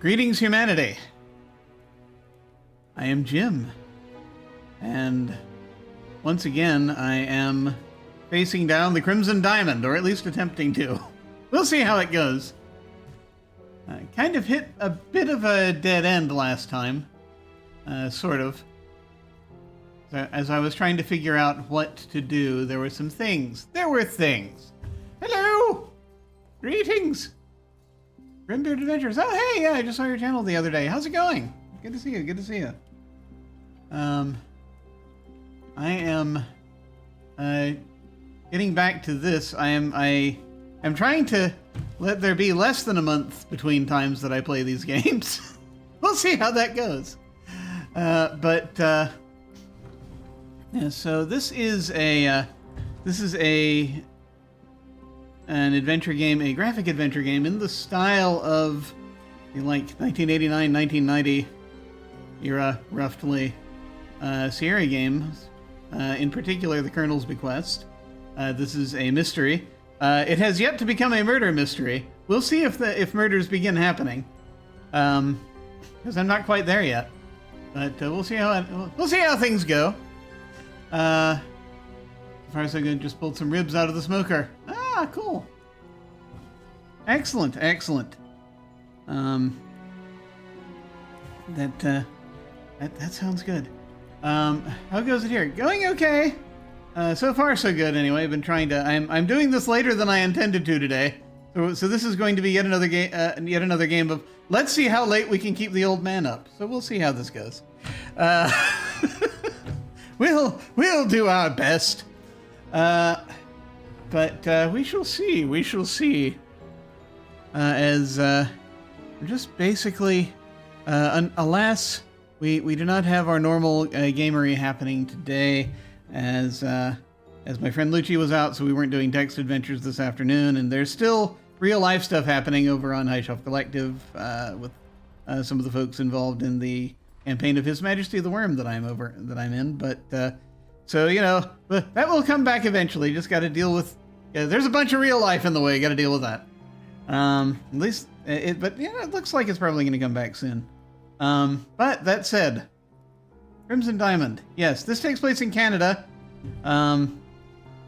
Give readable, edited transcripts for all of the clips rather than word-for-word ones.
Greetings, humanity. I am Jim, and once again, I am facing down the Crimson Diamond, or at least attempting to. We'll see how it goes. I kind of hit a bit of a dead end last time, sort of. As I was trying to figure out what to do, there were some things. There were things. Hello! Greetings! Grimbeard Adventures. Oh, hey, yeah, I just saw your channel the other day. How's it going? Good to see you, good to see you. I am getting back to this. I am trying to let there be less than a month between times that I play these games. We'll see how that goes. Yeah, so this is an adventure game, a graphic adventure game in the style of the, like, 1989, 1990 era, roughly, Sierra games. In particular, The Colonel's Bequest. This is a mystery. It has yet to become a murder mystery. We'll see if murders begin happening, because I'm not quite there yet. But we'll see how things go. So far so good. Just pulled some ribs out of the smoker. Ah, cool. Excellent, excellent. That sounds good. How goes it here? Going okay. So far so good. Anyway, I've been trying to. I'm doing this later than I intended to today. So this is going to be yet another game of let's see how late we can keep the old man up. So we'll see how this goes. We'll do our best. But we shall see. We shall see. As we're just basically, alas, we do not have our normal gamery happening today, as my friend Lucci was out, so we weren't doing text adventures this afternoon, and there's still real life stuff happening over on High Shelf Collective with some of the folks involved in the campaign of His Majesty the Worm that I'm in. But so but that will come back eventually. Just got to deal with. There's a bunch of real life in the way. Got to deal with that. At least but yeah, it looks like it's probably going to come back soon. But that said, Crimson Diamond. Yes, this takes place in Canada, in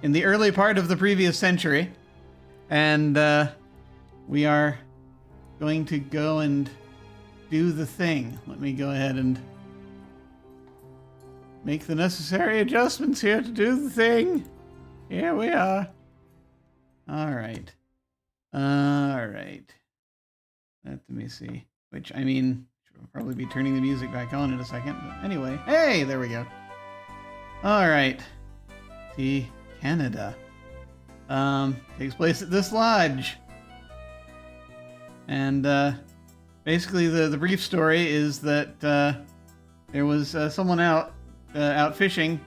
the early part of the previous century, and we are going to go and do the thing. Let me go ahead and make the necessary adjustments here to do the thing. Here we are. All right. Let me see. Which, I mean, we'll probably be turning the music back on in a second. But anyway, hey, there we go. All right. See, Canada. Takes place at this lodge. And basically, the brief story is that there was someone out fishing,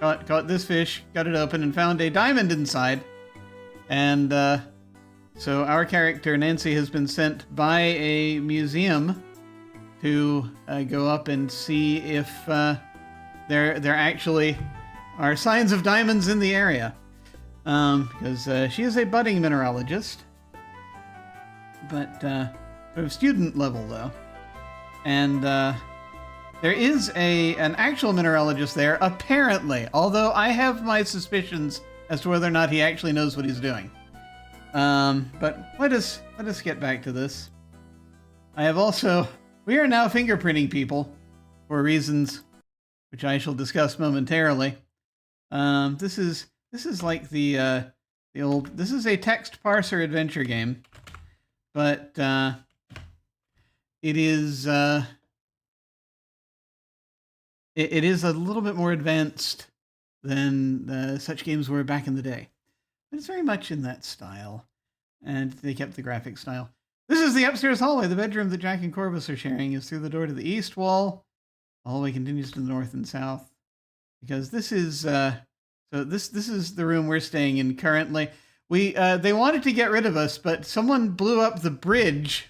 caught this fish, got it open, and found a diamond inside. And so our character, Nancy, has been sent by a museum to go up and see if there actually are signs of diamonds in the area. Because she is a budding mineralogist, but sort of student level, though. And there is an actual mineralogist there, apparently, although I have my suspicions as to whether or not he actually knows what he's doing. But let us get back to this. We are now fingerprinting people for reasons which I shall discuss momentarily. This is like the old. This is a text parser adventure game, but it is it is a little bit more advanced than such games were back in the day. But it's very much in that style, and they kept the graphic style. This is the upstairs hallway. The bedroom that Jack and Corvus are sharing is through the door to the east wall. The hallway continues to the north and south, because this is this is the room we're staying in currently. They wanted to get rid of us, but someone blew up the bridge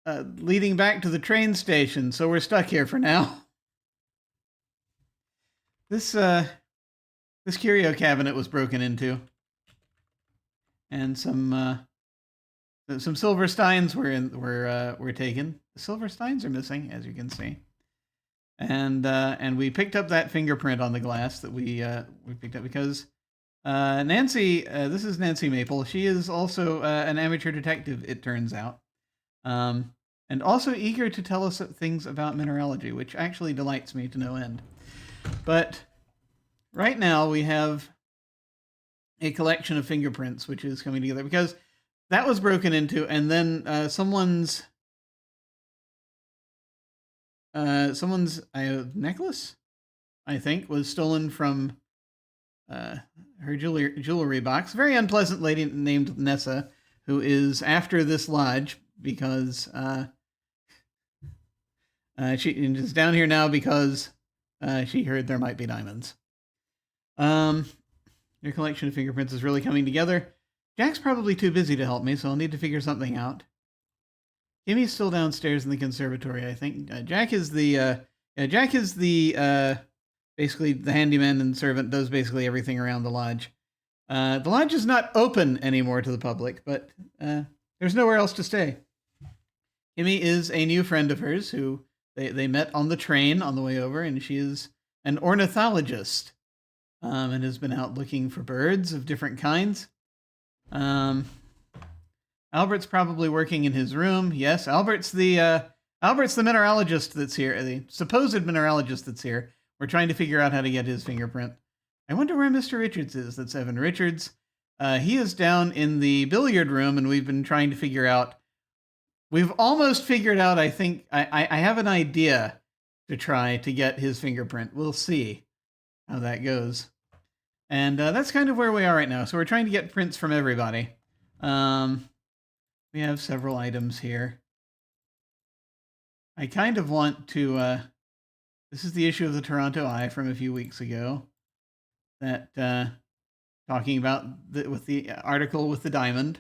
leading back to the train station, so we're stuck here for now. This curio cabinet was broken into, and some some silver steins were taken. The silver steins are missing, as you can see. And we picked up that fingerprint on the glass that we picked up because Nancy, this is Nancy Maple. She is also an amateur detective, it turns out, and also eager to tell us things about mineralogy, which actually delights me to no end. But right now we have a collection of fingerprints, which is coming together because that was broken into, and then someone's necklace, I think, was stolen from her jewelry box. Very unpleasant lady named Nessa, who is after this lodge because she is down here now because she heard there might be diamonds. Your collection of fingerprints is really coming together. Jack's probably too busy to help me, so I'll need to figure something out. Kimmy's still downstairs in the conservatory, I think. Jack is the basically the handyman and servant, does basically everything around the lodge. The lodge is not open anymore to the public, but there's nowhere else to stay. Kimmy is a new friend of hers who they met on the train on the way over, and she is an ornithologist and has been out looking for birds of different kinds. Albert's probably working in his room. Yes, Albert's the mineralogist that's here, the supposed mineralogist that's here. We're trying to figure out how to get his fingerprint. I wonder where Mr. Richards is. That's Evan Richards. He is down in the billiard room, and we've been trying to figure out. We've almost figured out, I think, I have an idea to try to get his fingerprint. We'll see how that goes. And that's kind of where we are right now. So we're trying to get prints from everybody. We have several items here. I kind of want to... this is the issue of the Toronto Eye from a few weeks ago. That talking about with the article with the diamond.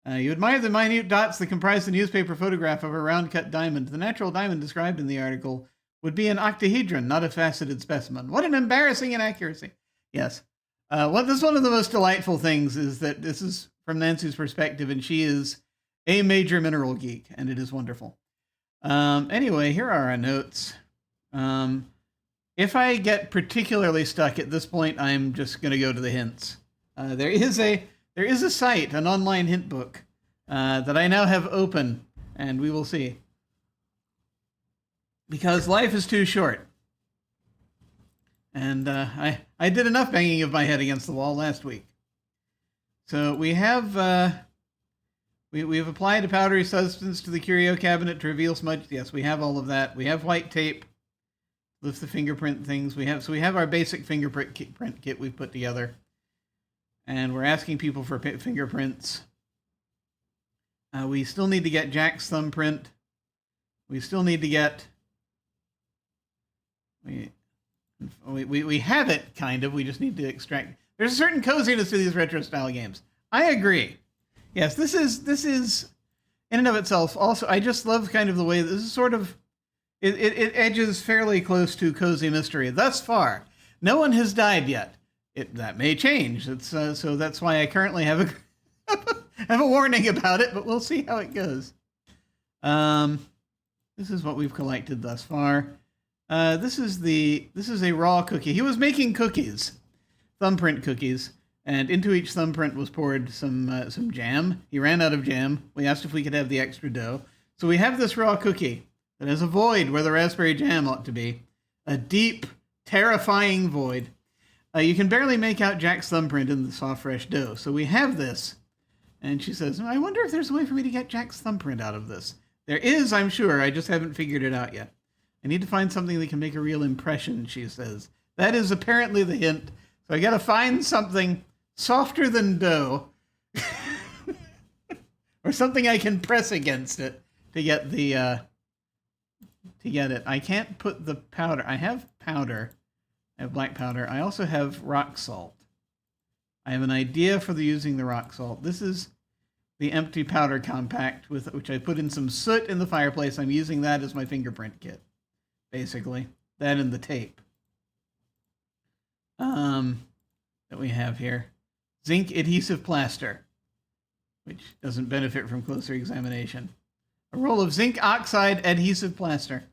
You admire the minute dots that comprise the newspaper photograph of a round-cut diamond. The natural diamond described in the article would be an octahedron, not a faceted specimen. What an embarrassing inaccuracy. Yes. This is one of the most delightful things is that this is from Nancy's perspective, and she is a major mineral geek, and it is wonderful. Anyway, here are our notes. If I get particularly stuck at this point, I'm just going to go to the hints. There is a site, an online hint book, that I now have open, and we will see. Because life is too short. And I did enough banging of my head against the wall last week. So we have we have applied a powdery substance to the curio cabinet to reveal smudge. Yes, we have all of that. We have white tape. Lift the fingerprint things. We have our basic fingerprint kit we've put together. And we're asking people for fingerprints. We still need to get Jack's thumbprint. We still need to get... We have it, kind of. We just need to extract... There's a certain coziness to these retro-style games. I agree. Yes, this is in and of itself. Also, I just love kind of the way this is sort of... It edges fairly close to cozy mystery. Thus far, no one has died yet. That may change. So that's why I currently have a warning about it, but we'll see how it goes. This is what we've collected thus far. This is a raw cookie. He was making cookies, thumbprint cookies, and into each thumbprint was poured some jam. He ran out of jam. We asked if we could have the extra dough. So we have this raw cookie that has a void where the raspberry jam ought to be. A deep, terrifying void. You can barely make out Jack's thumbprint in the soft, fresh dough. So we have this. And she says, I wonder if there's a way for me to get Jack's thumbprint out of this. There is, I'm sure. I just haven't figured it out yet. I need to find something that can make a real impression, she says. That is apparently the hint. So I got to find something softer than dough. Or something I can press against it to get the... to get it. I can't put the powder. I have powder. I have black powder. I also have rock salt. I have an idea for using the rock salt. This is the empty powder compact with which I put in some soot in the fireplace. I'm using that as my fingerprint kit, basically. That and the tape that we have here. Zinc adhesive plaster. which doesn't benefit from closer examination. A roll of zinc oxide adhesive plaster.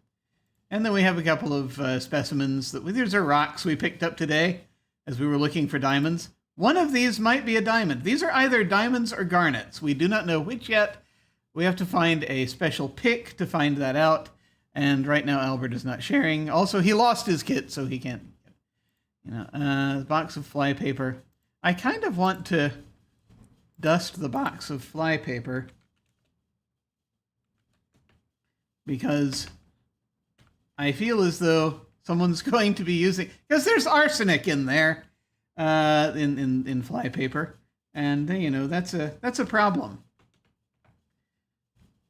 And then we have a couple of specimens. These are rocks we picked up today as we were looking for diamonds. One of these might be a diamond. These are either diamonds or garnets. We do not know which yet. We have to find a special pick to find that out. And right now Albert is not sharing. Also, he lost his kit, so he can't. Box of fly paper. I kind of want to dust the box of fly paper because I feel as though someone's going to be using, because there's arsenic in there, in fly paper, and that's a problem.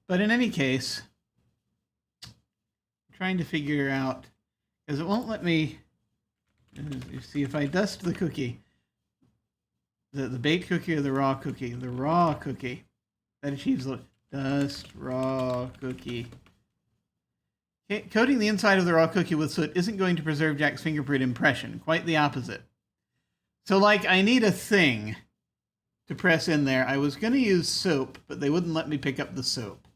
But in any case, I'm trying to figure out, because it won't let me. You see, if I dust the cookie, the baked cookie or the raw cookie, that achieves the dust raw cookie. Coating the inside of the raw cookie with soot isn't going to preserve Jack's fingerprint impression. Quite the opposite. So, I need a thing to press in there. I was going to use soap, but they wouldn't let me pick up the soap.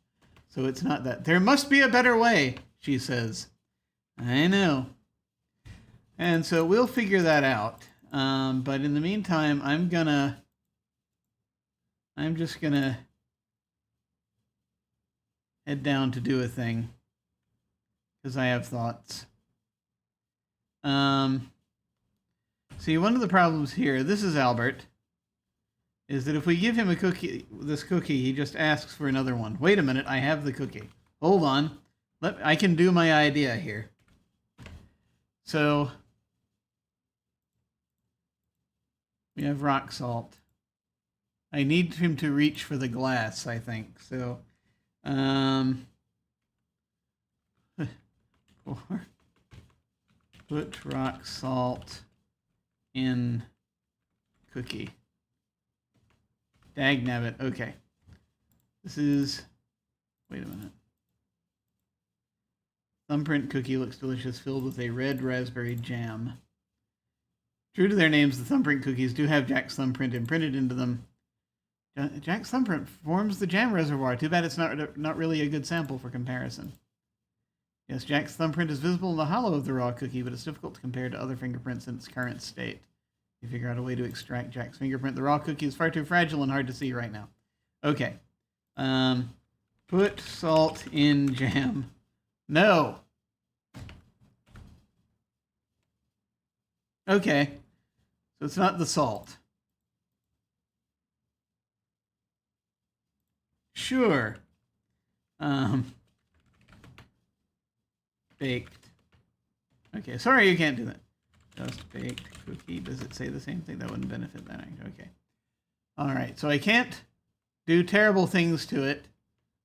So it's not that. There must be a better way, she says. I know. And so we'll figure that out. But in the meantime, I'm just going to head down to do a thing. Because I have thoughts. See, one of the problems here, this is Albert, is that if we give him this cookie, he just asks for another one. Wait a minute, I have the cookie. Hold on. I can do my idea here. So, we have rock salt. I need him to reach for the glass, I think. So, put rock salt in cookie. Dagnabbit. Okay. This is... Wait a minute. Thumbprint cookie looks delicious, filled with a red raspberry jam. True to their names, the thumbprint cookies do have Jack's thumbprint imprinted into them. Jack's thumbprint forms the jam reservoir. Too bad it's not really a good sample for comparison. Yes, Jack's thumbprint is visible in the hollow of the raw cookie, but it's difficult to compare to other fingerprints in its current state. You figure out a way to extract Jack's fingerprint. The raw cookie is far too fragile and hard to see right now. Okay. Put salt in jam. No. Okay. So it's not the salt. Sure. Baked. Okay, sorry you can't do that. Just baked cookie. Does it say the same thing? That wouldn't benefit that. Okay. All right, so I can't do terrible things to it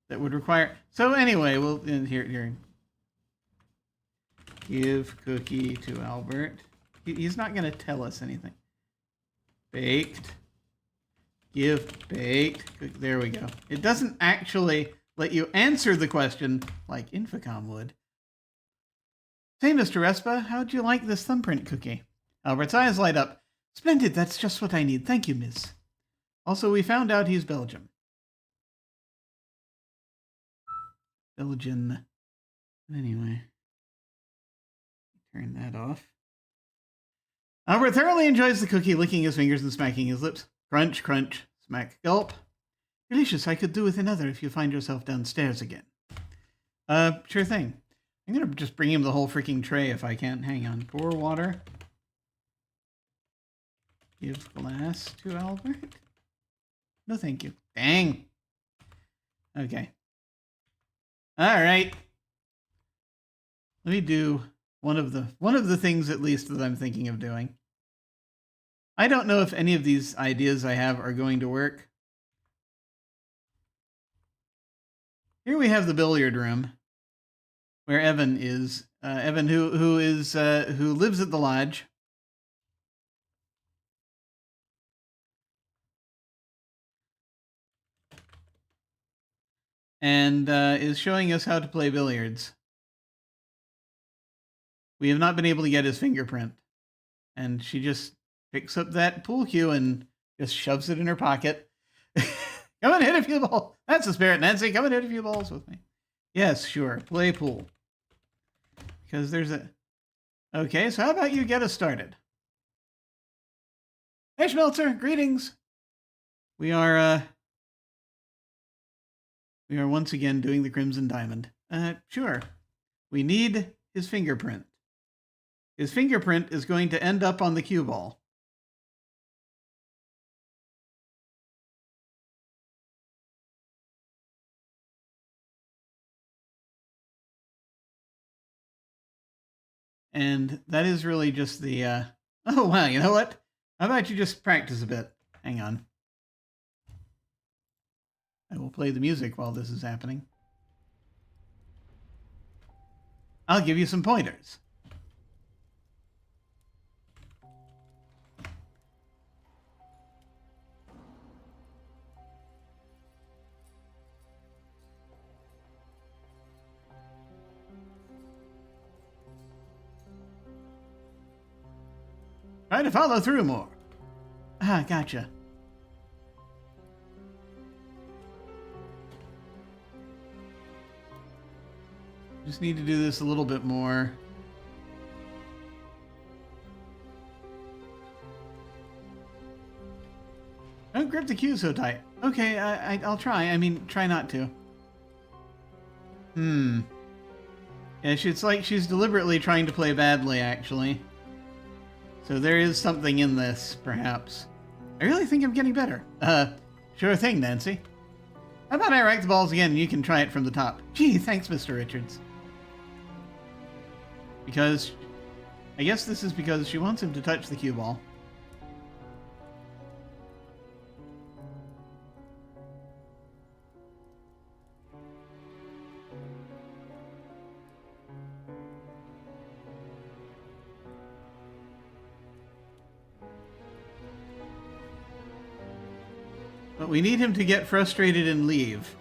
that would require... So anyway, we'll... Here. Give cookie to Albert. He's not going to tell us anything. Baked. Give baked. There we go. It doesn't actually let you answer the question like Infocom would. Say, Mr. Respa, how'd you like this thumbprint cookie? Albert's eyes light up. Splendid, that's just what I need. Thank you, miss. Also, we found out he's Belgian. Belgian. Anyway. Turn that off. Albert thoroughly enjoys the cookie, licking his fingers and smacking his lips. Crunch, crunch, smack, gulp. Delicious, I could do with another if you find yourself downstairs again. Sure thing. I'm going to just bring him the whole freaking tray if I can. Hang on. Pour water. Give glass to Albert. No, thank you. Dang. Okay. All right. Let me do one of the things at least that I'm thinking of doing. I don't know if any of these ideas I have are going to work. Here we have the billiard room, where Evan is. Evan, who lives at the lodge. And is showing us how to play billiards. We have not been able to get his fingerprint. And she just picks up that pool cue and just shoves it in her pocket. Come and hit a few balls. That's the spirit, Nancy. Come and hit a few balls with me. Yes, sure. Play pool. Because there's a... Okay, so how about you get us started? Hey, Schmelzer. Greetings. We are once again doing the Crimson Diamond. Sure. We need his fingerprint. His fingerprint is going to end up on the cue ball. And that is really just the, oh, wow, you know what? How about you just practice a bit? Hang on. I will play the music while this is happening. I'll give you some pointers. Try to follow through more. Ah, gotcha. Just need to do this a little bit more. Don't grip the cue so tight. Okay, I'll try. I mean, try not to. Yeah, it's like she's deliberately trying to play badly, actually. So there is something in this, perhaps. I really think I'm getting better. Sure thing, Nancy. How about I rack the balls again and you can try it from the top? Gee, thanks, Mr. Richards. Because... I guess this is because she wants him to touch the cue ball. But we need him to get frustrated and leave.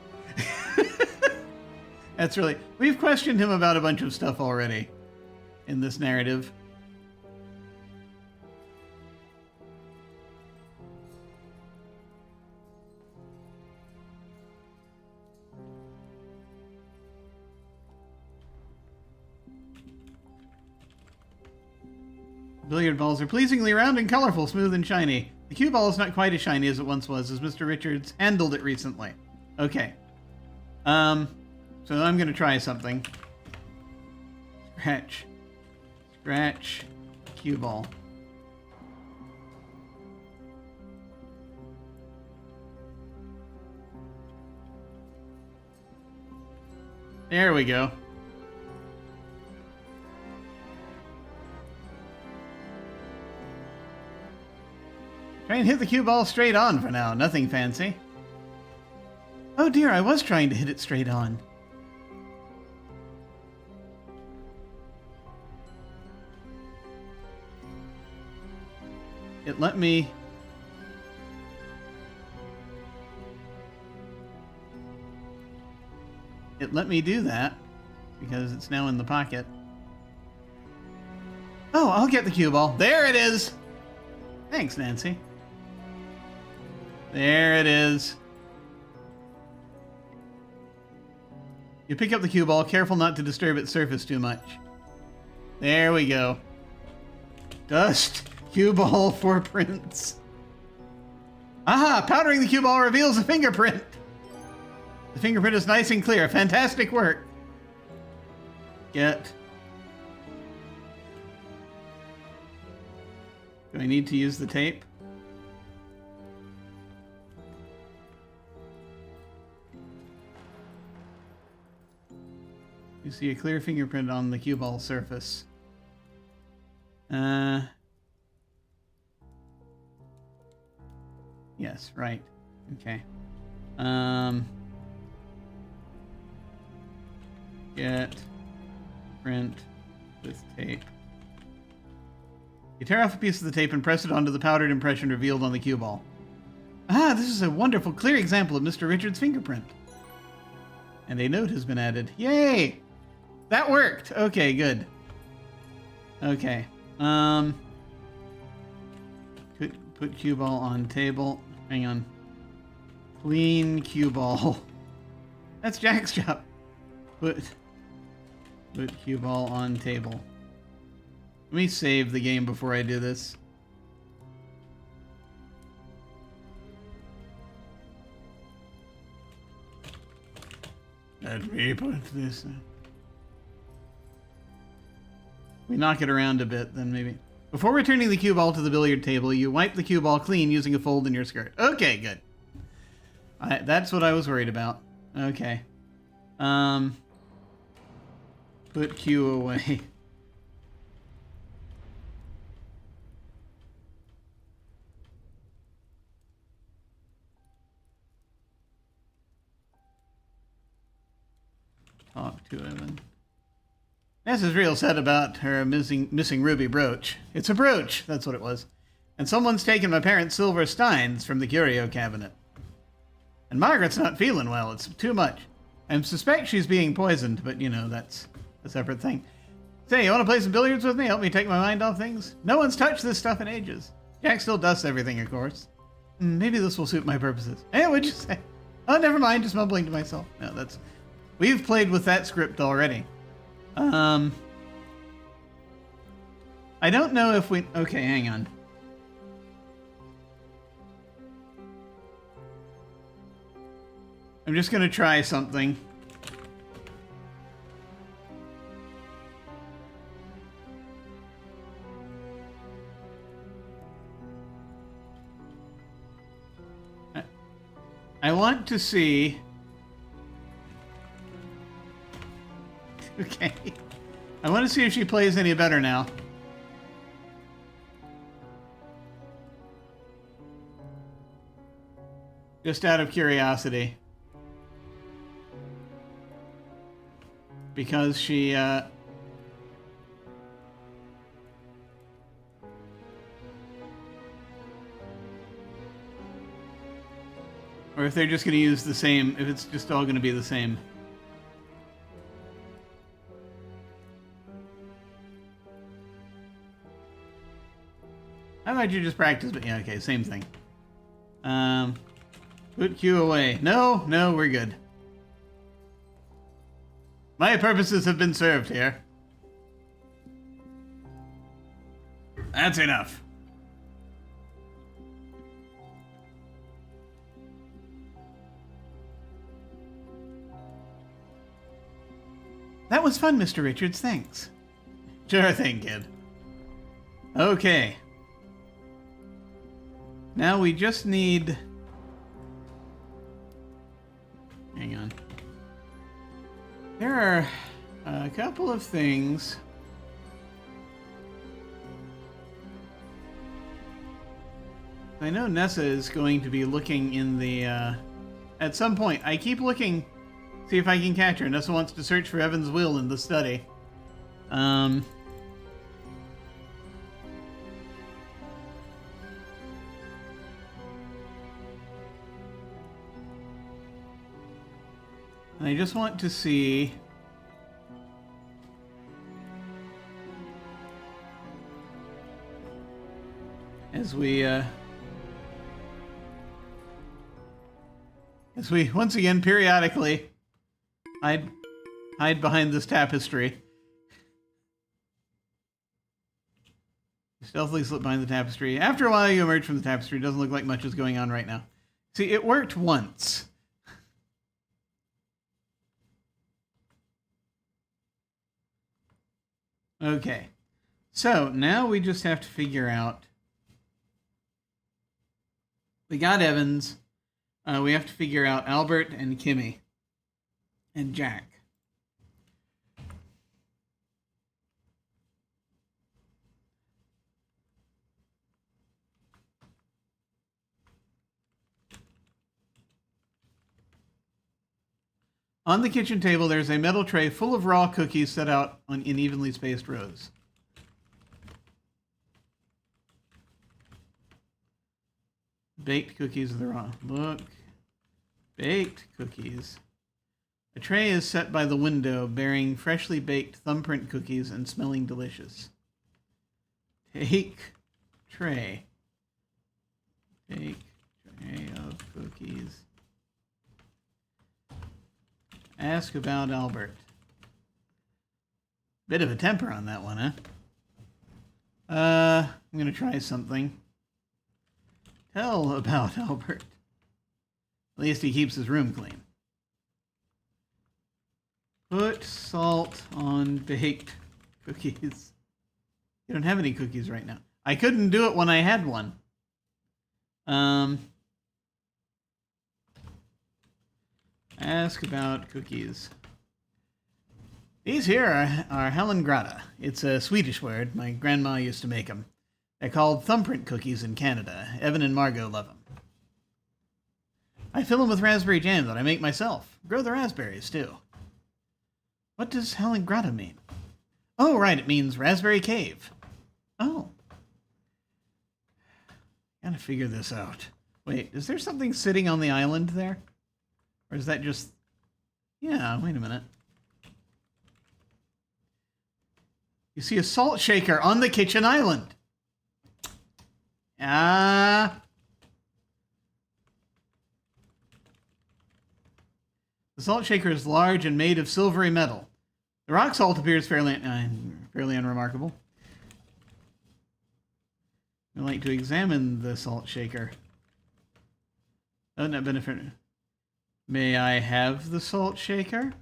That's really... We've questioned him about a bunch of stuff already in this narrative. Billiard balls are pleasingly round and colorful, smooth and shiny. The cue ball is not quite as shiny as it once was, as Mr. Richards handled it recently. Okay. So I'm gonna try something. Scratch. Scratch. Cue ball. There we go. Try and hit the cue ball straight on for now. Nothing fancy. Oh dear, I was trying to hit it straight on. It let me... It let me do that because it's now in the pocket. Oh, I'll get the cue ball. There it is! Thanks, Nancy. There it is. You pick up the cue ball, careful not to disturb its surface too much. There we go. Dust cue ball for prints. Aha! Powdering the cue ball reveals a fingerprint. The fingerprint is nice and clear. Fantastic work. Get. Do I need to use the tape? You see a clear fingerprint on the cue ball surface. Yes, right. Okay. Get print with tape. You tear off a piece of the tape and press it onto the powdered impression revealed on the cue ball. Ah, this is a wonderful, clear example of Mr. Richards' fingerprint. And a note has been added. Yay! That worked! Okay, good. Okay. Put cue ball on table. Hang on. Clean cue ball. That's Jack's job. Put cue ball on table. Let me save the game before I do this. Let me put this in. We knock it around a bit, then maybe. Before returning the cue ball to the billiard table, you wipe the cue ball clean using a fold in your skirt. Okay, good. That's what I was worried about. Okay. Put cue away. Talk to Evan. Ness is real sad about her missing ruby brooch. It's a brooch, that's what it was. And someone's taken my parents' silver steins from the curio cabinet. And Margaret's not feeling well, it's too much. I suspect she's being poisoned, but you know, that's a separate thing. Say, you want to play some billiards with me? Help me take my mind off things? No one's touched this stuff in ages. Jack still dusts everything, of course. Maybe this will suit my purposes. Hey, what'd you say? Oh, never mind, just mumbling to myself. No, that's... We've played with that script already. I don't know if we... Okay, hang on. I'm just going to try something. I want to see... Okay. I want to see if she plays any better now. Just out of curiosity. Because she, or if they're just going to use the same, if it's just all going to be the same. How about you just practice? But yeah, okay, same thing. Put Q away. No, we're good. My purposes have been served here. That's enough. That was fun, Mr. Richards. Thanks. Sure thing, kid. Okay. Now we just need... Hang on. There are a couple of things. I know Nessa is going to be looking in the... At some point, I keep looking, see if I can catch her. Nessa wants to search for Evan's will in the study. I just want to see... As we once again periodically hide behind this tapestry. Stealthily slip behind the tapestry. After a while, you emerge from the tapestry. It doesn't look like much is going on right now. See, it worked once. Okay, so now we just have to figure out. We got Evans. We have to figure out Albert and Kimmy and Jack. On the kitchen table, there's a metal tray full of raw cookies set out in evenly spaced rows. Baked cookies of the raw. Look. Baked cookies. A tray is set by the window, bearing freshly baked thumbprint cookies and smelling delicious. Take tray. Take tray of cookies. Ask about Albert. Bit of a temper on that one, huh? I'm gonna try something. Tell about Albert. At least he keeps his room clean. Put salt on baked cookies. You don't have any cookies right now. I couldn't do it when I had one. Ask about cookies. These here are Helengrata. It's a Swedish word. My grandma used to make them. They're called thumbprint cookies in Canada. Evan and Margot love them. I fill them with raspberry jam that I make myself. Grow the raspberries, too. What does Helengrata mean? Oh, right, it means raspberry cave. Oh. Gotta figure this out. Wait, is there something sitting on the island there? Or is that just... Yeah, wait a minute. You see a salt shaker on the kitchen island. Ah. The salt shaker is large and made of silvery metal. The rock salt appears fairly unremarkable. I'd like to examine the salt shaker. Doesn't that benefit? May I have the salt shaker?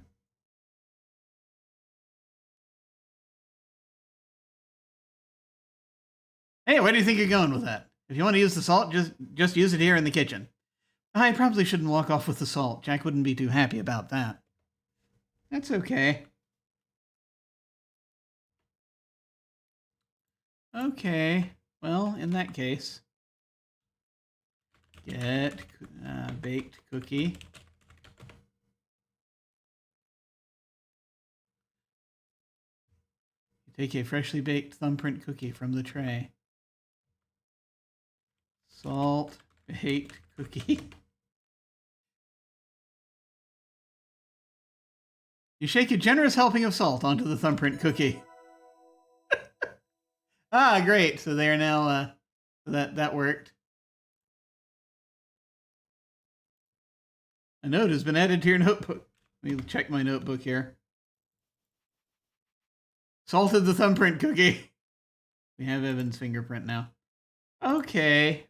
Hey, where do you think you're going with that? If you want to use the salt, just use it here in the kitchen. I probably shouldn't walk off with the salt. Jack wouldn't be too happy about that. That's okay. Okay. Well, in that case, get baked cookie. Take a freshly baked thumbprint cookie from the tray. Salt baked cookie. You shake a generous helping of salt onto the thumbprint cookie. Ah, great. So they are now, that worked. A note has been added to your notebook. Let me check my notebook here. Salted the thumbprint cookie. We have Evan's fingerprint now. Okay.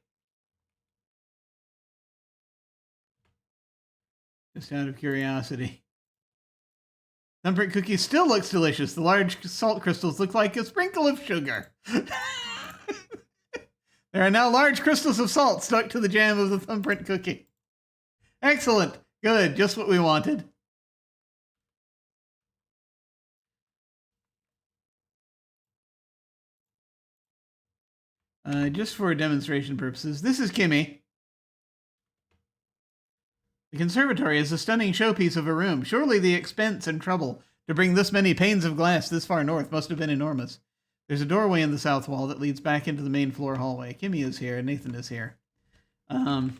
Just out of curiosity. Thumbprint cookie still looks delicious. The large salt crystals look like a sprinkle of sugar. There are now large crystals of salt stuck to the jam of the thumbprint cookie. Excellent. Good. Just what we wanted. Just for demonstration purposes, this is Kimmy. The conservatory is a stunning showpiece of a room. Surely the expense and trouble to bring this many panes of glass this far north must have been enormous. There's a doorway in the south wall that leads back into the main floor hallway. Kimmy is here. Nathan is here. Talk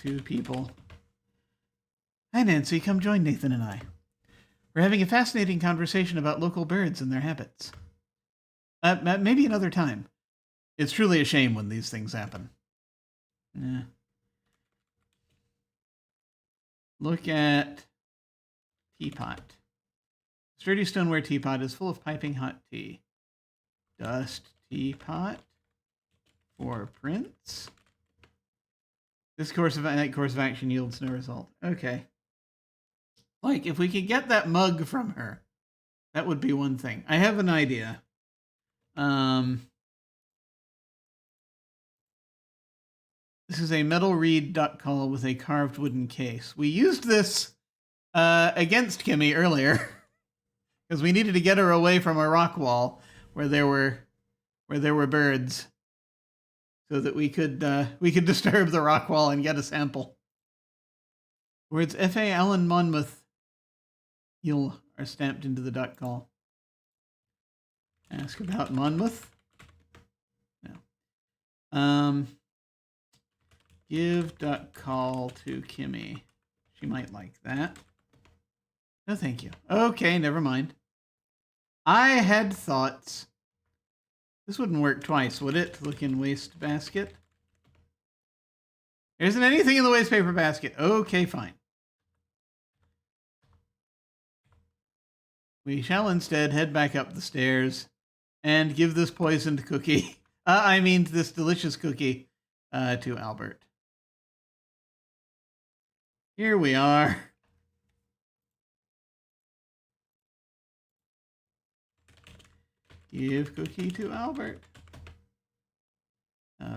to people. Hi, Nancy. Come join Nathan and I. We're having a fascinating conversation about local birds and their habits. Maybe another time. It's truly a shame when these things happen. Yeah. Look at teapot. Sturdy stoneware teapot is full of piping hot tea. Dust teapot for prints. This course of action yields no result. Okay. Like, if we could get that mug from her, that would be one thing. I have an idea. This is a metal reed duck call with a carved wooden case. We used this against Kimmy earlier because we needed to get her away from a rock wall where there were birds, so that we could disturb the rock wall and get a sample. Words F.A. Allen Monmouth are stamped into the duck call. Ask about Monmouth. No. Give duck call to Kimmy. She might like that. No, thank you. Okay, never mind. I had thoughts. This wouldn't work twice, would it? Look in waste basket. There isn't anything in the waste paper basket. Okay, fine. we shall instead head back up the stairs and give this poisoned cookie, I mean this delicious cookie, to Albert. Here we are. Give cookie to Albert.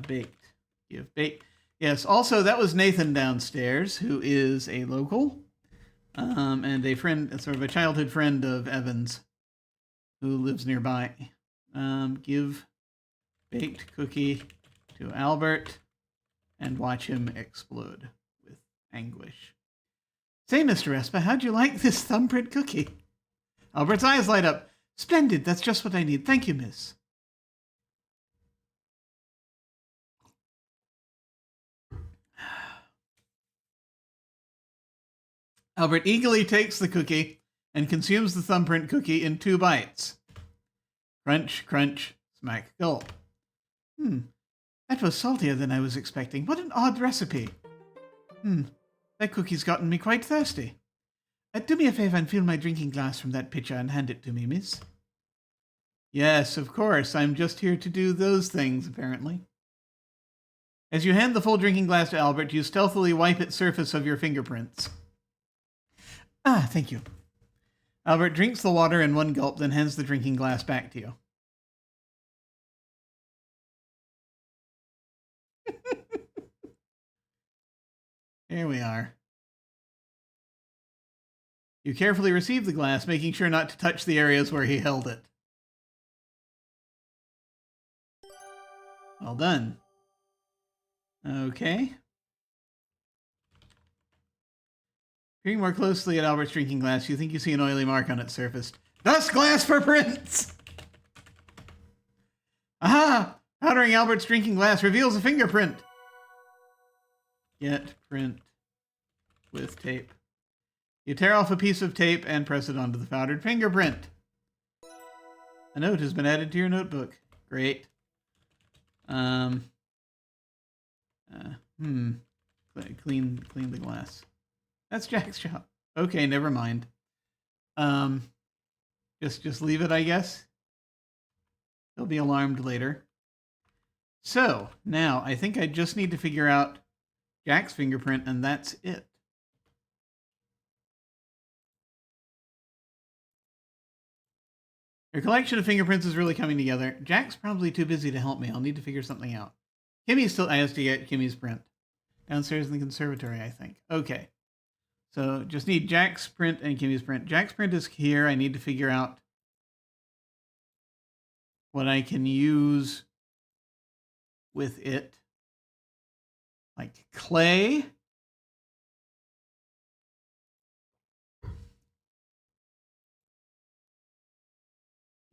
Baked. Give baked. Yes, also that was Nathan downstairs, who is a local, and a friend, sort of a childhood friend of Evan's, who lives nearby. Give baked cookie to Albert and watch him explode with anguish. Say, Mr. Espa, how'd you like this thumbprint cookie? Albert's eyes light up. Splendid, that's just what I need. Thank you, miss. Albert eagerly takes the cookie and consumes the thumbprint cookie in 2 bites. Crunch, crunch, smack, gulp. That was saltier than I was expecting. What an odd recipe. That cookie's gotten me quite thirsty. Do me a favor and fill my drinking glass from that pitcher and hand it to me, miss. Yes, of course. I'm just here to do those things, apparently. As you hand the full drinking glass to Albert, you stealthily wipe its surface of your fingerprints. Ah, thank you. Albert drinks the water in 1 gulp, then hands the drinking glass back to you. Here we are. You carefully receive the glass, making sure not to touch the areas where he held it. Well done. Okay. Peering more closely at Albert's drinking glass, you think you see an oily mark on its surface. Thus, glass for prints! Aha! Powdering Albert's drinking glass reveals a fingerprint. Get print with tape. You tear off a piece of tape and press it onto the powdered fingerprint. A note has been added to your notebook. Great. Clean the glass. That's Jack's job. Okay, never mind. Just leave it, I guess. He'll be alarmed later. So, now, I think I just need to figure out Jack's fingerprint, and that's it. Your collection of fingerprints is really coming together. Jack's probably too busy to help me. I'll need to figure something out. Kimmy's still... I have to get Kimmy's print. Downstairs in the conservatory, I think. Okay. So, just need Jack's print and Kimmy's print. Jack's print is here. I need to figure out what I can use with it. Like clay.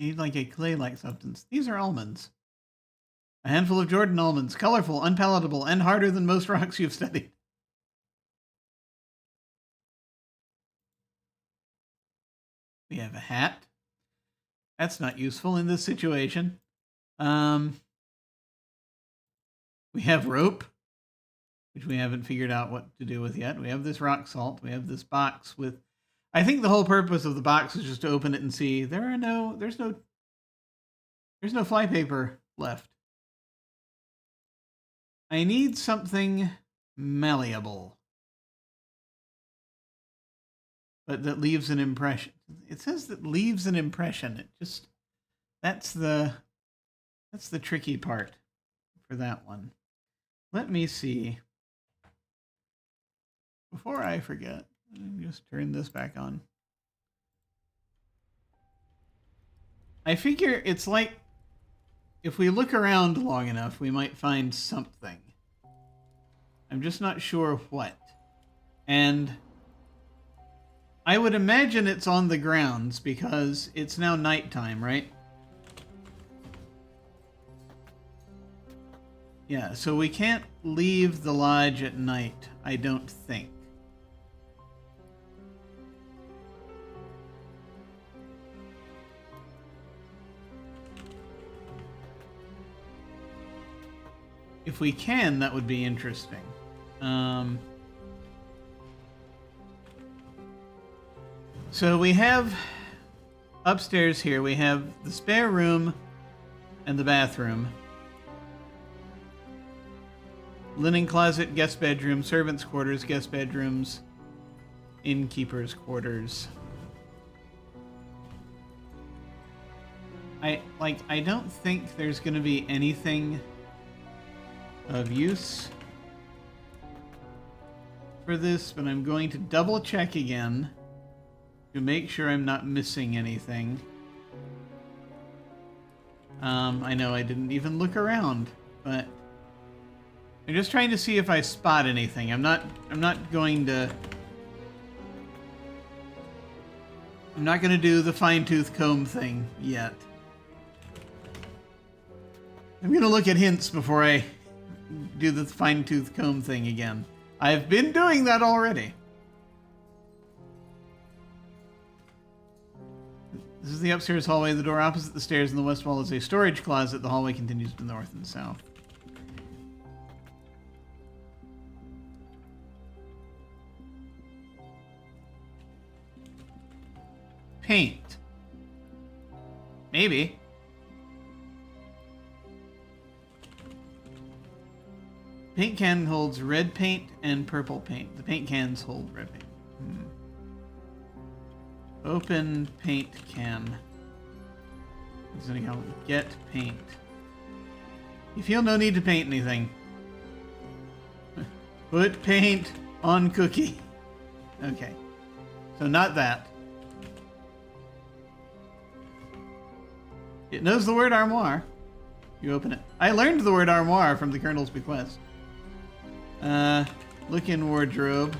Need like a clay-like substance. These are almonds. A handful of Jordan almonds. Colorful, unpalatable, and harder than most rocks you've studied. We have a hat. That's not useful in this situation. We have rope, which we haven't figured out what to do with yet. We have this rock salt. We have this box with... I think the whole purpose of the box is just to open it and see. There's no flypaper left. I need something malleable, but that leaves an impression. It says that leaves an impression. It just... That's the tricky part for that one. Let me see. Before I forget, let me just turn this back on. I figure it's like, if we look around long enough, we might find something. I'm just not sure what. And I would imagine it's on the grounds because it's now nighttime, right? Yeah, so we can't leave the lodge at night, I don't think. If we can, that would be interesting. So we have upstairs here we have the spare room and the bathroom. Linen closet, guest bedroom, servants' quarters, guest bedrooms, innkeeper's quarters. I don't think there's going to be anything of use for this, but I'm going to double check again to make sure I'm not missing anything. I know I didn't even look around, but I'm just trying to see if I spot anything. I'm not going to do the fine-tooth comb thing yet. I'm going to look at hints before I do the fine-tooth comb thing again. I've been doing that already. This is the upstairs hallway. The door opposite the stairs in the west wall is a storage closet. The hallway continues to the north and south. Paint. Maybe. Paint can holds red paint and purple paint. The paint cans hold red paint. Open paint can. Get paint. You feel no need to paint anything. Put paint on cookie. Okay. So not that. It knows the word armoire. You open it. I learned the word armoire from the Colonel's bequest. Look in wardrobe.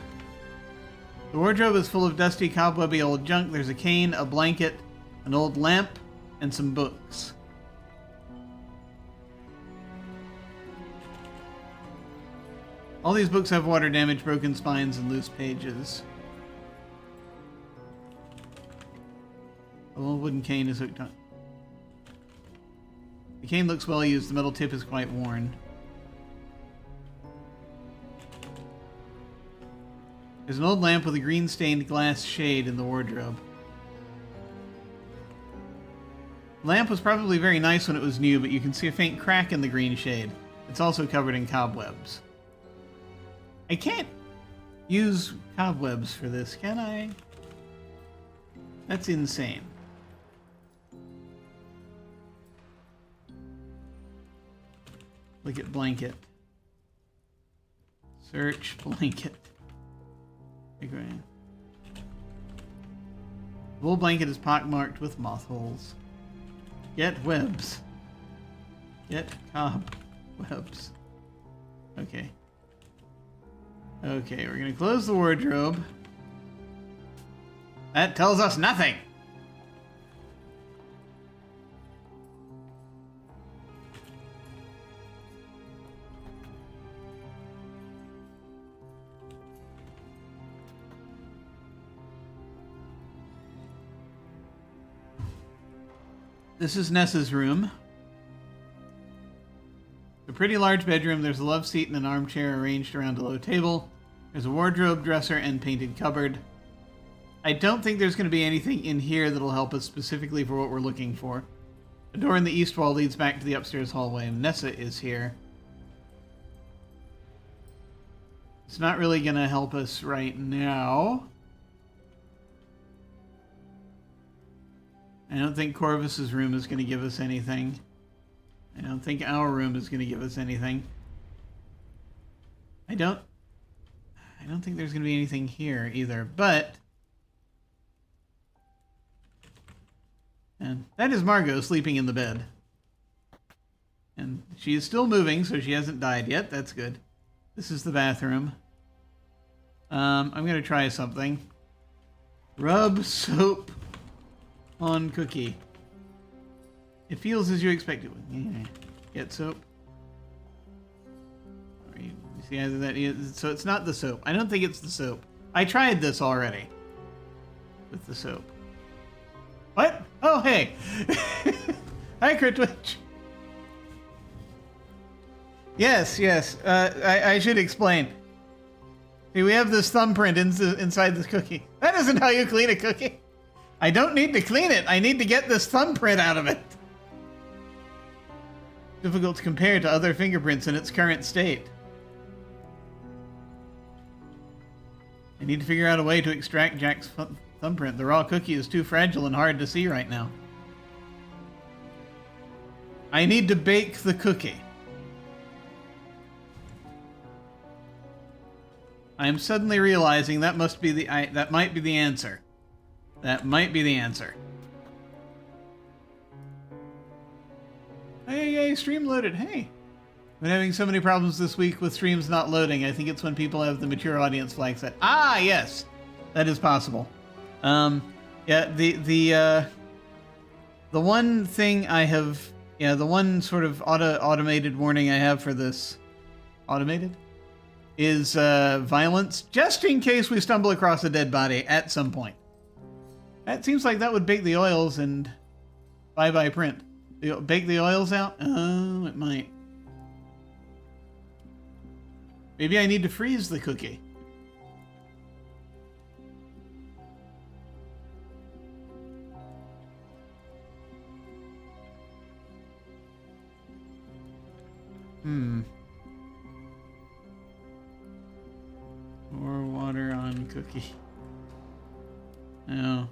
The wardrobe is full of dusty, cobwebby old junk. There's a cane, a blanket, an old lamp, and some books. All these books have water damage, broken spines, and loose pages. A little wooden cane is hooked on. The cane looks well used. The metal tip is quite worn. There's an old lamp with a green-stained glass shade in the wardrobe. The lamp was probably very nice when it was new, but you can see a faint crack in the green shade. It's also covered in cobwebs. I can't use cobwebs for this, can I? That's insane. Look at blanket. Search blanket. The wool blanket is pockmarked with moth holes. Get webs. Get cobwebs. Okay. Okay, we're gonna close the wardrobe. That tells us nothing. This is Nessa's room. A pretty large bedroom. There's a love seat and an armchair arranged around a low table. There's a wardrobe, dresser, and painted cupboard. I don't think there's going to be anything in here that'll help us specifically for what we're looking for. A door in the east wall leads back to the upstairs hallway, and Nessa is here. It's not really going to help us right now. I don't think Corvus's room is going to give us anything. I don't think our room is going to give us anything. I don't think there's going to be anything here either, but... And that is Margot sleeping in the bed. And she is still moving, so she hasn't died yet. That's good. This is the bathroom. I'm going to try something. Rub soap on cookie. It feels as you expect it would. Get soap. You see either that is, so it's not the soap. I don't think it's the soap. I tried this already with the soap. What? Oh, hey. Hi, Critwitch. Yes. I should explain. See, we have this thumbprint inside this cookie. That isn't how you clean a cookie. I don't need to clean it. I need to get this thumbprint out of it. Difficult to compare to other fingerprints in its current state. I need to figure out a way to extract Jack's thumbprint. The raw cookie is too fragile and hard to see right now. I need to bake the cookie. I am suddenly realizing that must be that might be the answer. That might be the answer. Hey, stream loaded. Hey. Been having so many problems this week with streams not loading. I think it's when people have the mature audience flag set. Ah, yes. That is possible. Yeah, the one thing I have, the one sort of automated warning I have for this automated is violence, just in case we stumble across a dead body at some point. That seems like that would bake the oils and bye-bye print. Bake the oils out? Oh, it might. Maybe I need to freeze the cookie. Pour water on cookie. No.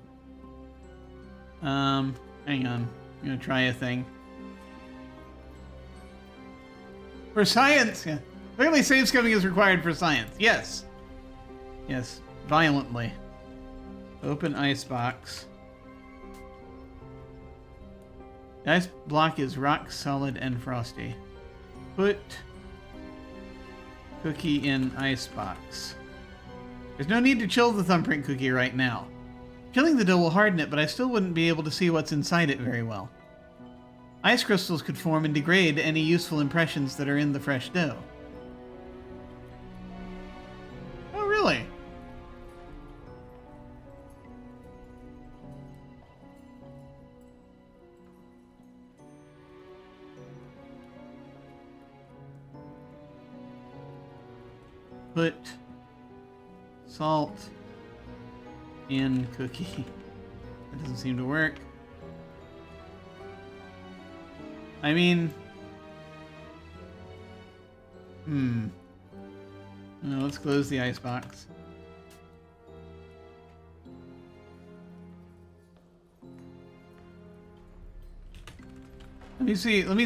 Hang on. I'm gonna try a thing. For science! Yeah. Clearly save scumming is required for science. Yes. Yes. Violently. Open icebox. The ice block is rock solid and frosty. Put cookie in icebox. There's no need to chill the thumbprint cookie right now. Chilling the dough will harden it, but I still wouldn't be able to see what's inside it very well. Ice crystals could form and degrade any useful impressions that are in the fresh dough. Oh, really? Put salt in cookie. That doesn't seem to work. I mean... No, let's close the icebox. Let me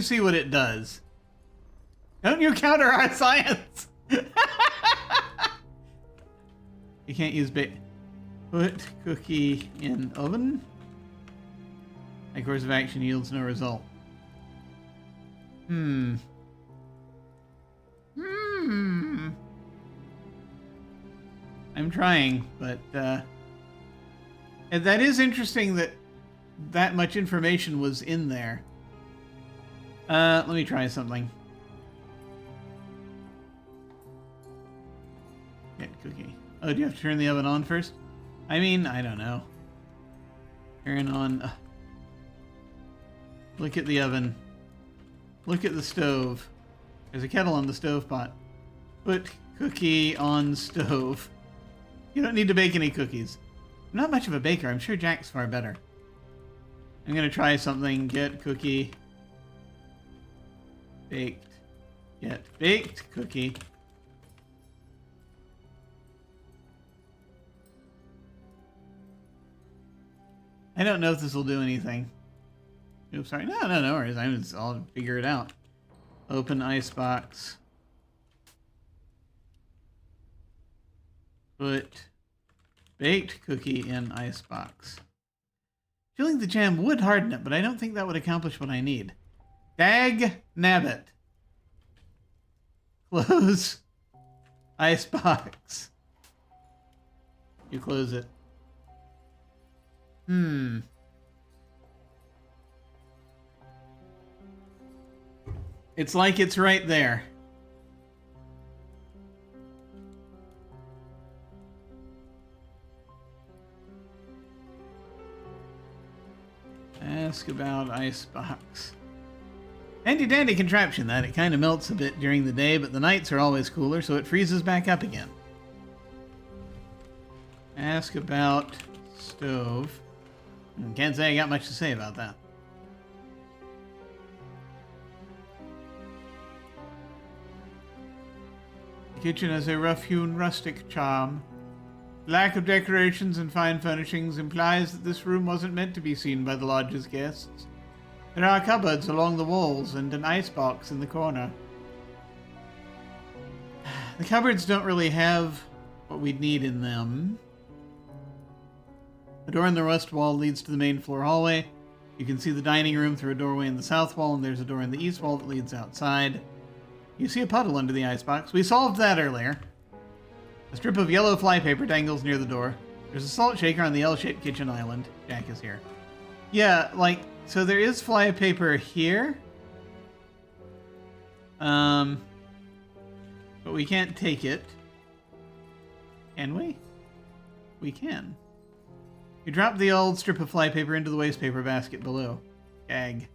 see what it does. Don't you counter our science! You can't use bait. Put cookie in oven. A course of action yields no result. I'm trying, but and that is interesting that that much information was in there. Let me try something. Get cookie. Oh, do you have to turn the oven on first? I mean, I don't know. Turn on. Look at the oven. Look at the stove. There's a kettle on the stove pot. Put cookie on stove. You don't need to bake any cookies. I'm not much of a baker. I'm sure Jack's far better. I'm gonna try something. Get cookie. Baked. Get baked cookie. I don't know if this will do anything. Oops, sorry. No worries. I'll figure it out. Open icebox. Put baked cookie in icebox. Filling the jam would harden it, but I don't think that would accomplish what I need. Dag nabbit. Close icebox. You close it. It's like it's right there. Ask about icebox. Handy dandy contraption that. It kind of melts a bit during the day, but the nights are always cooler, so it freezes back up again. Ask about stove. Can't say I got much to say about that. The kitchen has a rough-hewn rustic charm. Lack of decorations and fine furnishings implies that this room wasn't meant to be seen by the lodge's guests. There are cupboards along the walls and an icebox in the corner. The cupboards don't really have what we'd need in them. The door in the west wall leads to the main floor hallway. You can see the dining room through a doorway in the south wall, and there's a door in the east wall that leads outside. You see a puddle under the icebox. We solved that earlier. A strip of yellow flypaper dangles near the door. There's a salt shaker on the L-shaped kitchen island. Jack is here. Yeah, like, so there is flypaper here. But we can't take it. Can we? We can. You drop the old strip of flypaper into the wastepaper basket below. Gag.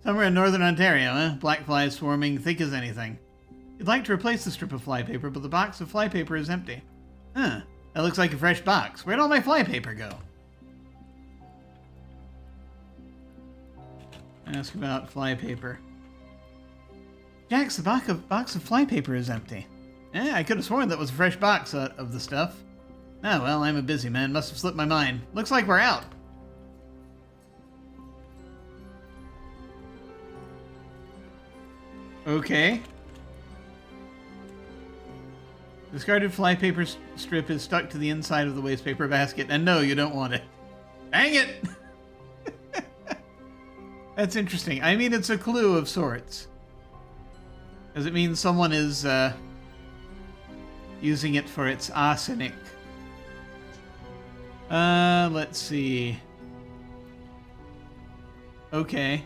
Somewhere in northern Ontario, eh? Black flies swarming, thick as anything. You'd like to replace the strip of flypaper, but the box of flypaper is empty. Huh. That looks like a fresh box. Where'd all my flypaper go? Ask about flypaper. Jax, the box of flypaper is empty. I could have sworn that was a fresh box of the stuff. Oh, well, I'm a busy man. Must have slipped my mind. Looks like we're out. Okay. Discarded flypaper strip is stuck to the inside of the wastepaper basket, and no, you don't want it. Dang it! That's interesting. I mean, it's a clue of sorts. Does it mean someone is using it for its arsenic? Let's see. Okay.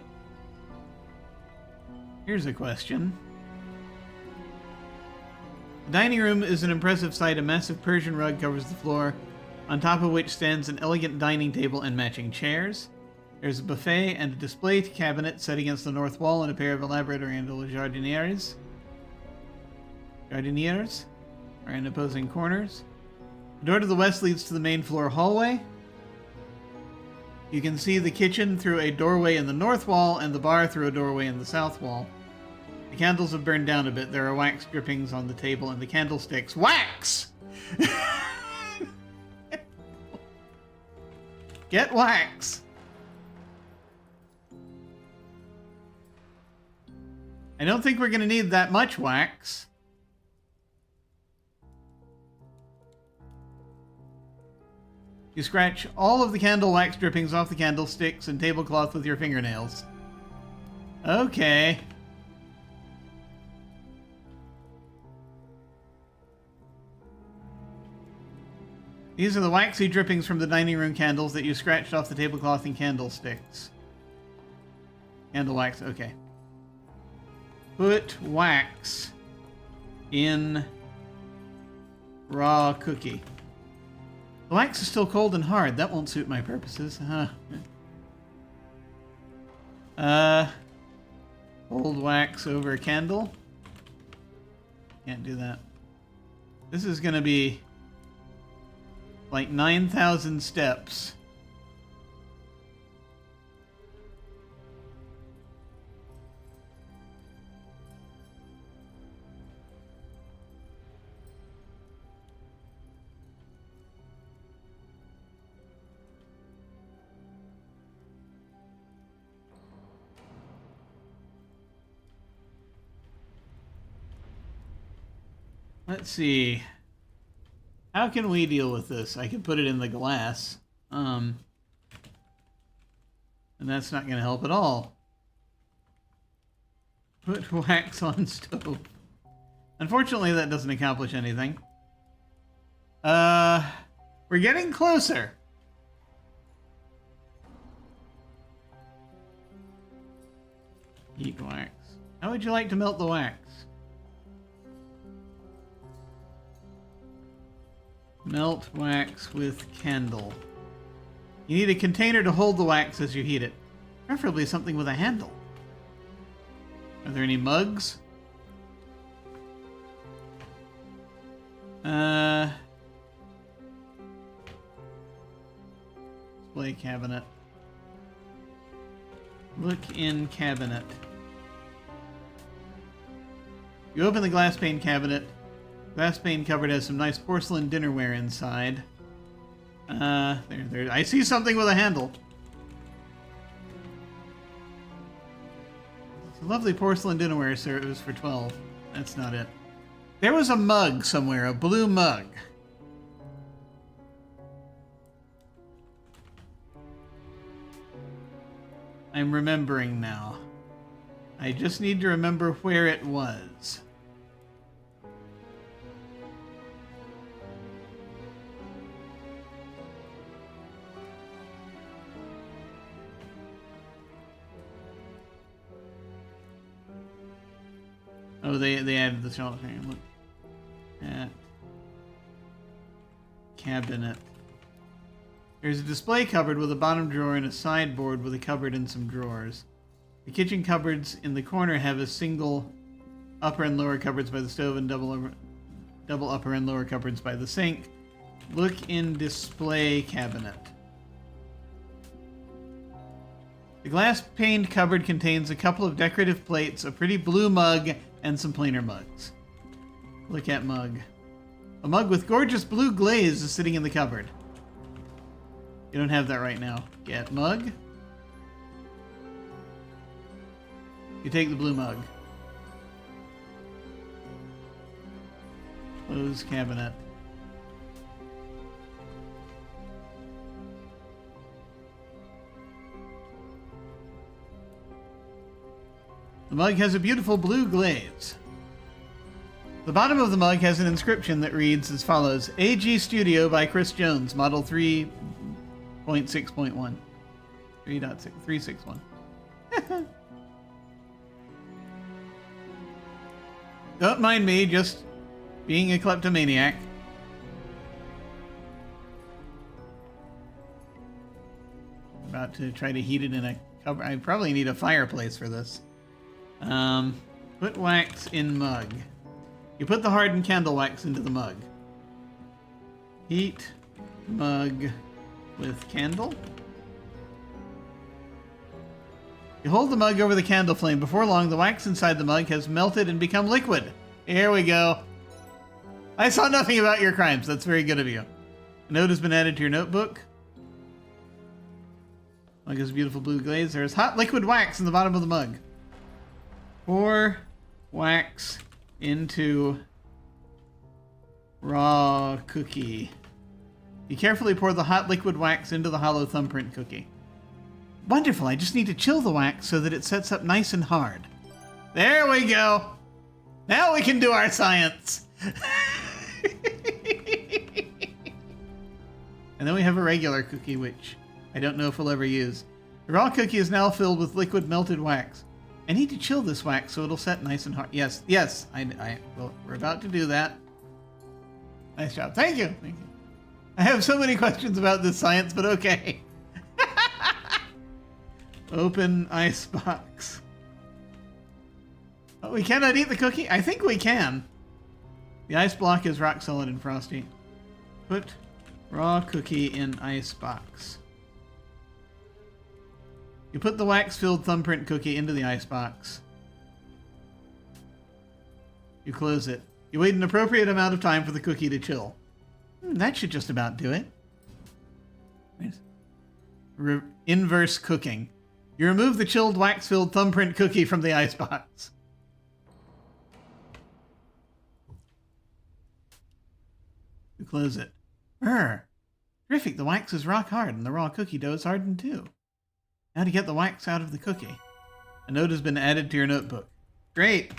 Here's a question. The dining room is an impressive sight. A massive Persian rug covers the floor, on top of which stands an elegant dining table and matching chairs. There's a buffet and a display cabinet set against the north wall and a pair of elaborate oriental jardinières. Jardinières are in opposing corners. The door to the west leads to the main floor hallway. You can see the kitchen through a doorway in the north wall and the bar through a doorway in the south wall. The candles have burned down a bit. There are wax drippings on the table and the candlesticks. Wax! Get wax! I don't think we're going to need that much wax. You scratch all of the candle wax drippings off the candlesticks and tablecloth with your fingernails. Okay. These are the waxy drippings from the dining room candles that you scratched off the tablecloth and candlesticks. Candle wax, okay. Put wax in raw cookie. The wax is still cold and hard. That won't suit my purposes. Hold wax over candle. Can't do that. This is gonna be like 9,000 steps. Let's see. How can we deal with this? I can put it in the glass. And that's not going to help at all. Put wax on stove. Unfortunately, that doesn't accomplish anything. We're getting closer. Heat wax. How would you like to melt the wax? Melt wax with candle. You need a container to hold the wax as you heat it. Preferably something with a handle. Are there any mugs? Display cabinet. Look in cabinet. You open the glass pane cabinet. Glass pane cupboard has some nice porcelain dinnerware inside. There. I see something with a handle. It's a lovely porcelain dinnerware service for 12. That's not it. There was a mug somewhere, a blue mug. I'm remembering now. I just need to remember where it was. Oh, they added the shelf. Hang on, look at cabinet. There's a display cupboard with a bottom drawer and a sideboard with a cupboard and some drawers. The kitchen cupboards in the corner have a single upper and lower cupboards by the stove and double upper and lower cupboards by the sink. Look in display cabinet. The glass-paned cupboard contains a couple of decorative plates, a pretty blue mug, and some plainer mugs. Look at mug. A mug with gorgeous blue glaze is sitting in the cupboard. You don't have that right now. Get mug. You take the blue mug. Close cabinet. The mug has a beautiful blue glaze. The bottom of the mug has an inscription that reads as follows: AG Studio by Chris Jones, model 3.6.1. 3.361. Don't mind me, just being a kleptomaniac. About to try to heat it in a cupboard. I probably need a fireplace for this. Put wax in mug. You put the hardened candle wax into the mug. Heat mug with candle. You hold the mug over the candle flame. Before long, the wax inside the mug has melted and become liquid. Here we go. I saw nothing about your crimes. That's very good of you. A note has been added to your notebook. Mug has a beautiful blue glaze. There's hot liquid wax in the bottom of the mug. Pour wax into raw cookie. You carefully pour the hot liquid wax into the hollow thumbprint cookie. Wonderful, I just need to chill the wax so that it sets up nice and hard. There we go. Now we can do our science. And then we have a regular cookie, which I don't know if we'll ever use. The raw cookie is now filled with liquid melted wax. I need to chill this wax so it'll set nice and hard. Yes, well, we're about to do that. Nice job. Thank you. Thank you. I have so many questions about this science, but okay. Open ice box. Oh, we cannot eat the cookie? I think we can. The ice block is rock solid and frosty. Put raw cookie in ice box. You put the wax-filled thumbprint cookie into the icebox. You close it. You wait an appropriate amount of time for the cookie to chill. That should just about do it. Inverse cooking. You remove the chilled wax-filled thumbprint cookie from the icebox. You close it. Terrific, the wax is rock hard and the raw cookie dough is hardened too. Now to get the wax out of the cookie. A note has been added to your notebook. Great!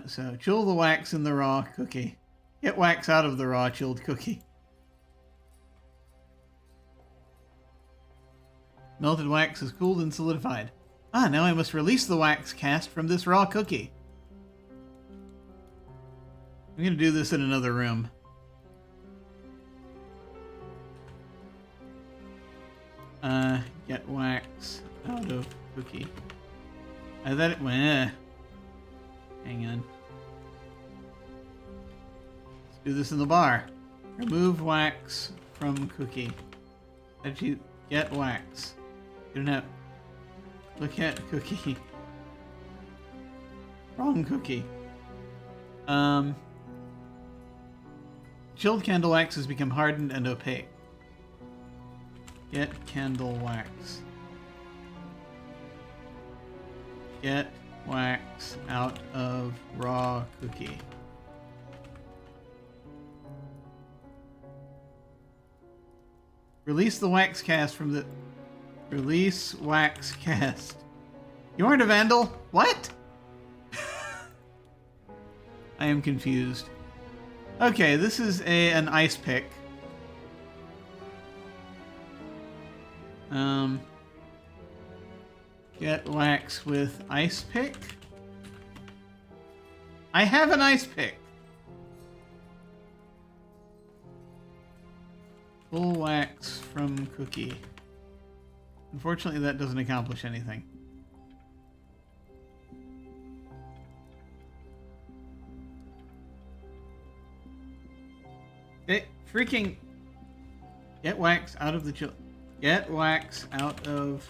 So chill the wax in the raw cookie. Get wax out of the raw chilled cookie. Melted wax is cooled and solidified. Now I must release the wax cast from this raw cookie. I'm going to do this in another room. Get wax out of cookie. Hang on. Let's do this in the bar. Remove wax from cookie. Actually, Get wax. You don't have... Look at cookie. Wrong cookie. Chilled candle wax has become hardened and opaque. Get candle wax. Get wax out of raw cookie. Release the wax cast from the... Release wax cast. You aren't a vandal? What? I am confused. Okay, this is an ice pick. Get wax with ice pick? I have an ice pick! Pull wax from cookie. Unfortunately, that doesn't accomplish anything. Freaking... Get wax out of the chill... Get wax out of...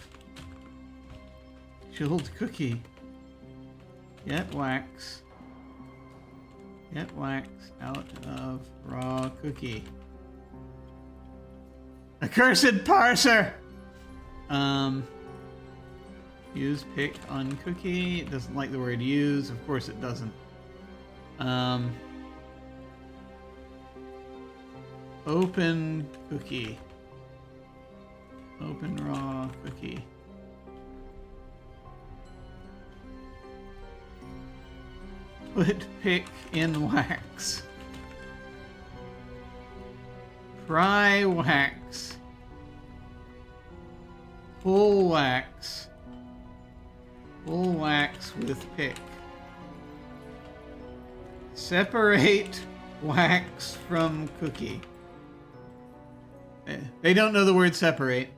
Chilled cookie. Get wax. Get wax out of raw cookie. Accursed parser! Use pick on cookie. It doesn't like the word use. Of course it doesn't. Open cookie. Open raw cookie. Put pick in wax. Pry wax. Pull wax. Pull wax with pick. Separate wax from cookie. They don't know the word separate.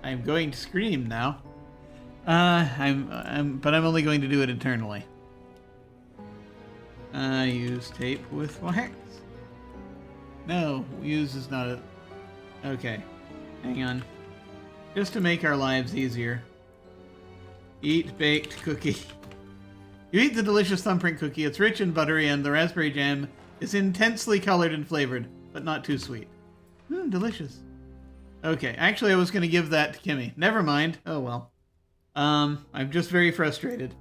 I'm going to scream now. But I'm only going to do it internally. Use tape with wax. No, use is not a... Okay, hang on. Just to make our lives easier. Eat baked cookie. You eat the delicious thumbprint cookie. It's rich and buttery, and the raspberry jam is intensely colored and flavored, but not too sweet. Delicious. Okay, actually I was going to give that to Kimmy. Never mind. Oh well. I'm just very frustrated.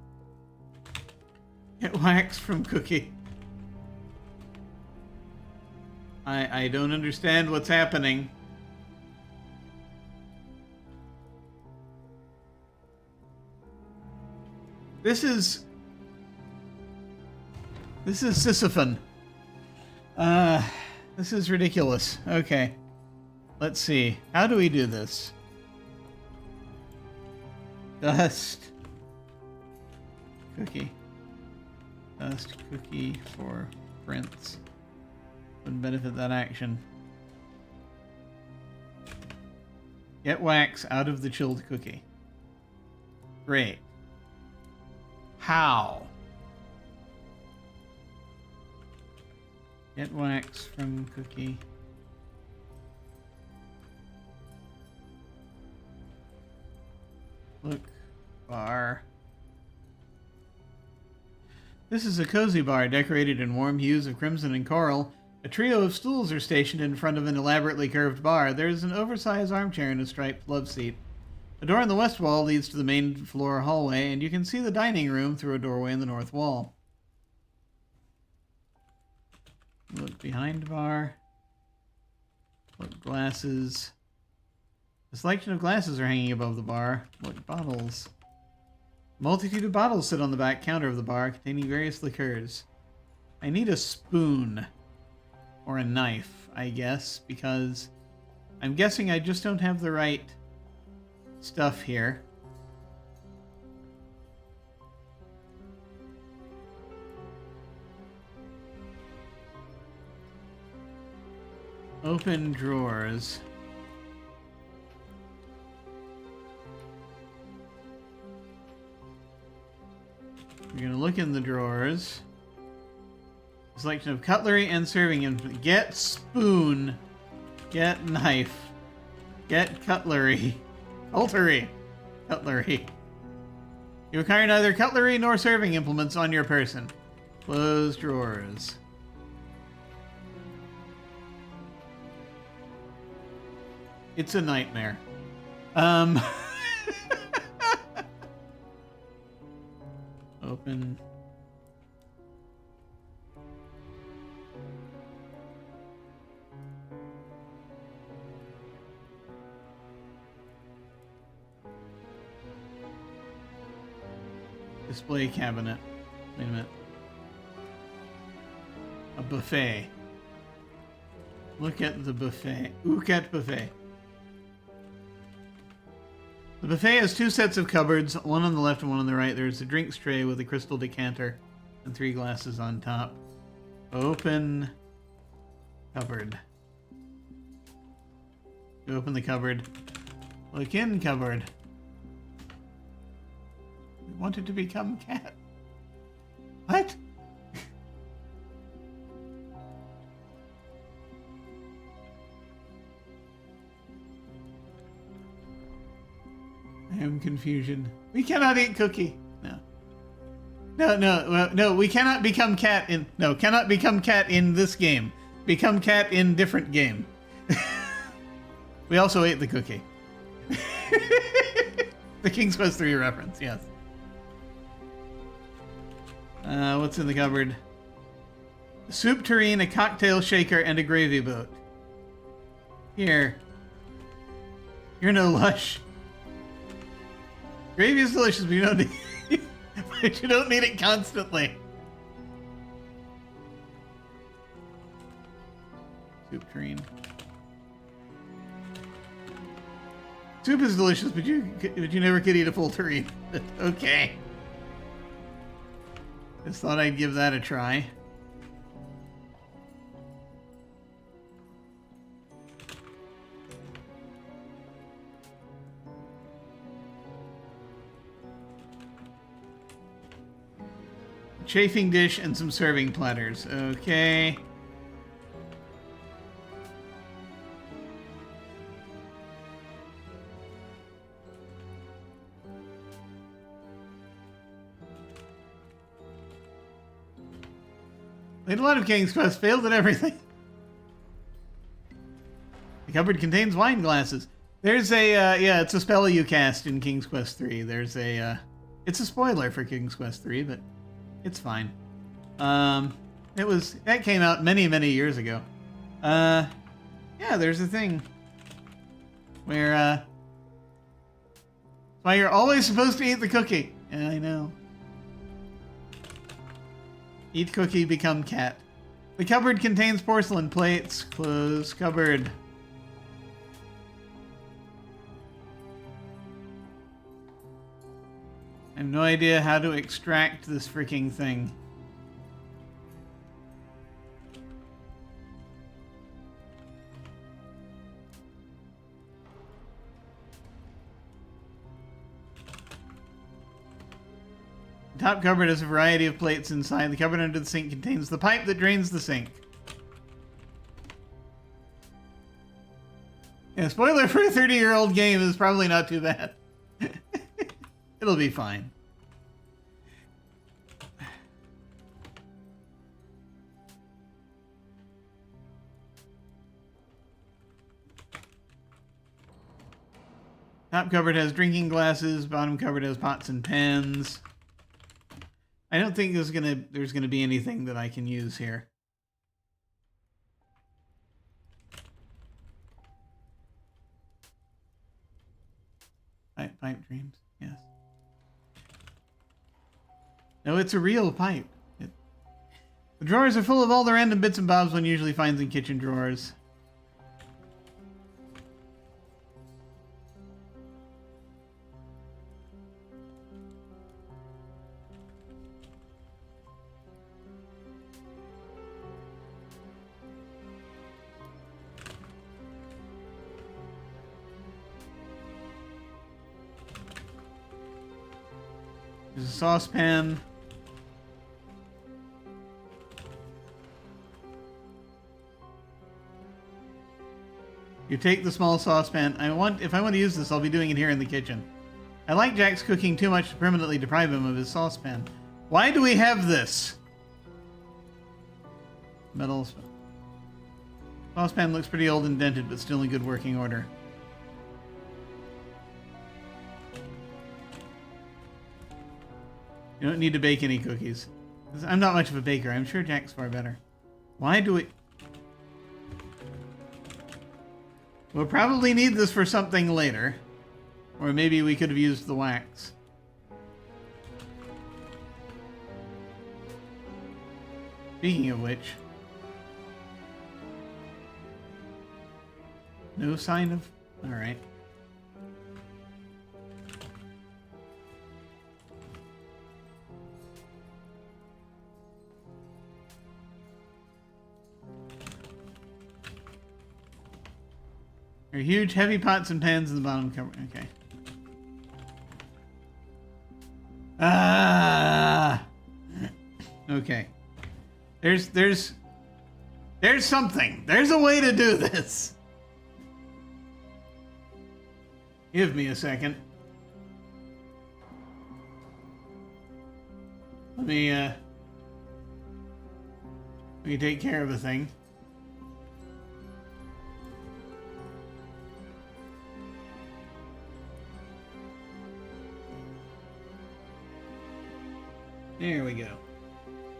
Get wax from cookie. I don't understand what's happening. This is Sisyphon. This is ridiculous. Okay. Let's see. How do we do this? Dust. Cookie. Dust cookie for prints. Would benefit that action. Get wax out of the chilled cookie. Great. How? Get wax from cookie. Look, bar. This is a cozy bar decorated in warm hues of crimson and coral. A trio of stools are stationed in front of an elaborately curved bar. There is an oversized armchair and a striped love seat. A door on the west wall leads to the main floor hallway, and you can see the dining room through a doorway in the north wall. Look behind bar. Look glasses. A selection of glasses are hanging above the bar. Look bottles. A multitude of bottles sit on the back counter of the bar containing various liqueurs. I need a spoon. Or a knife, I guess, because I'm guessing I just don't have the right stuff here. Open drawers. We're gonna look in the drawers. Selection of cutlery and serving implements. Get spoon. Get knife. Get cutlery. Cutlery. Cutlery. You require neither cutlery nor serving implements on your person. Close drawers. It's a nightmare. Open. Display cabinet. Wait a minute. A buffet. Look at the buffet. Look at buffet. The buffet has 2 sets of cupboards, one on the left and one on the right. There's a drinks tray with a crystal decanter and 3 glasses on top. Open cupboard. You open the cupboard. Look in cupboard. We wanted to become cat. What? I am confusion. We cannot eat cookie. No, we cannot become cat in... No, cannot become cat in this game. Become cat in different game. We also ate the cookie. The King's Quest 3 reference, yes. What's in the cupboard? A soup tureen, a cocktail shaker, and a gravy boat. Here. You're no lush. Gravy is delicious, but you don't need, but you don't need it constantly. Soup tureen. Soup is delicious, but you never could eat a full tureen. Okay. Just thought I'd give that a try. Chafing dish and some serving platters. Okay. Played a lot of King's Quest, failed at everything. The cupboard contains wine glasses. There's a, yeah, it's a spell you cast in King's Quest 3. There's a, it's a spoiler for King's Quest 3, but it's fine. That came out many, many years ago. Yeah, there's a thing where, why you're always supposed to eat the cookie. Yeah, I know. Eat cookie, become cat. The cupboard contains porcelain plates. Close cupboard. I have no idea how to extract this freaking thing. The top cupboard has a variety of plates inside. The cupboard under the sink contains the pipe that drains the sink. Yeah, spoiler for a 30-year-old game is probably not too bad. It'll be fine. Top cupboard has drinking glasses. Bottom cupboard has pots and pans. I don't think there's gonna be anything that I can use here. Pipe dreams, yes. No, it's a real pipe. The drawers are full of all the random bits and bobs one usually finds in kitchen drawers. There's a saucepan. You take the small saucepan. If I want to use this, I'll be doing it here in the kitchen. I like Jack's cooking too much to permanently deprive him of his saucepan. Why do we have this? Metal saucepan looks pretty old and dented, but still in good working order. You don't need to bake any cookies. I'm not much of a baker. I'm sure Jack's far better. Why do we... We'll probably need this for something later. Or maybe we could have used the wax. Speaking of which... No sign of... Alright. There are huge, heavy pots and pans in the bottom cover. Okay. Ah. Okay. There's something. There's a way to do this. Give me a second. Let me take care of the thing. There we go.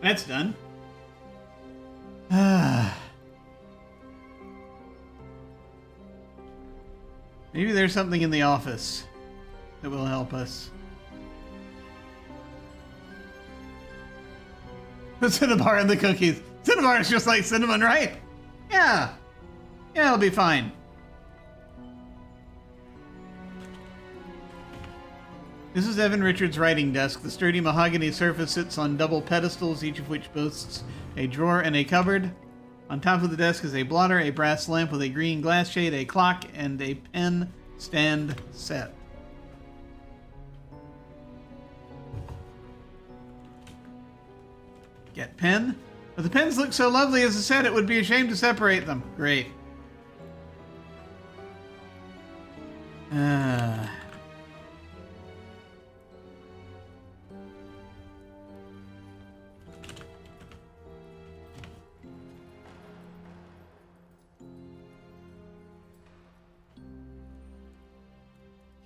That's done. Maybe there's something in the office that will help us. The cinnabar and the cookies. Cinnabar is just like cinnamon, right? Yeah. Yeah, it'll be fine. This is Evan Richards' writing desk. The sturdy mahogany surface sits on double pedestals, each of which boasts a drawer and a cupboard. On top of the desk is a blotter, a brass lamp with a green glass shade, a clock, and a pen stand set. Get pen? But the pens look so lovely as a set, it would be a shame to separate them. Great.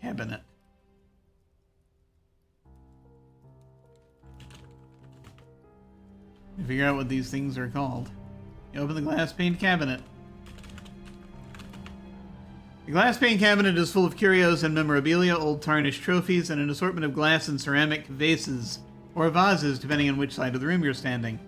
Cabinet. You figure out what these things are called. You open the glass pane cabinet. The glass pane cabinet is full of curios and memorabilia, old tarnished trophies, and an assortment of glass and ceramic vases, or vases, depending on which side of the room you're standing.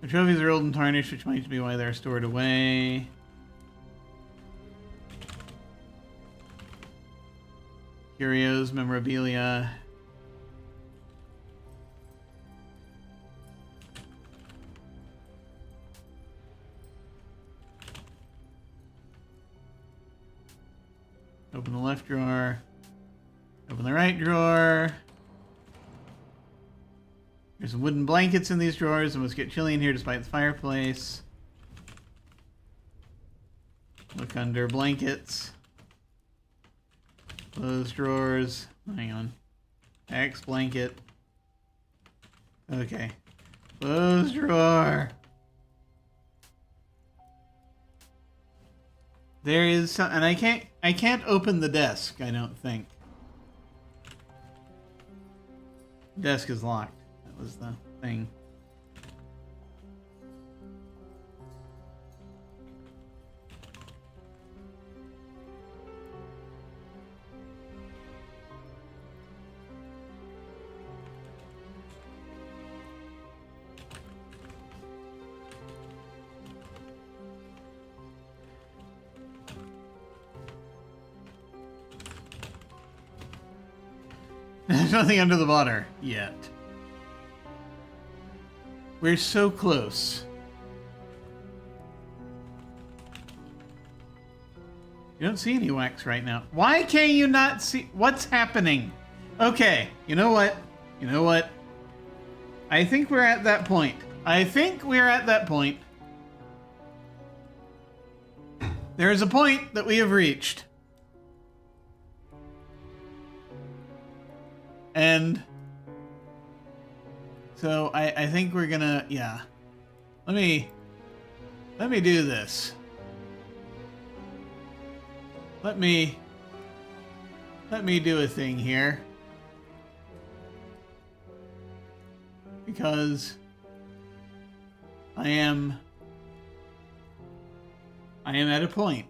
The trophies are old and tarnished, which might be why they're stored away. Curios, memorabilia. Open the left drawer. Open the right drawer. There's some wooden blankets in these drawers. It must get chilly in here despite the fireplace. Look under blankets. Close drawers. Hang on. X blanket. Okay. Close drawer. There is some, and I can't open the desk, I don't think. Desk is locked. That was the thing. There's nothing under the water yet. We're so close. You don't see any wax right now. Why can't you not see what's happening? Okay, you know what? You know what? I think we're at that point. I think we're at that point. There is a point that we have reached. And so I think we're gonna, yeah. Let me do this. Let me do a thing here. Because I am at a point.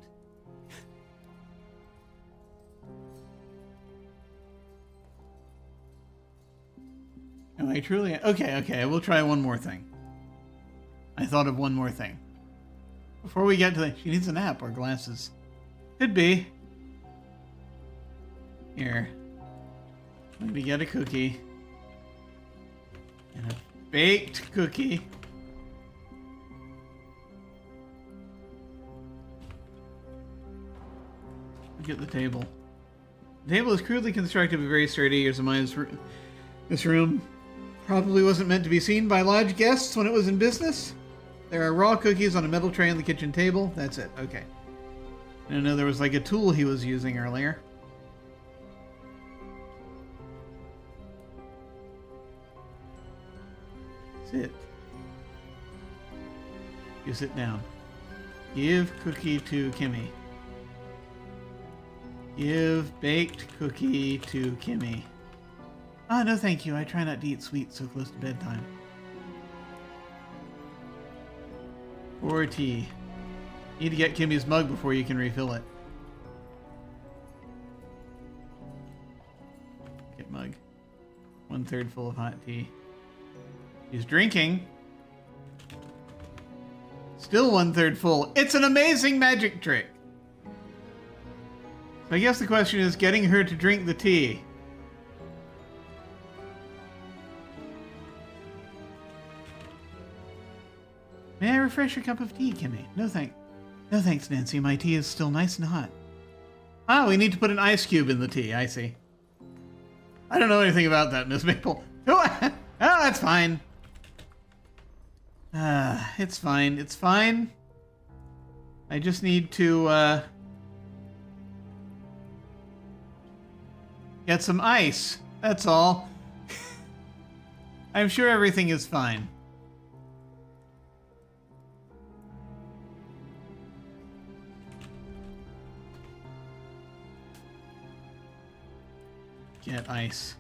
Am I truly? Okay, we'll try one more thing. I thought of one more thing. Before we get to the... She needs a nap or glasses. Could be. Here. Maybe get a cookie. And a baked cookie. Look at the table. The table is crudely constructed but very sturdy. Years of mine. This room probably wasn't meant to be seen by large guests when it was in business. There are raw cookies on a metal tray on the kitchen table. That's it. Okay. I know there was like a tool he was using earlier. Sit. You sit down. Give cookie to Kimmy. Give baked cookie to Kimmy. Oh, no thank you. I try not to eat sweets so close to bedtime. Or tea. You need to get Kimmy's mug before you can refill it. Get mug. 1/3 full of hot tea. He's drinking. Still 1/3 full. It's an amazing magic trick. So I guess the question is getting her to drink the tea. May I refresh your cup of tea, Kimmy? No thanks, Nancy. My tea is still nice and hot. Ah, we need to put an ice cube in the tea. I see. I don't know anything about that, Miss Maple. Oh, that's fine. It's fine. It's fine. I just need to, get some ice. That's all. I'm sure everything is fine. Get ice.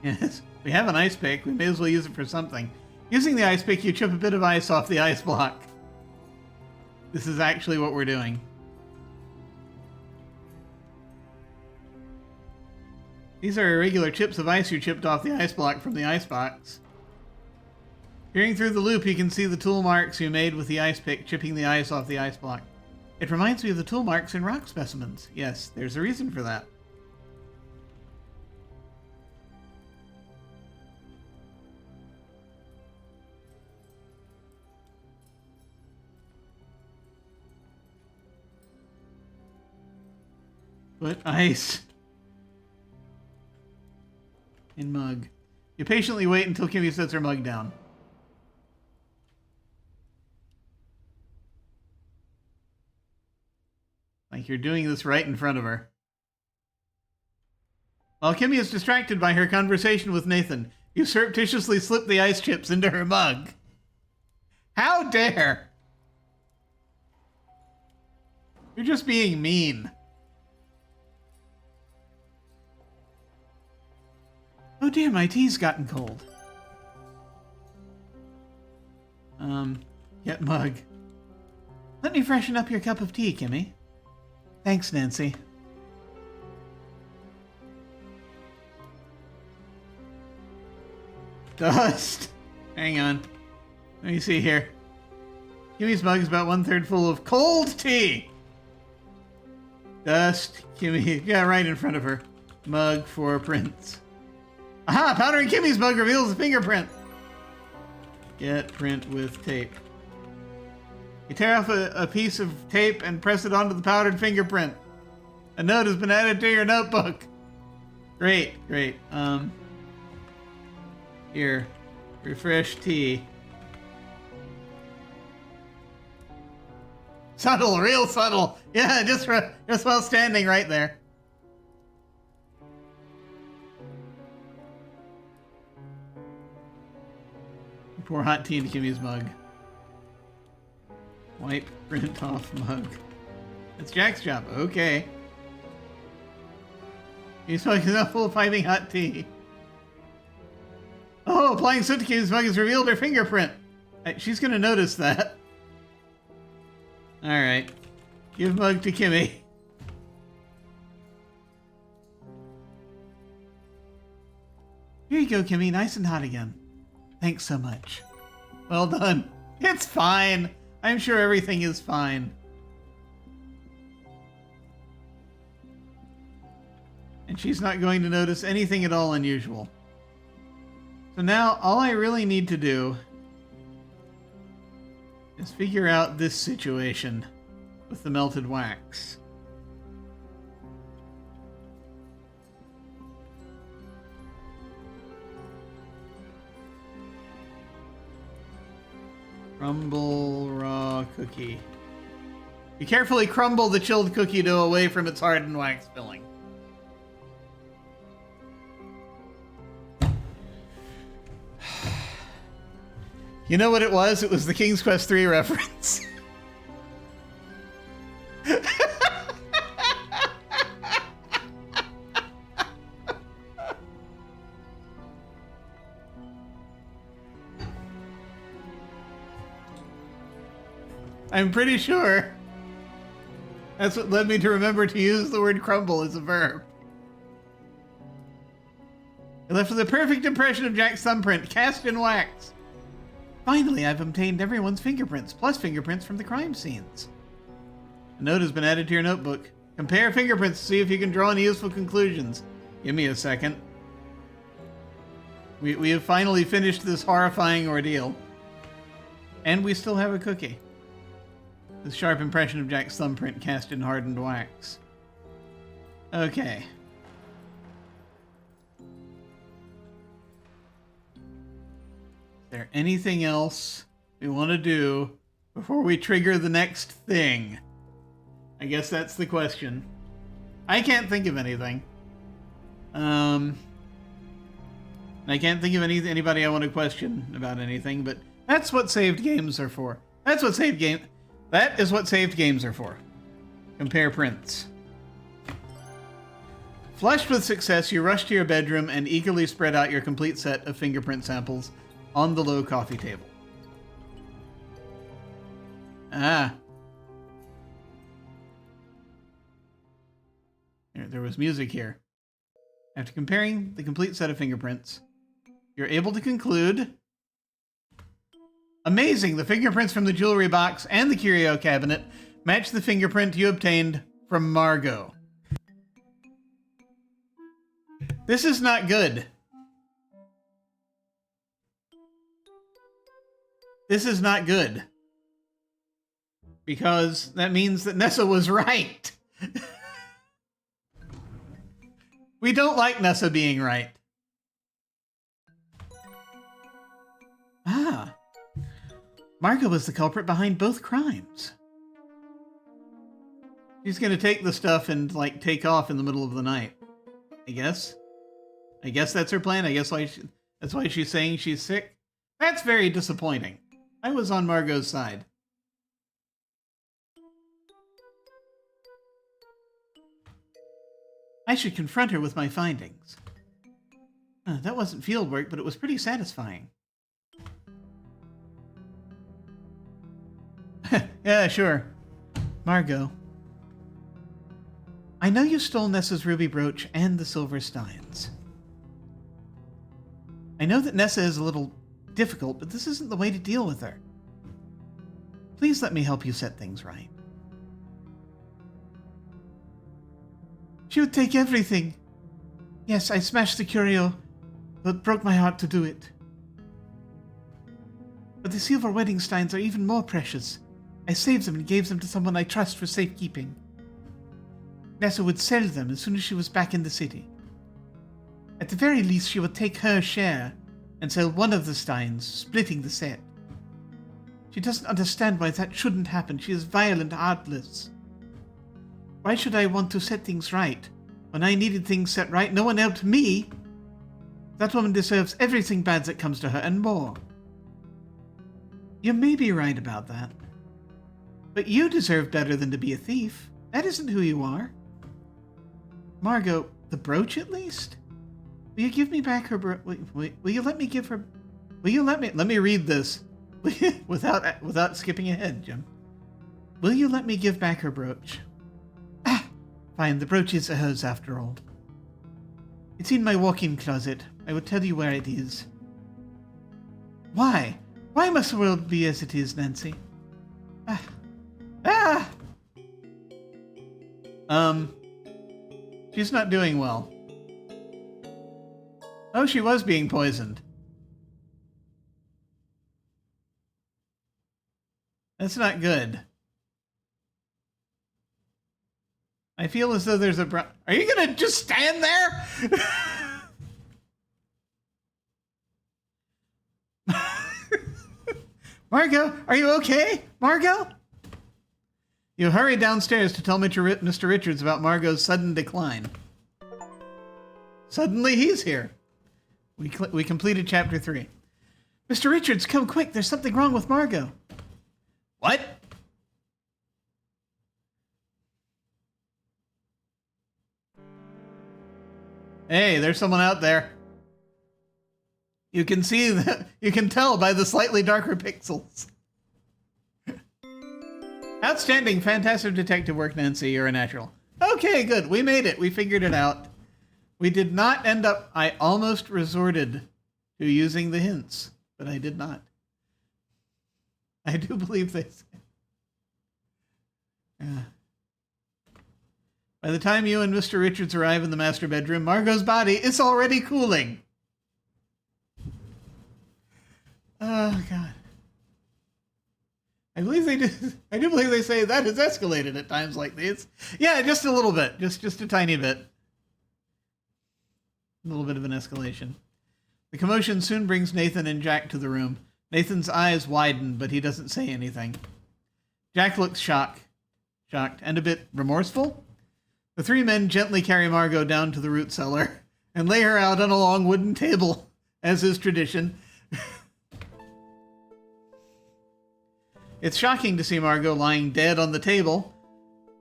Yes, we have an ice pick. We may as well use it for something. Using the ice pick, you chip a bit of ice off the ice block. This is actually what we're doing. These are irregular chips of ice you chipped off the ice block from the ice box. Peering through the loop, you can see the tool marks you made with the ice pick, chipping the ice off the ice block. It reminds me of the tool marks in rock specimens. Yes, there's a reason for that. Put ice in mug. You patiently wait until Kimmy sets her mug down. Like you're doing this right in front of her. While Kimmy is distracted by her conversation with Nathan, you surreptitiously slip the ice chips into her mug. How dare! You're just being mean. Oh dear, my tea's gotten cold. Get mug. Let me freshen up your cup of tea, Kimmy. Thanks, Nancy. Dust. Hang on. Let me see here. Kimmy's mug is about 1/3 full of cold tea. Dust. Kimmy. Yeah, right in front of her. Mug for prints. Aha! Powdering Kimmy's mug reveals a fingerprint. Get print with tape. You tear off a piece of tape and press it onto the powdered fingerprint. A note has been added to your notebook. Great. Here. Refresh T. Subtle, real subtle. Yeah, just while standing right there. Pour hot tea into Kimmy's mug. Wipe print off mug. It's Jack's job. Okay. He's smoking a full of piping hot tea. Oh, applying soot to Kimmy's mug has revealed her fingerprint. She's gonna notice that. Alright. Give mug to Kimmy. Here you go, Kimmy. Nice and hot again. Thanks so much. Well done. It's fine. I'm sure everything is fine. And she's not going to notice anything at all unusual. So now all I really need to do is figure out this situation with the melted wax. Crumble raw cookie. You carefully crumble the chilled cookie dough away from its hardened wax filling. You know what it was? It was the King's Quest III reference. I'm pretty sure that's what led me to remember to use the word crumble as a verb. It left with a perfect impression of Jack's thumbprint, cast in wax. Finally, I've obtained everyone's fingerprints, plus fingerprints from the crime scenes. A note has been added to your notebook. Compare fingerprints to see if you can draw any useful conclusions. Give me a second. We have finally finished this horrifying ordeal. And we still have a cookie. This sharp impression of Jack's thumbprint cast in hardened wax. Okay. Is there anything else we want to do before we trigger the next thing? I guess that's the question. I can't think of anything. I can't think of anybody I want to question about anything, but that's what saved games are for. That is what saved games are for. Compare prints. Flushed with success, you rush to your bedroom and eagerly spread out your complete set of fingerprint samples on the low coffee table. Ah. There was music here. After comparing the complete set of fingerprints, you're able to conclude... Amazing! The fingerprints from the jewelry box and the curio cabinet match the fingerprint you obtained from Margot. This is not good. This is not good. Because that means that Nessa was right. We don't like Nessa being right. Ah. Margot was the culprit behind both crimes. She's gonna take the stuff and, like, take off in the middle of the night. I guess. I guess that's her plan. I guess that's why she's saying she's sick. That's very disappointing. I was on Margot's side. I should confront her with my findings. That wasn't field work, but it was pretty satisfying. Yeah, sure. Margot. I know you stole Nessa's ruby brooch and the silver steins. I know that Nessa is a little difficult, but this isn't the way to deal with her. Please let me help you set things right. She would take everything. Yes, I smashed the curio, but broke my heart to do it. But the silver wedding steins are even more precious. I saved them and gave them to someone I trust for safekeeping. Nessa would sell them as soon as she was back in the city. At the very least, she would take her share and sell one of the steins, splitting the set. She doesn't understand why that shouldn't happen. She is vile and heartless. Why should I want to set things right? When I needed things set right, no one helped me. That woman deserves everything bad that comes to her and more. You may be right about that. But you deserve better than to be a thief. That isn't who you are. Margot, the brooch at least? Will you give me back her will you let me give her... let me read this without skipping ahead, Jim. Will you let me give back her brooch? Ah, fine, the brooch is hers after all. It's in my walk-in closet. I will tell you where it is. Why? Why must the world be as it is, Nancy? She's not doing well. Oh, she was being poisoned. That's not good. I feel as though there's a... Are you gonna just stand there? Margot, are you okay? Margot? You hurry downstairs to tell Mr. Richards about Margot's sudden decline. Suddenly he's here. We completed chapter 3. Mr. Richards, come quick. There's something wrong with Margot. What? Hey, there's someone out there. You can see that, you can tell by the slightly darker pixels. Outstanding, fantastic detective work, Nancy. You're a natural. Okay, good. We made it. We figured it out. We did not end up... I almost resorted to using the hints, but I did not. I do believe they said... Yeah. By the time you and Mr. Richards arrive in the master bedroom, Margot's body is already cooling. Oh, God. I do believe they say that has escalated at times like these. Yeah, just a little bit. Just a tiny bit. A little bit of an escalation. The commotion soon brings Nathan and Jack to the room. Nathan's eyes widen, but he doesn't say anything. Jack looks shocked, and a bit remorseful. The three men gently carry Margot down to the root cellar and lay her out on a long wooden table, as is tradition. It's shocking to see Margot lying dead on the table.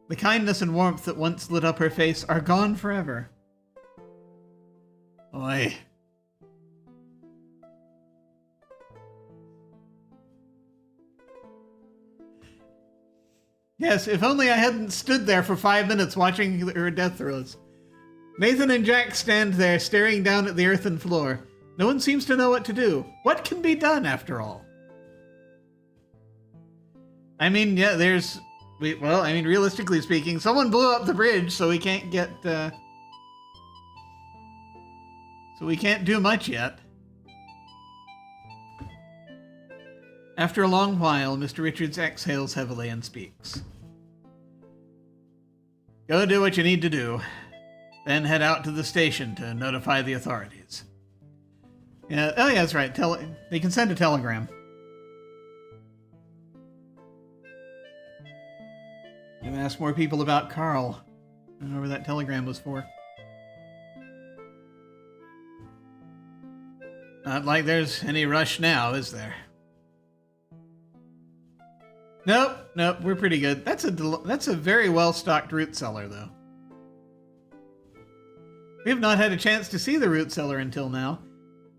The kindness and warmth that once lit up her face are gone forever. Oi. Yes, if only I hadn't stood there for 5 minutes watching her death throes. Nathan and Jack stand there staring down at the earthen floor. No one seems to know what to do. What can be done, after all? I mean, yeah, realistically speaking, someone blew up the bridge, so we can't get, so we can't do much yet. After a long while, Mr. Richards exhales heavily and speaks. Go do what you need to do, then head out to the station to notify the authorities. Yeah, oh yeah, that's right. They can send a telegram. And ask more people about Carl. I don't know where that telegram was for. Not like there's any rush now, is there? Nope, we're pretty good. That's a very well-stocked root cellar, though. We have not had a chance to see the root cellar until now,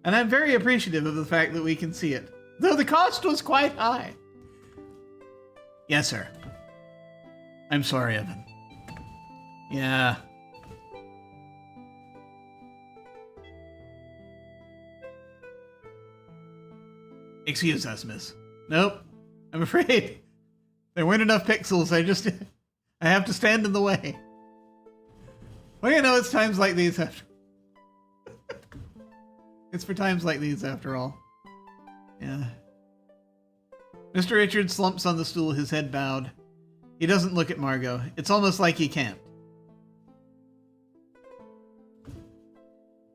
and I'm very appreciative of the fact that we can see it, though the cost was quite high. Yes, sir. I'm sorry, Evan. Yeah. Excuse us, miss. Nope. I'm afraid there weren't enough pixels. I have to stand in the way. Well, you know, it's times like these. It's for times like these, after all. Yeah. Mr. Richards slumps on the stool, his head bowed. He doesn't look at Margot. It's almost like he can't.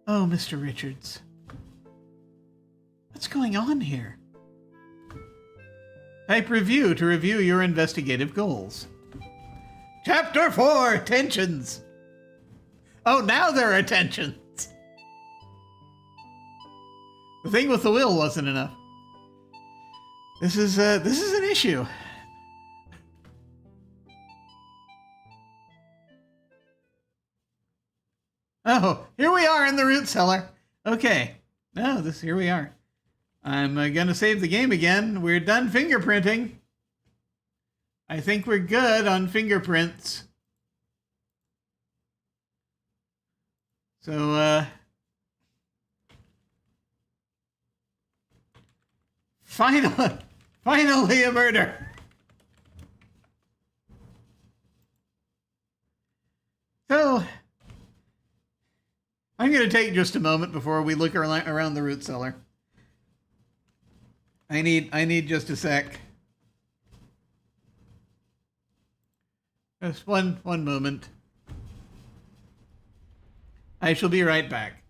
Oh, Mr. Richards. What's going on here? Type review to review your investigative goals. Chapter 4, Tensions. Oh, now there are tensions. The thing with the will wasn't enough. This is an issue. Oh, here we are in the root cellar. Okay. No, here we are. I'm gonna save the game again. We're done fingerprinting. I think we're good on fingerprints. So, finally a murder. So, I'm going to take just a moment before we look around the root cellar. I need just a sec. Just one moment. I shall be right back.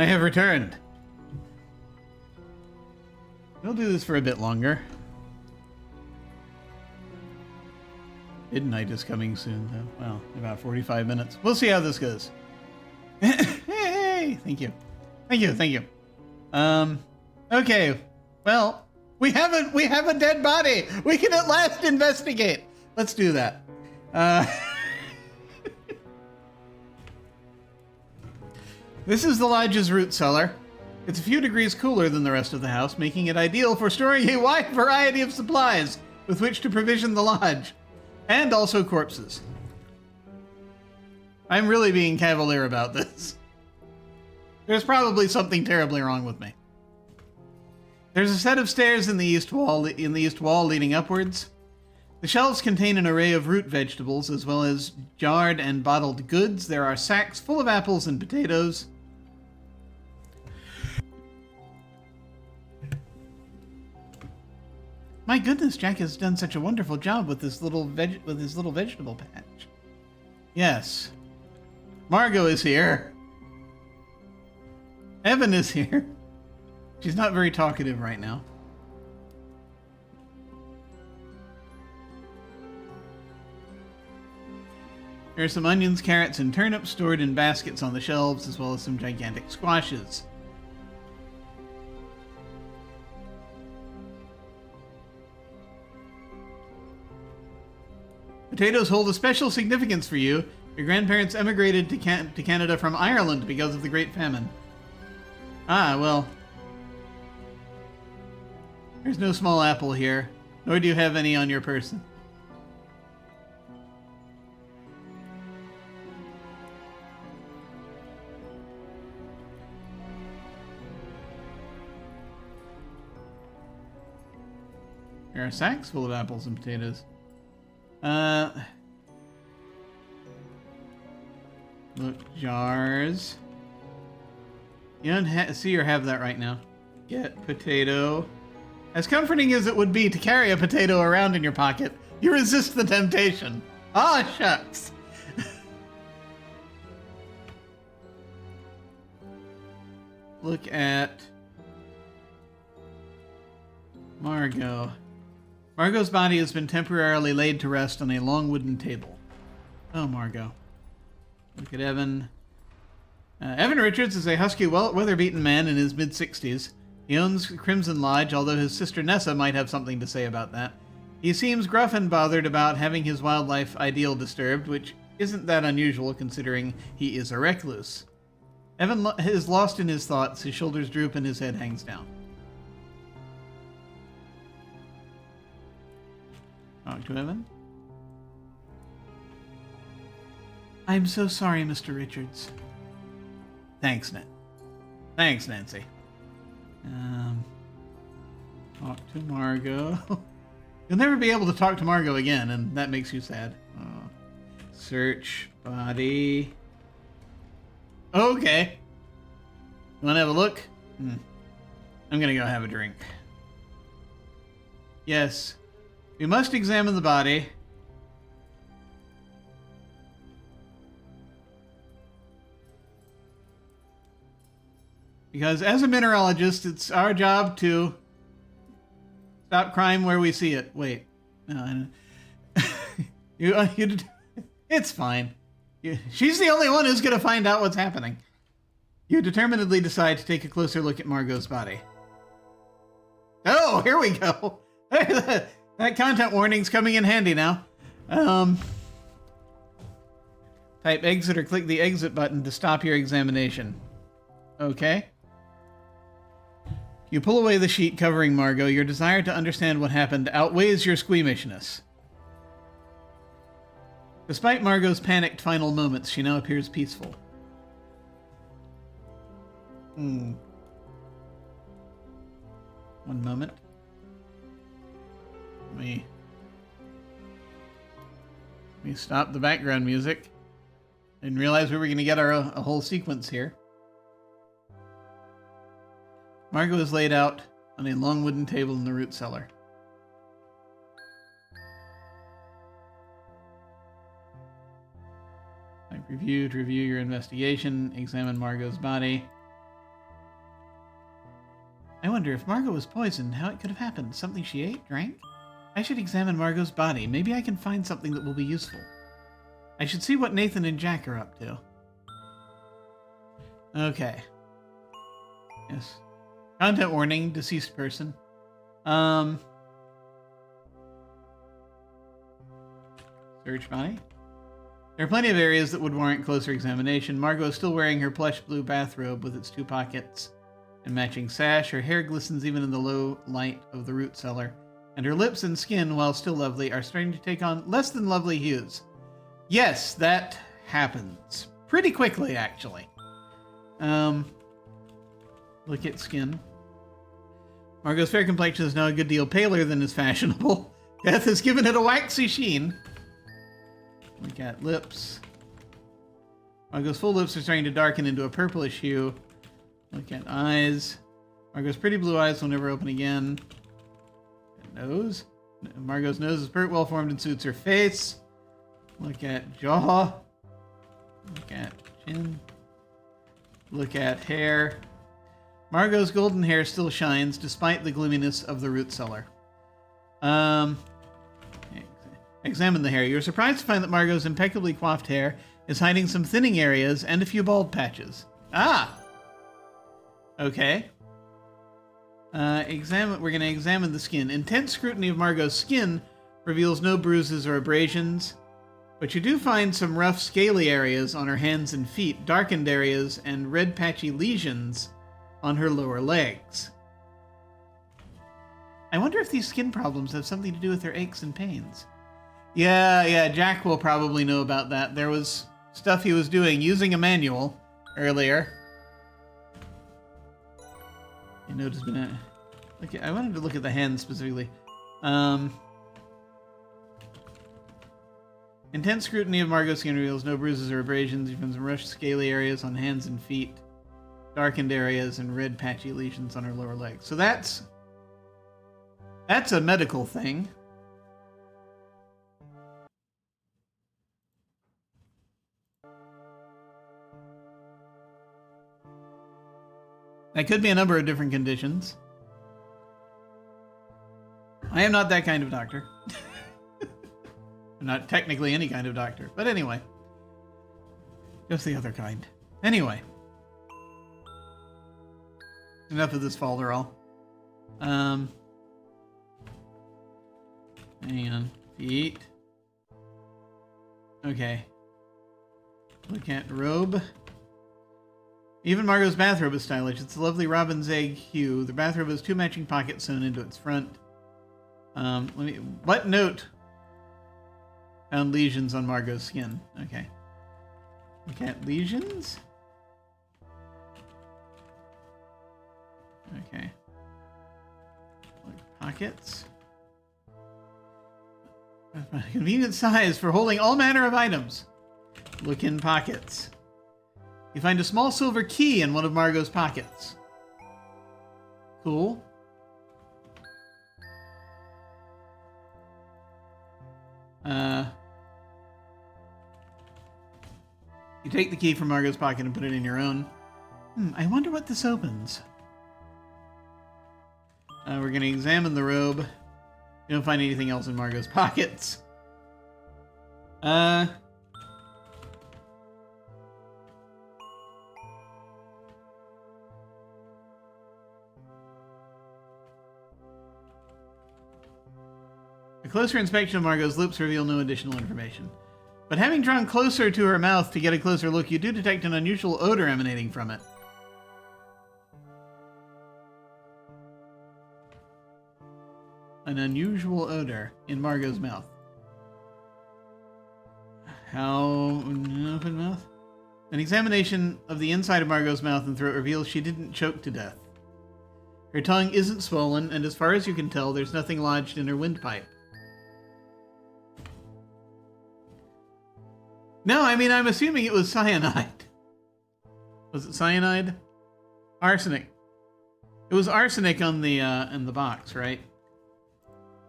I have returned. We'll do this for a bit longer. Midnight is coming soon, though. Well, about 45 minutes. We'll see how this goes. Hey, thank you. Thank you, thank you. Okay. Well, we have a dead body. We can at last investigate. Let's do that. This is the lodge's root cellar. It's a few degrees cooler than the rest of the house, making it ideal for storing a wide variety of supplies with which to provision the lodge. And also corpses. I'm really being cavalier about this. There's probably something terribly wrong with me. There's a set of stairs in the east wall leading upwards. The shelves contain an array of root vegetables, as well as jarred and bottled goods. There are sacks full of apples and potatoes. My goodness, Jack has done such a wonderful job with this little vegetable patch. Yes. Margot is here. Evan is here. She's not very talkative right now. There are some onions, carrots, and turnips stored in baskets on the shelves, as well as some gigantic squashes. Potatoes hold a special significance for you. Your grandparents emigrated to Canada from Ireland because of the Great Famine. Ah, well. There's no small apple here, nor do you have any on your person. There are sacks full of apples and potatoes. Look, jars. You don't see or have that right now. Get potato. As comforting as it would be to carry a potato around in your pocket, you resist the temptation. Ah, shucks. Look at Margot. Margot's body has been temporarily laid to rest on a long wooden table. Oh, Margot. Look at Evan. Evan Richards is a husky, weather-beaten man in his mid-60s. He owns Crimson Lodge, although his sister Nessa might have something to say about that. He seems gruff and bothered about having his wildlife ideal disturbed, which isn't that unusual considering he is a recluse. Evan is lost in his thoughts, his shoulders droop and his head hangs down. Talk to Evan. I'm so sorry, Mr. Richards. Thanks, Nat. Thanks, Nancy. Talk to Margot. You'll never be able to talk to Margot again, and that makes you sad. Search body. Okay. You want to have a look? I'm gonna go have a drink. Yes. We must examine the body. Because as a mineralogist, it's our job to stop crime where we see it. Wait. No, it's fine. She's the only one who's going to find out what's happening. You determinedly decide to take a closer look at Margot's body. Oh, here we go. That content warning's coming in handy now. Type exit or click the exit button to stop your examination. Okay. You pull away the sheet covering Margot. Your desire to understand what happened outweighs your squeamishness. Despite Margot's panicked final moments, she now appears peaceful. One moment. Let me stop the background music. Didn't realize we were going to get a whole sequence here. Margot is laid out on a long wooden table in the root cellar. Type review to review your investigation. Examine Margot's body. wonder if Margot was poisoned, how it could have happened. Something she ate, drank? I should examine Margot's body. Maybe I can find something that will be useful. I should see what Nathan and Jack are up to. Okay. Yes. Content warning, deceased person. Search body. There are plenty of areas that would warrant closer examination. Margot is still wearing her plush blue bathrobe with its 2 pockets and matching sash. Her hair glistens even in the low light of the root cellar. And her lips and skin, while still lovely, are starting to take on less than lovely hues. Yes, that happens. Pretty quickly, actually. Look at skin. Margot's fair complexion is now a good deal paler than is fashionable. Death has given it a waxy sheen. Look at lips. Margot's full lips are starting to darken into a purplish hue. Look at eyes. Margot's pretty blue eyes will never open again. Nose. Margot's nose is pert, well formed, and suits her face. Look at jaw. Look at chin. Look at hair. Margot's golden hair still shines despite the gloominess of the root cellar. Examine the hair. You're surprised to find that Margot's impeccably coiffed hair is hiding some thinning areas and a few bald patches. Ah! Okay. We're going to examine the skin. Intense scrutiny of Margot's skin reveals no bruises or abrasions, but you do find some rough, scaly areas on her hands and feet, darkened areas, and red patchy lesions on her lower legs. I wonder if these skin problems have something to do with her aches and pains. Yeah, Jack will probably know about that. There was stuff he was doing using a manual earlier. You notice, okay, I wanted to look at the hands specifically. Intense scrutiny of Margot's skin reveals no bruises or abrasions, even some rough, scaly areas on hands and feet, darkened areas, and red patchy lesions on her lower legs. So that's a medical thing. That could be a number of different conditions. I am not that kind of doctor. I'm not technically any kind of doctor, but anyway. Just the other kind. Anyway. Enough of this falderall. Hang on. Feet. Okay. Look at robe. Even Margot's bathrobe is stylish. It's a lovely robin's egg hue. The bathrobe has 2 matching pockets sewn into its front. What note? Found lesions on Margot's skin. Okay. Look at lesions. Okay. Look, pockets. Convenient size for holding all manner of items. Look in pockets. You find a small silver key in one of Margot's pockets. Cool. You take the key from Margot's pocket and put it in your own. I wonder what this opens. We're going to examine the robe. You don't find anything else in Margot's pockets. A closer inspection of Margot's lips reveal no additional information. But having drawn closer to her mouth to get a closer look, you do detect an unusual odor emanating from it. An unusual odor in Margot's mouth. How... open mouth? An examination of the inside of Margot's mouth and throat reveals she didn't choke to death. Her tongue isn't swollen, and as far as you can tell, there's nothing lodged in her windpipe. No, I mean, I'm assuming it was cyanide. Was it cyanide? Arsenic. It was arsenic on the in the box, right?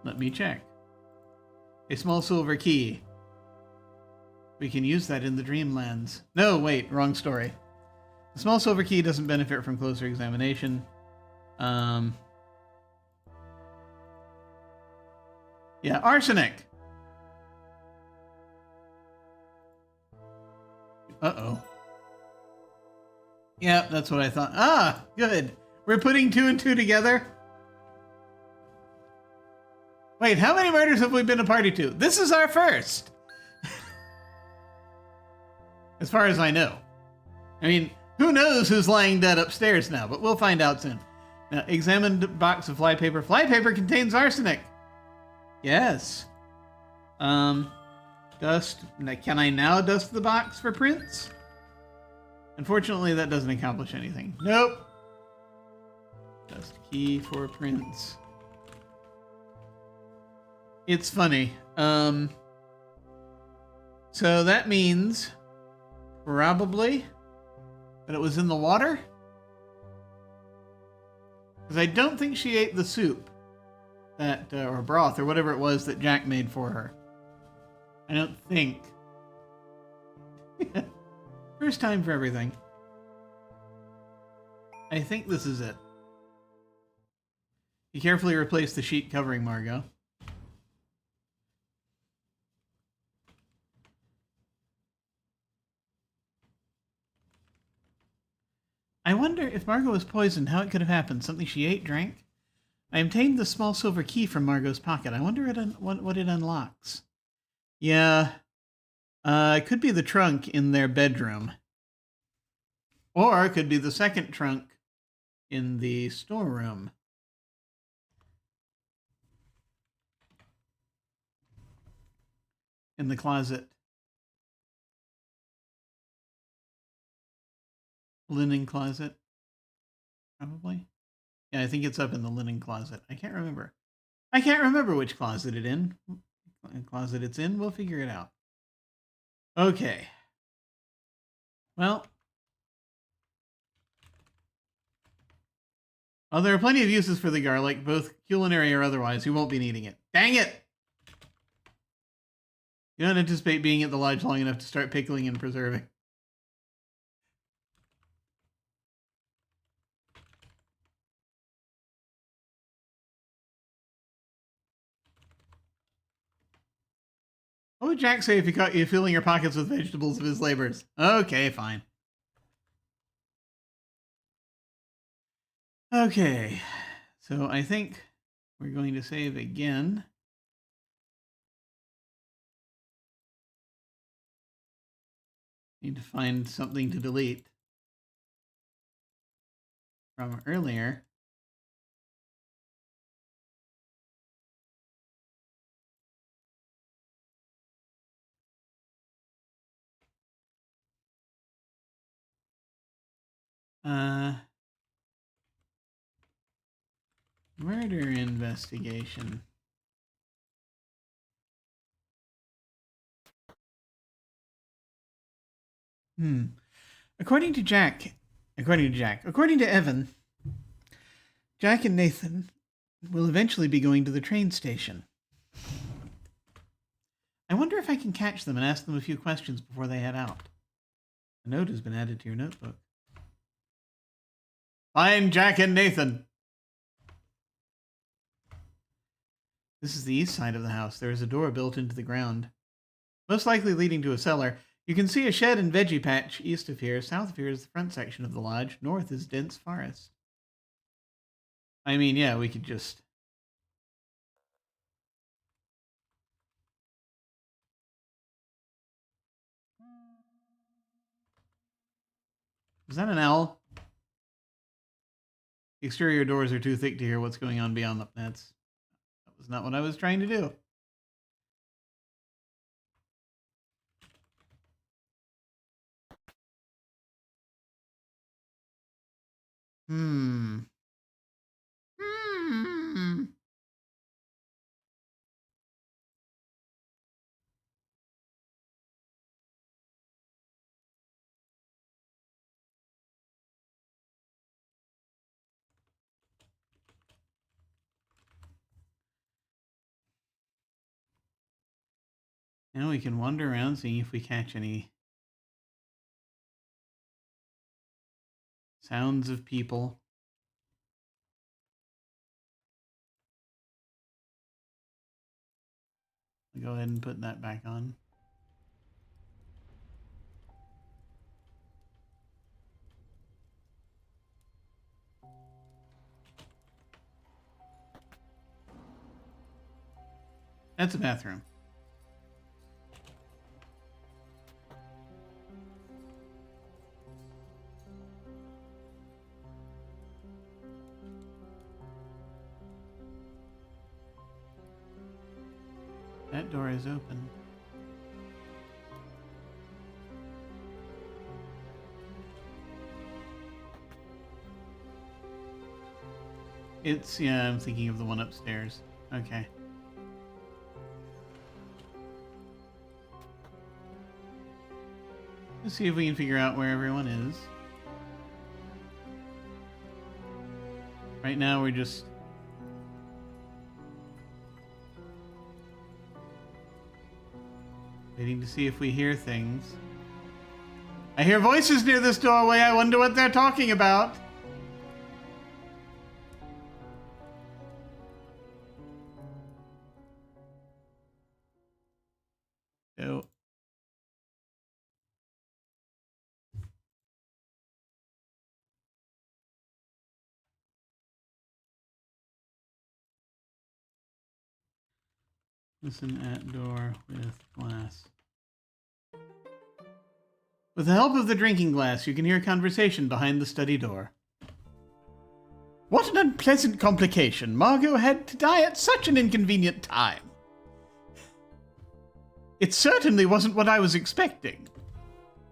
Let me check. A small silver key. We can use that in the Dreamlands. No, wait, wrong story. The small silver key doesn't benefit from closer examination. Yeah, arsenic. Uh-oh. Yeah, that's what I thought. Ah, good. We're putting 2 and 2 together. Wait, how many murders have we been a party to? This is our first. As far as I know. I mean, who knows who's lying dead upstairs now, but we'll find out soon. Now, examined box of flypaper. Flypaper contains arsenic. Yes. Dust. Can I now dust the box for prints? Unfortunately, that doesn't accomplish anything. Nope. Dust key for prints. It's funny. So that means probably that it was in the water? Because I don't think she ate the soup that, or broth, or whatever it was that Jack made for her. I don't think. First time for everything. I think this is it. You carefully replace the sheet covering Margot. I wonder if Margot was poisoned, how it could have happened. Something she ate, drank? I obtained the small silver key from Margot's pocket. I wonder what it unlocks. Yeah. It could be the trunk in their bedroom. Or it could be the second trunk in the storeroom. In the closet. Linen closet. Probably. Yeah, I think it's up in the linen closet. I can't remember. I can't remember which closet it's in. We'll figure it out. Okay. Well. Oh, there are plenty of uses for the garlic, both culinary or otherwise. You won't be needing it. Dang it! You don't anticipate being at the lodge long enough to start pickling and preserving. What would Jack say if he caught you filling your pockets with vegetables of his labors? Okay, fine. Okay, so I think we're going to save again. Need to find something to delete from earlier. Murder investigation. According to Evan, Jack and Nathan will eventually be going to the train station. I wonder if I can catch them and ask them a few questions before they head out. A note has been added to your notebook. Find Jack and Nathan. This is the east side of the house. There is a door built into the ground, most likely leading to a cellar. You can see a shed and veggie patch east of here. South of here is the front section of the lodge. North is dense forest. I mean, yeah, we could just... Is that an owl? The exterior doors are too thick to hear what's going on beyond them. That was not what I was trying to do. Now we can wander around, seeing if we catch any sounds of people. I'll go ahead and put that back on. That's a bathroom. That door is open. It's, yeah, I'm thinking of the one upstairs. Okay. Let's see if we can figure out where everyone is. Right now, we're just... waiting to see if we hear things. I hear voices near this doorway. I wonder what they're talking about. So... listen at door with glass. With the help of the drinking glass, you can hear conversation behind the study door. What an unpleasant complication. Margot had to die at such an inconvenient time. It certainly wasn't what I was expecting.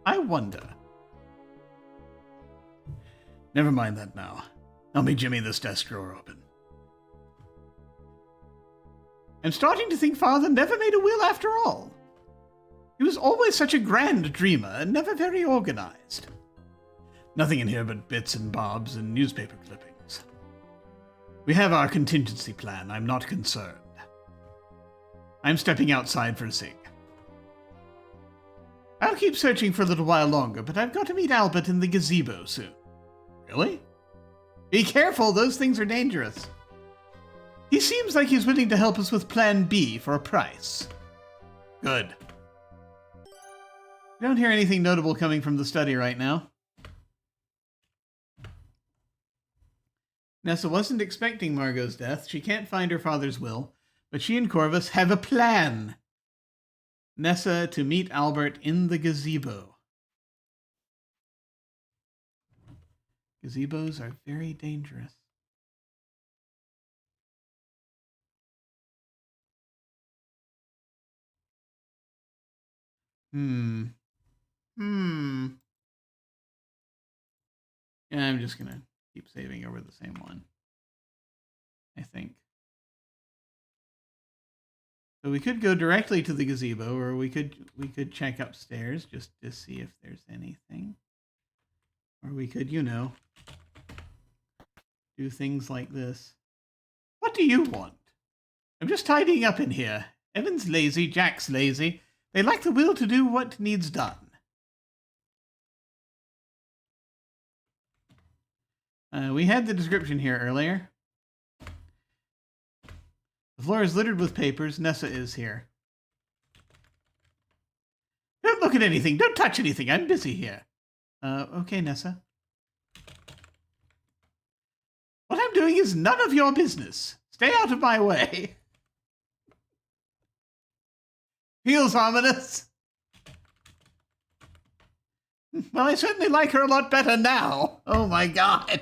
I wonder. Never mind that now. Help me jimmy this desk drawer open. I'm starting to think Father never made a will after all. He was always such a grand dreamer and never very organized. Nothing in here but bits and bobs and newspaper clippings. We have our contingency plan. I'm not concerned. I'm stepping outside for a sec. I'll keep searching for a little while longer, but I've got to meet Albert in the gazebo soon. Really? Be careful, those things are dangerous. He seems like he's willing to help us with Plan B for a price. Good. I don't hear anything notable coming from the study right now. Nessa wasn't expecting Margot's death. She can't find her father's will, but she and Corvus have a plan. Nessa to meet Albert in the gazebo. Gazebos are very dangerous. Yeah, I'm just gonna keep saving over the same one, I think. So we could go directly to the gazebo, or we could check upstairs just to see if there's anything. Or we could, you know, do things like this. What do you want? I'm just tidying up in here. Evan's lazy, Jack's lazy. They lack the will to do what needs done. We had the description here earlier. The floor is littered with papers. Nessa is here. Don't look at anything. Don't touch anything. I'm busy here. Okay, Nessa. What I'm doing is none of your business. Stay out of my way. Feels ominous. Well, I certainly like her a lot better now. Oh my god.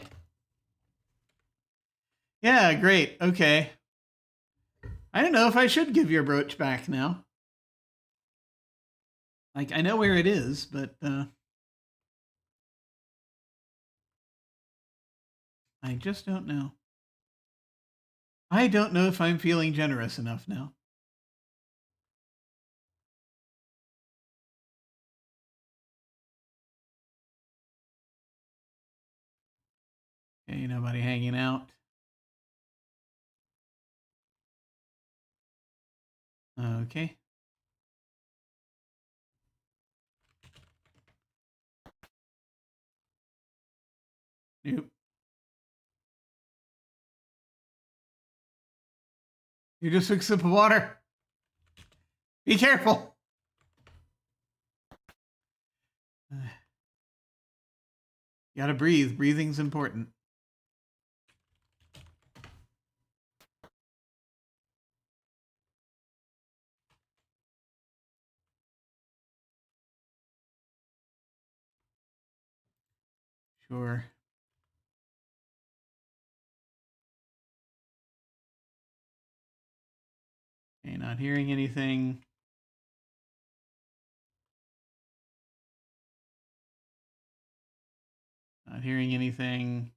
Yeah, great. Okay. I don't know if I should give your brooch back now. Like, I know where it is, but, I just don't know. I don't know if I'm feeling generous enough now. Okay, nobody hanging out. Okay. Nope. You just took a sip of water. Be careful. You gotta breathe. Breathing's important. Sure. Okay, not hearing anything. Not hearing anything.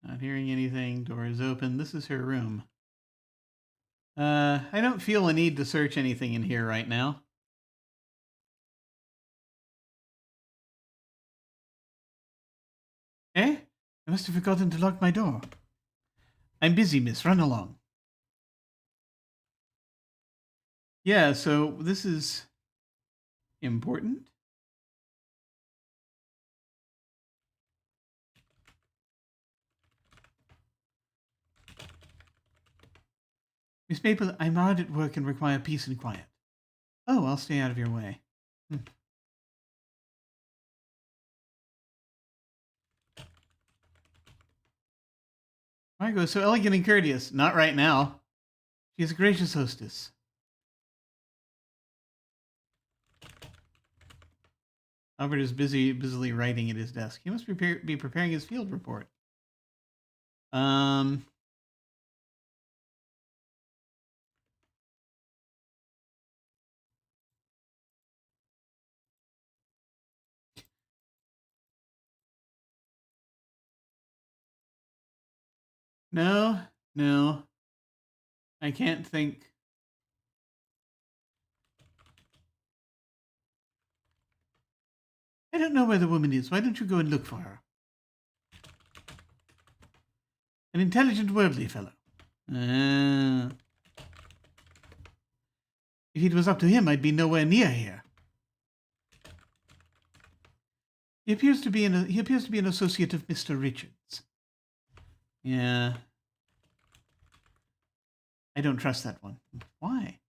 Not hearing anything. Door is open. This is her room. I don't feel a need to search anything in here right now. Eh? I must have forgotten to lock my door. I'm busy, miss. Run along. Yeah, so this is important. Miss Maple, I'm hard at work and require peace and quiet. Oh, I'll stay out of your way. Margot, so elegant and courteous. Not right now. She is a gracious hostess. Albert is busily writing at his desk. He must be preparing his field report. No. I can't think. I don't know where the woman is. Why don't you go and look for her? An intelligent, worldly fellow. If it was up to him, I'd be nowhere near here. He appears to be an associate of Mr. Richards. Yeah. I don't trust that one. Why?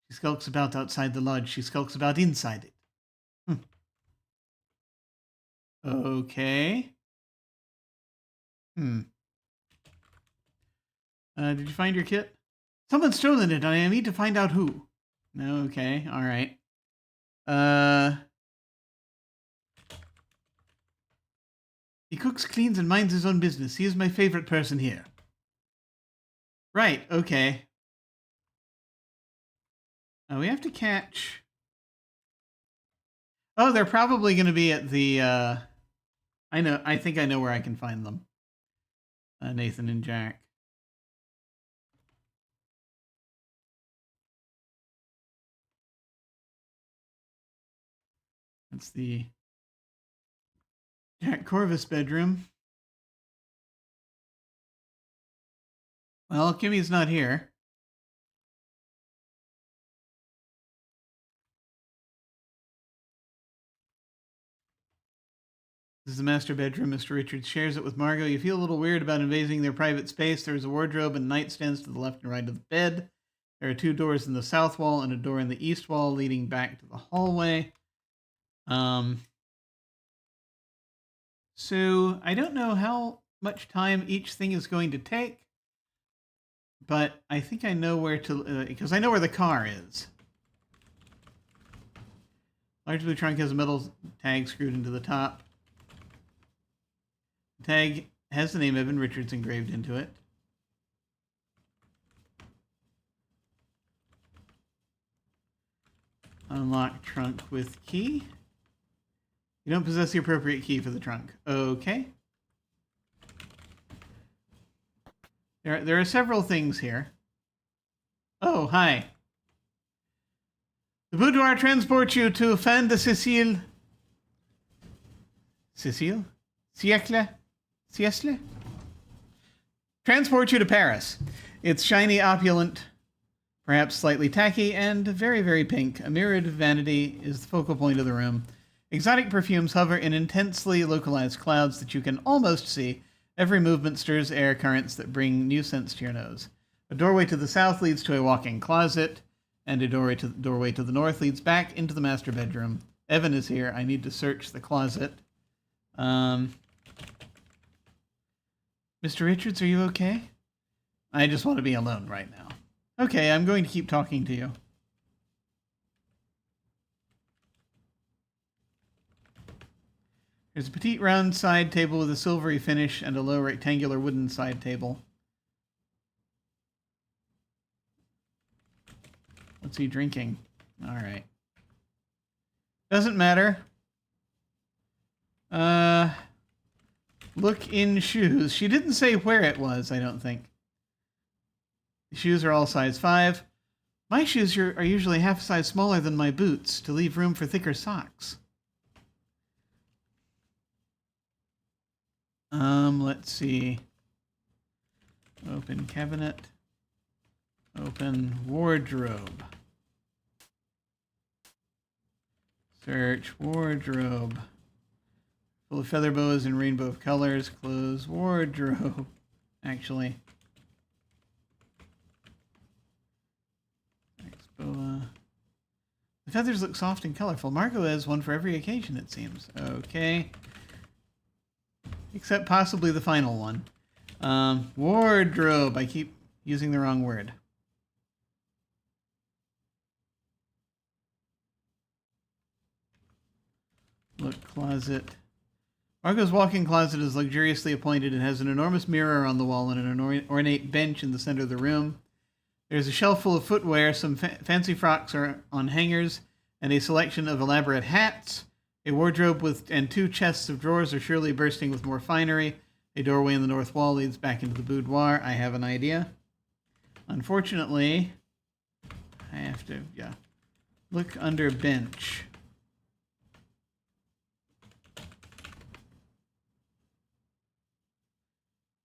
She skulks about outside the lodge. She skulks about inside it. Okay. Did you find your kit? Someone's stolen it, and I need to find out who. Okay, all right. He cooks, cleans, and minds his own business. He is my favorite person here. Right, okay. We have to catch... Oh, they're probably going to be at the... I think I know where I can find them. Nathan and Jack. That's the Jack Corvus bedroom. Well, Kimmy's not here. This is the master bedroom. Mr. Richards shares it with Margot. You feel a little weird about invading their private space. There's a wardrobe and nightstands to the left and right of the bed. There are 2 doors in the south wall and a door in the east wall leading back to the hallway. So I don't know how much time each thing is going to take, but I think I know where to, because I know where the car is. Large blue trunk has a metal tag screwed into the top. The tag has the name Evan Richards engraved into it. Unlock trunk with key. You don't possess the appropriate key for the trunk. Okay. There are several things here. Oh, hi. The boudoir transports you to Fin de Sicile. Sicile? Siècle? Transports you to Paris. It's shiny, opulent, perhaps slightly tacky, and very, very pink. A mirrored vanity is the focal point of the room. Exotic perfumes hover in intensely localized clouds that you can almost see. Every movement stirs air currents that bring new scents to your nose. A doorway to the south leads to a walk-in closet, and a doorway to the north leads back into the master bedroom. Evan is here. I need to search the closet. Mr. Richards, are you okay? I just want to be alone right now. Okay, I'm going to keep talking to you. There's a petite round side table with a silvery finish and a low rectangular wooden side table. What's he drinking? All right. Doesn't matter. Look in shoes. She didn't say where it was, I don't think. The shoes are all size 5. My shoes are usually half a size smaller than my boots to leave room for thicker socks. Let's see. Open cabinet. Open wardrobe. Search wardrobe. Full of feather boas and rainbow of colors. Close wardrobe. Actually. Expo. The feathers look soft and colorful. Margot has one for every occasion, it seems. Okay. Except possibly the final one. Wardrobe. I keep using the wrong word. Look, closet. Margot's walk-in closet is luxuriously appointed and has an enormous mirror on the wall and an ornate bench in the center of the room. There's a shelf full of footwear, some fancy frocks are on hangers, and a selection of elaborate hats. A wardrobe and 2 chests of drawers are surely bursting with more finery. A doorway in the north wall leads back into the boudoir. I have an idea. Unfortunately, I have to, look under bench.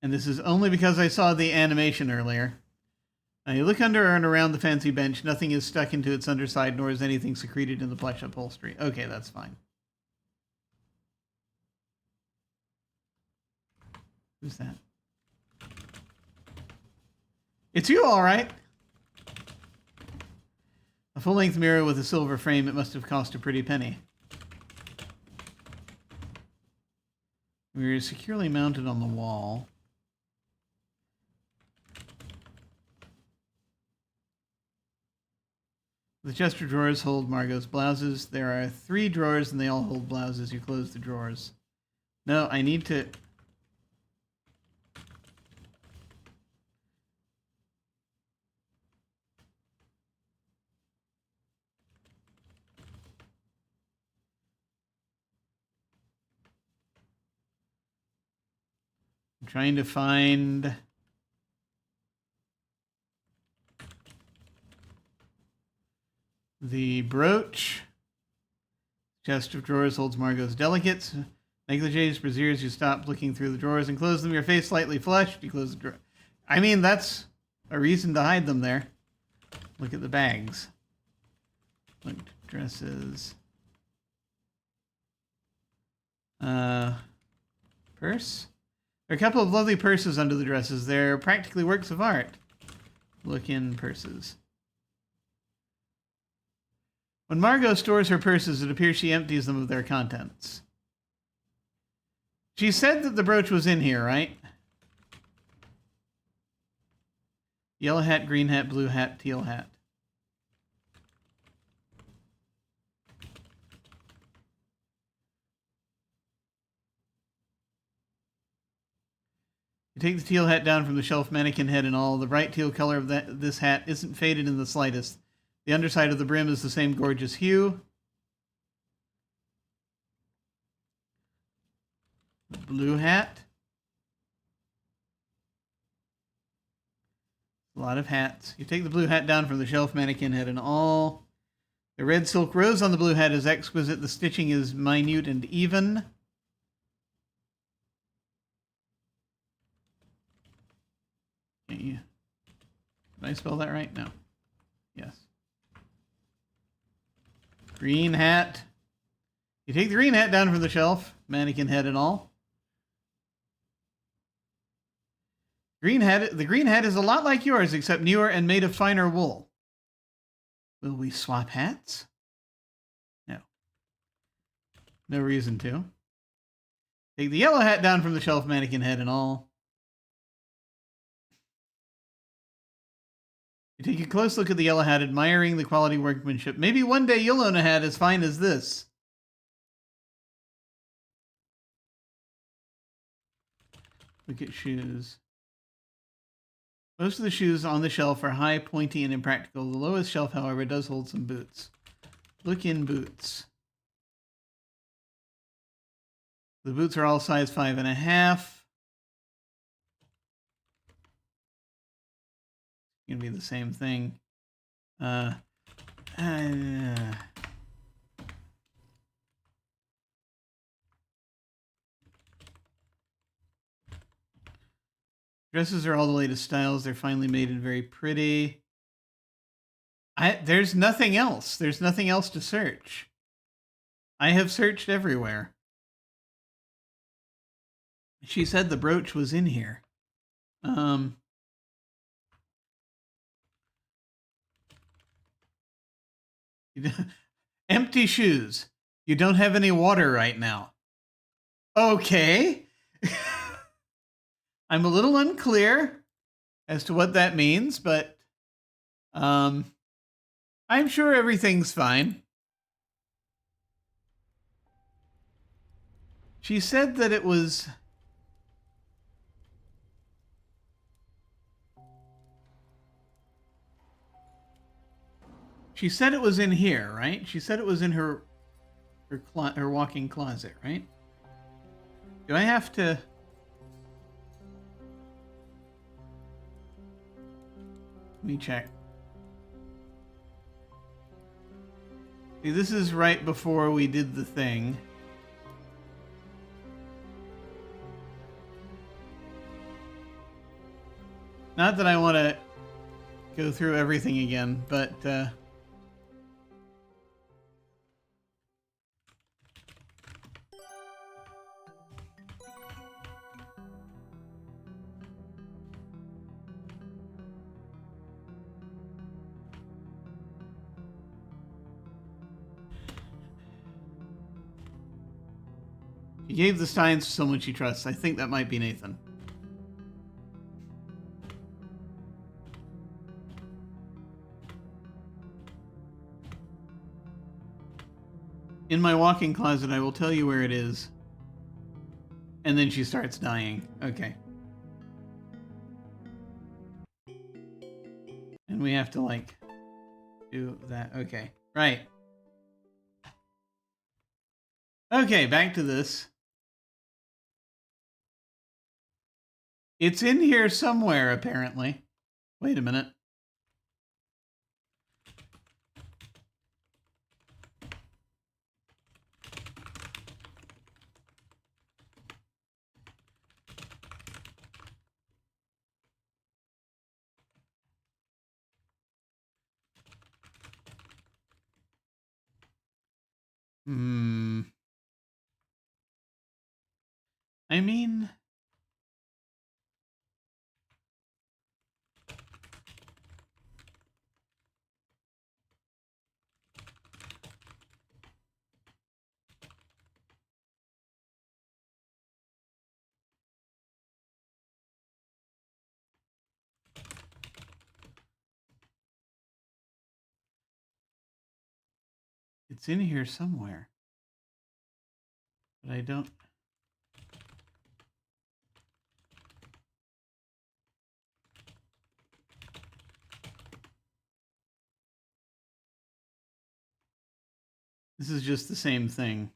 And this is only because I saw the animation earlier. Now you look under and around the fancy bench. Nothing is stuck into its underside, nor is anything secreted in the plush upholstery. Okay, that's fine. Who's that? It's you, all right. A full-length mirror with a silver frame. It must have cost a pretty penny. Mirror is securely mounted on the wall. The chest of drawers hold Margot's blouses. There are 3 drawers and they all hold blouses. You close the drawers. No, I need to... I'm trying to find... the brooch. Chest of drawers holds Margot's delicates. Negligees, brassieres, you stop looking through the drawers and close them. Your face slightly flushed. You close the drawer. I mean, that's a reason to hide them there. Look at the bags. Look, dresses. Purse? There are a couple of lovely purses under the dresses. They're practically works of art. Look in purses. When Margot stores her purses, it appears she empties them of their contents. She said that the brooch was in here, right? Yellow hat, green hat, blue hat, teal hat. You take the teal hat down from the shelf, mannequin head and all. The bright teal color of this hat isn't faded in the slightest. The underside of the brim is the same gorgeous hue. The blue hat. A lot of hats. You take the blue hat down from the shelf, mannequin head and all. The red silk rose on the blue hat is exquisite. The stitching is minute and even. Did I spell that right? No. Yes. Green hat. You take the green hat down from the shelf, mannequin head and all. The green hat is a lot like yours, except newer and made of finer wool. Will we swap hats? No. No reason to. Take the yellow hat down from the shelf, mannequin head and all. You take a close look at the yellow hat, admiring the quality workmanship. Maybe one day you'll own a hat as fine as this. Look at shoes. Most of the shoes on the shelf are high, pointy, and impractical. The lowest shelf, however, does hold some boots. Look in boots. The boots are all size 5.5. Gonna be the same thing. Dresses are all the latest styles. They're finely made and very pretty. There's nothing else. There's nothing else to search. I have searched everywhere. She said the brooch was in here. Empty shoes. You don't have any water right now. Okay. I'm a little unclear as to what that means, but I'm sure everything's fine. She said that it was... She said it was in here, right? She said it was in her walk-in closet, right? Do I have to... Let me check. See, this is right before we did the thing. Not that I want to go through everything again, but... He gave the signs to someone she trusts. I think that might be Nathan. In my walk-in closet, I will tell you where it is. And then she starts dying. Okay. And we have to, like, do that. Okay. Right. Okay, back to this. It's in here somewhere, apparently. Wait a minute. I mean... It's in here somewhere. But I don't... This is just the same thing.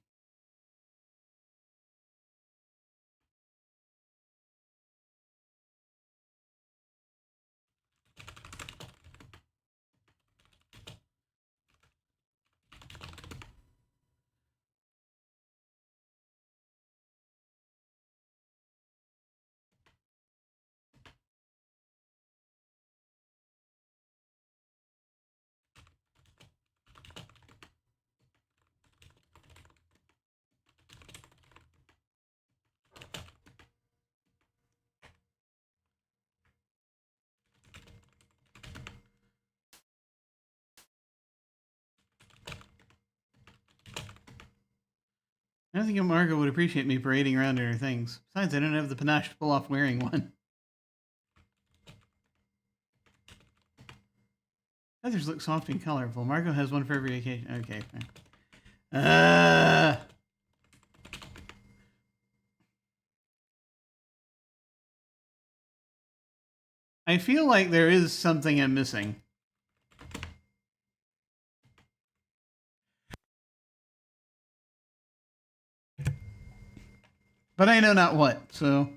don't think Margot would appreciate me parading around in her things. Besides, I don't have the panache to pull off wearing one. Feathers look soft and colorful. Margot has one for every occasion. Okay, fine. I feel like there is something I'm missing. But I know not what, so...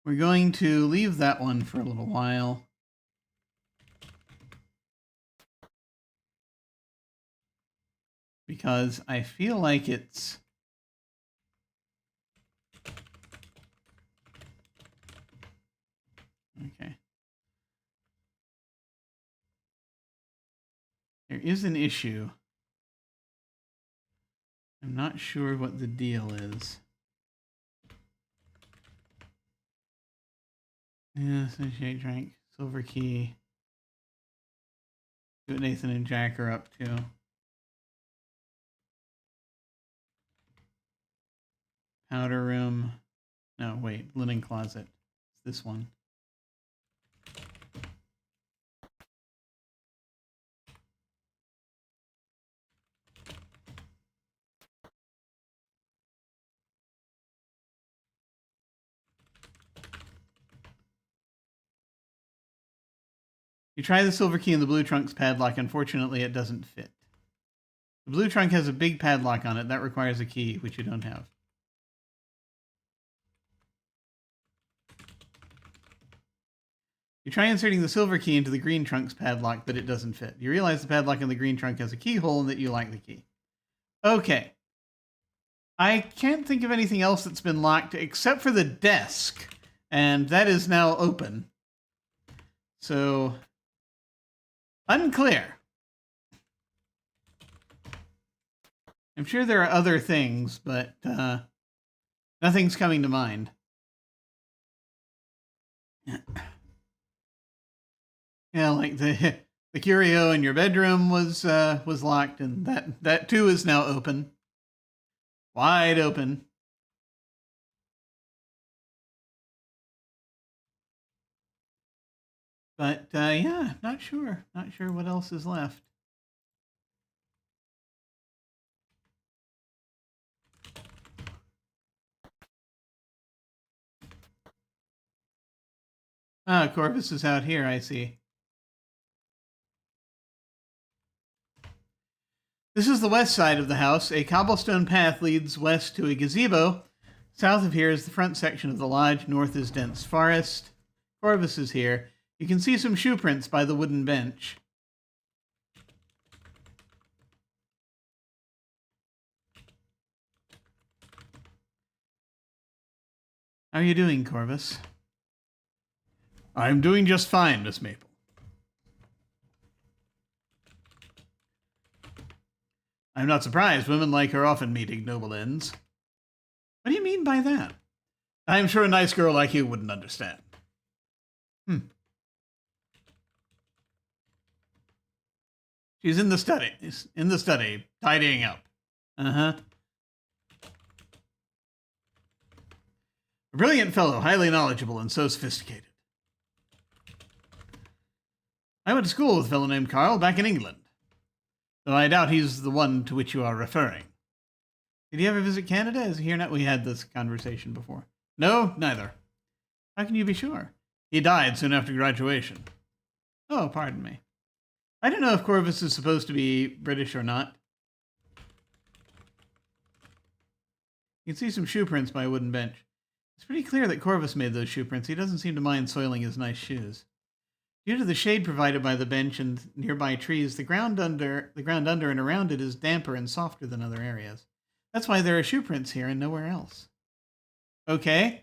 We're going to leave that one for a little while. Because I feel like it's... Okay. There is an issue. I'm not sure what the deal is. Yeah, associate drank. Silver key. See what Nathan and Jack are up to. Powder room. No, wait. Linen closet. It's this one. You try the silver key in the blue trunk's padlock. Unfortunately, it doesn't fit. The blue trunk has a big padlock on it. That requires a key, which you don't have. You try inserting the silver key into the green trunk's padlock, but it doesn't fit. You realize the padlock in the green trunk has a keyhole and that you like the key. Okay. I can't think of anything else that's been locked except for the desk, and that is now open. So, unclear. I'm sure there are other things, but nothing's coming to mind. Yeah, like the curio in your bedroom was locked, and that too is now open, wide open. But yeah, not sure what else is left. Ah, Corvus is out here, I see. This is the west side of the house. A cobblestone path leads west to a gazebo. South of here is the front section of the lodge. North is dense forest. Corvus is here. You can see some shoe prints by the wooden bench. How are you doing, Corvus? I'm doing just fine, Miss Maple. I'm not surprised. Women like her often meet ignoble ends. What do you mean by that? I'm sure a nice girl like you wouldn't understand. She's in the study. Tidying up. Uh-huh. A brilliant fellow, highly knowledgeable, and so sophisticated. I went to school with a fellow named Carl back in England, though I doubt he's the one to which you are referring. Did he ever visit Canada? Is he here now? We had this conversation before. No, neither. How can you be sure? He died soon after graduation. Oh, pardon me. I don't know if Corvus is supposed to be British or not. You can see some shoe prints by a wooden bench. It's pretty clear that Corvus made those shoe prints. He doesn't seem to mind soiling his nice shoes. Due to the shade provided by the bench and nearby trees, the ground under and around it is damper and softer than other areas. That's why there are shoe prints here and nowhere else. Okay.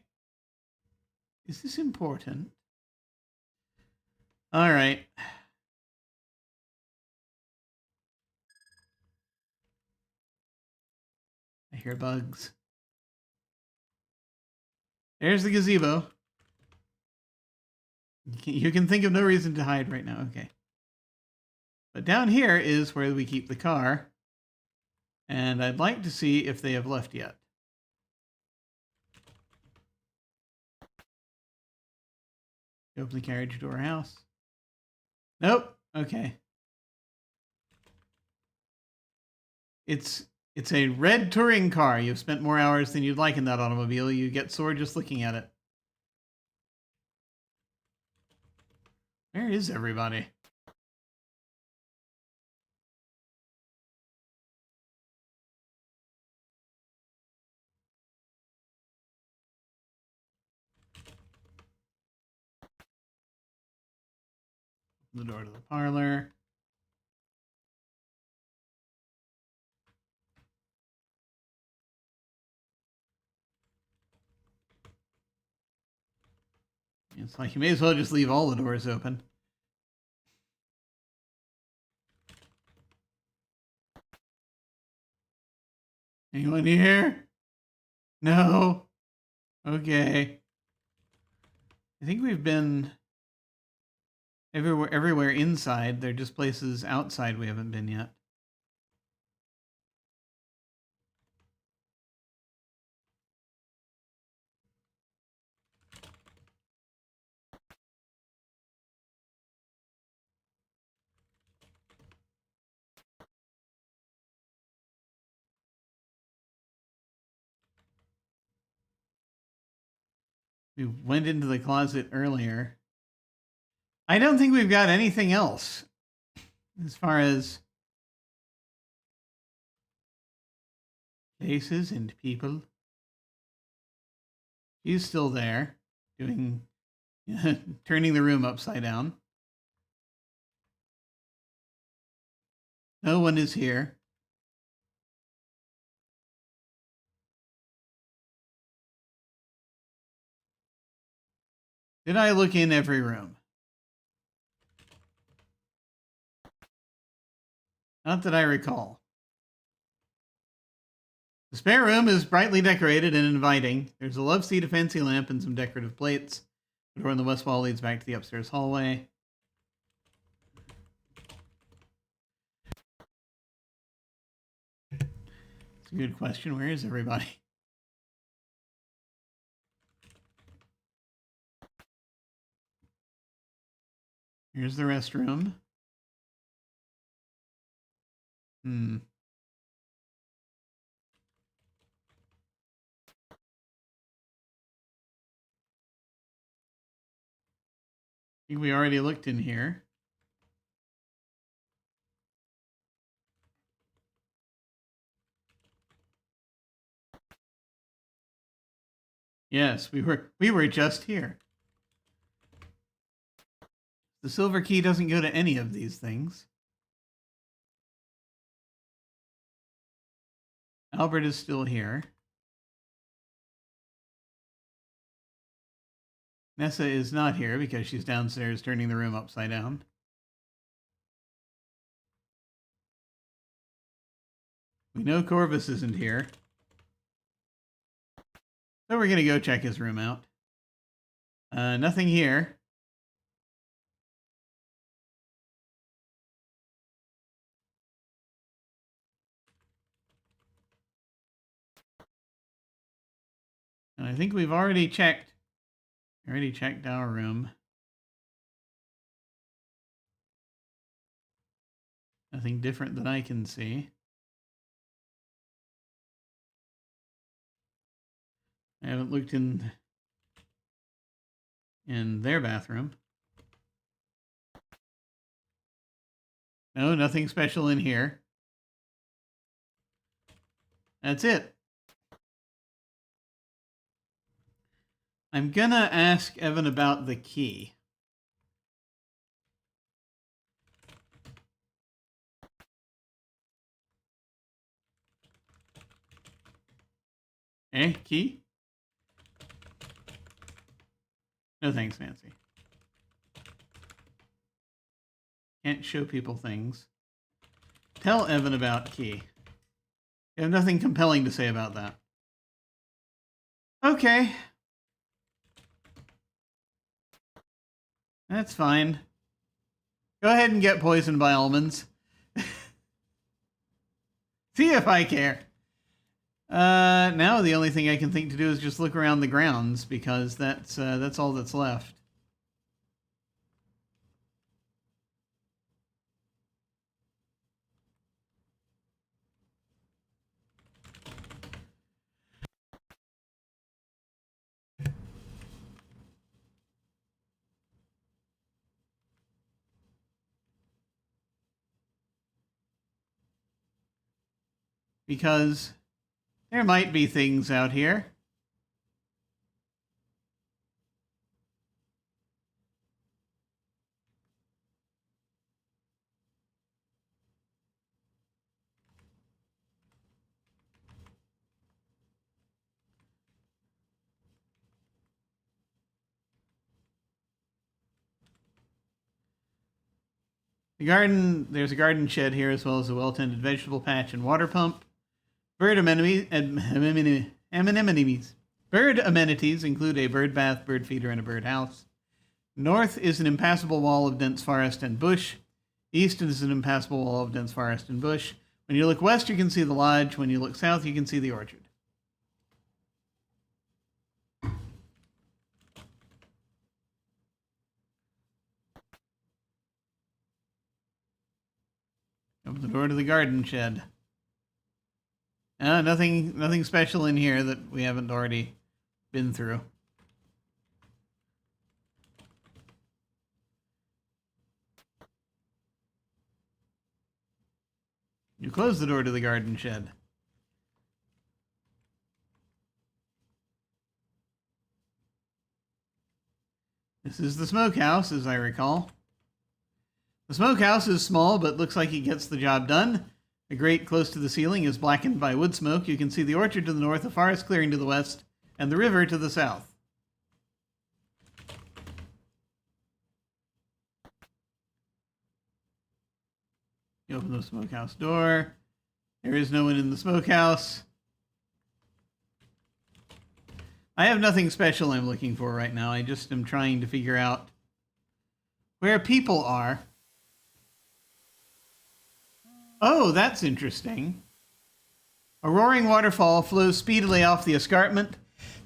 Is this important? All right. I hear bugs. There's the gazebo. You can think of no reason to hide right now. Okay. But down here is where we keep the car. And I'd like to see if they have left yet. Open the carriage door house. Nope. Okay. It's a red touring car. You've spent more hours than you'd like in that automobile. You get sore just looking at it. Where is everybody? The door to the parlor. It's like you may as well just leave all the doors open. Anyone here? No? Okay. I think we've been everywhere inside. They're just places outside we haven't been yet. We went into the closet earlier. I don't think we've got anything else as far as places and people. He's still there, doing turning the room upside down. No one is here. Did I look in every room? Not that I recall. The spare room is brightly decorated and inviting. There's a love seat, a fancy lamp, and some decorative plates. The door on the west wall leads back to the upstairs hallway. It's a good question. Where is everybody? Here's the restroom. I think we already looked in here. Yes, we were just here. The silver key doesn't go to any of these things. Albert is still here. Nessa is not here because she's downstairs turning the room upside down. We know Corvus isn't here. So we're going to go check his room out. Nothing here. And I think we've already checked. Already checked our room. Nothing different that I can see. I haven't looked in their bathroom. No, nothing special in here. That's it. I'm gonna ask Evan about the key. Key? No thanks, Nancy. Can't show people things. Tell Evan about key. You have nothing compelling to say about that. Okay. That's fine. Go ahead and get poisoned by almonds. See if I care. Now the only thing I can think to do is just look around the grounds, because that's all that's left. Because there might be things out here. The garden, there's a garden shed here, as well as a well-tended vegetable patch and water pump. Bird amenities include a bird bath, bird feeder, and a bird house. North is an impassable wall of dense forest and bush. East is an impassable wall of dense forest and bush. When you look west, you can see the lodge. When you look south, you can see the orchard. Open the door to the garden shed. Nothing special in here that we haven't already been through. You close the door to the garden shed. This is the smokehouse, as I recall. The smokehouse is small, but looks like it gets the job done. The grate close to the ceiling is blackened by wood smoke. You can see the orchard to the north, a forest clearing to the west, and the river to the south. You open the smokehouse door. There is no one in the smokehouse. I have nothing special I'm looking for right now. I just am trying to figure out where people are. Oh, that's interesting. A roaring waterfall flows speedily off the escarpment.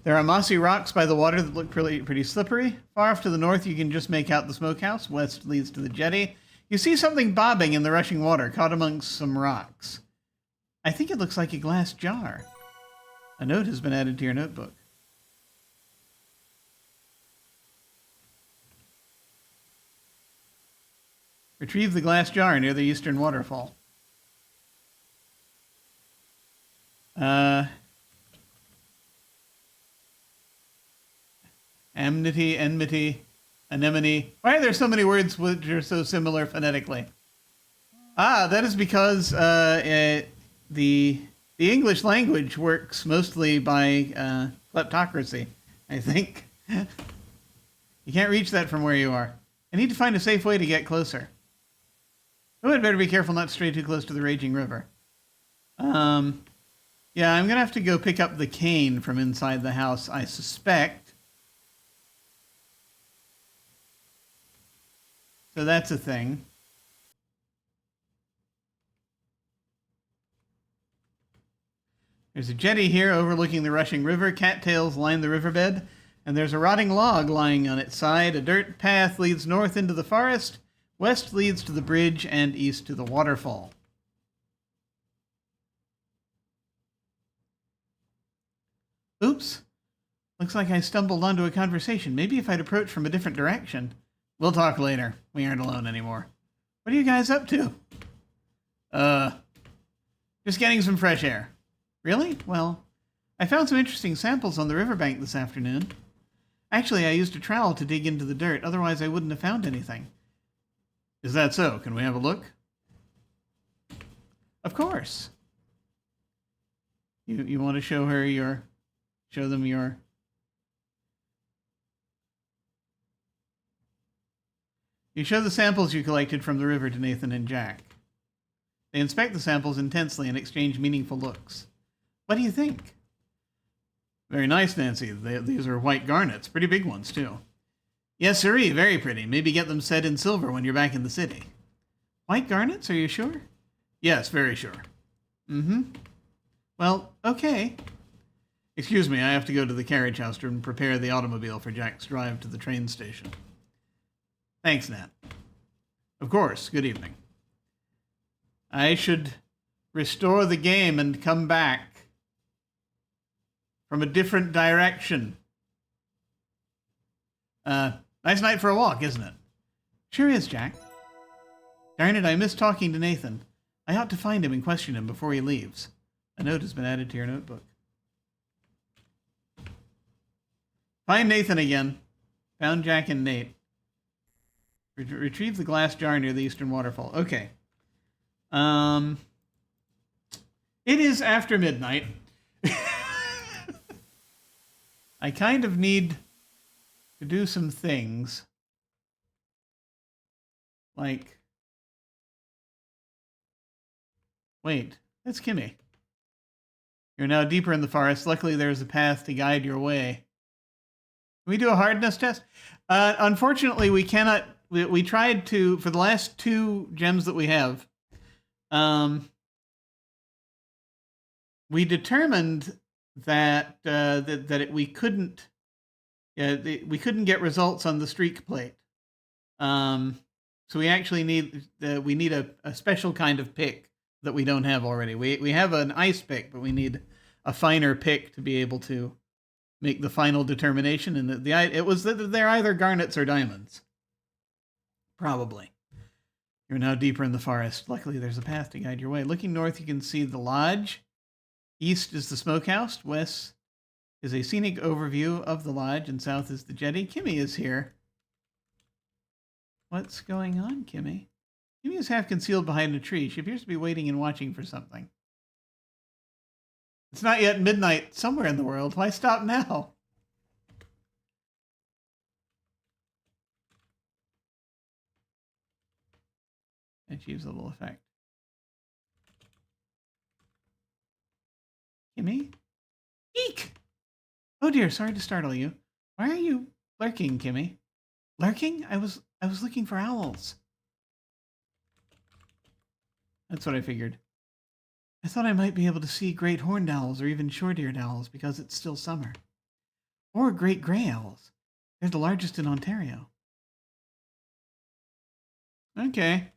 There are mossy rocks by the water that look pretty slippery. Far off to the north, you can just make out the smokehouse. West leads to the jetty. You see something bobbing in the rushing water, caught amongst some rocks. I think it looks like a glass jar. A note has been added to your notebook. Retrieve the glass jar near the eastern waterfall. Amity, enmity, anemone. Why are there so many words which are so similar phonetically? Ah, that is because the English language works mostly by kleptocracy, I think. You can't reach that from where you are. I need to find a safe way to get closer. Oh, I'd better be careful not to stray too close to the raging river. Yeah, I'm going to have to go pick up the cane from inside the house, I suspect. So that's a thing. There's a jetty here overlooking the rushing river. Cattails line the riverbed. And there's a rotting log lying on its side. A dirt path leads north into the forest. West leads to the bridge and east to the waterfall. Oops. Looks like I stumbled onto a conversation. Maybe if I'd approached from a different direction. We'll talk later. We aren't alone anymore. What are you guys up to? Just getting some fresh air. Really? Well, I found some interesting samples on the riverbank this afternoon. Actually, I used a trowel to dig into the dirt. Otherwise, I wouldn't have found anything. Is that so? Can we have a look? Of course. You want to show her your... Show them your... You show the samples you collected from the river to Nathan and Jack. They inspect the samples intensely and exchange meaningful looks. What do you think? Very nice, Nancy. These are white garnets. Pretty big ones, too. Yes, sirree. Very pretty. Maybe get them set in silver when you're back in the city. White garnets? Are you sure? Yes, very sure. Mm-hmm. Well, okay. Excuse me, I have to go to the carriage house to prepare the automobile for Jack's drive to the train station. Thanks, Nat. Of course, good evening. I should restore the game and come back from a different direction. Nice night for a walk, isn't it? Sure is, Jack. Darn it, I missed talking to Nathan. I ought to find him and question him before he leaves. A note has been added to your notebook. Find Nathan again. Found Jack and Nate. Retrieve the glass jar near the eastern waterfall. Okay. It is after midnight. I kind of need to do some things. Like... Wait, that's Kimmy. You're now deeper in the forest. Luckily, there's a path to guide your way. Can we do a hardness test? Unfortunately, we cannot... We tried to... For the last 2 gems that we have, we determined that we couldn't get results on the streak plate. So we actually need a special kind of pick that we don't have already. We have an ice pick, but we need a finer pick to be able to make the final determination. And it was that they're either garnets or diamonds. Probably. You're now deeper in the forest. Luckily, there's a path to guide your way. Looking north, you can see the lodge. East is the smokehouse. West is a scenic overview of the lodge, and south is the jetty. Kimmy is here. What's going on, Kimmy? Kimmy is half concealed behind a tree. She appears to be waiting and watching for something. It's not yet midnight somewhere in the world. Why stop now? Achieves a little effect. Kimmy? Eek! Oh dear, sorry to startle you. Why are you lurking, Kimmy? Lurking? I was looking for owls. That's what I figured. I thought I might be able to see great horned owls or even short-eared owls because it's still summer. Or great gray owls. They're the largest in Ontario. Okay.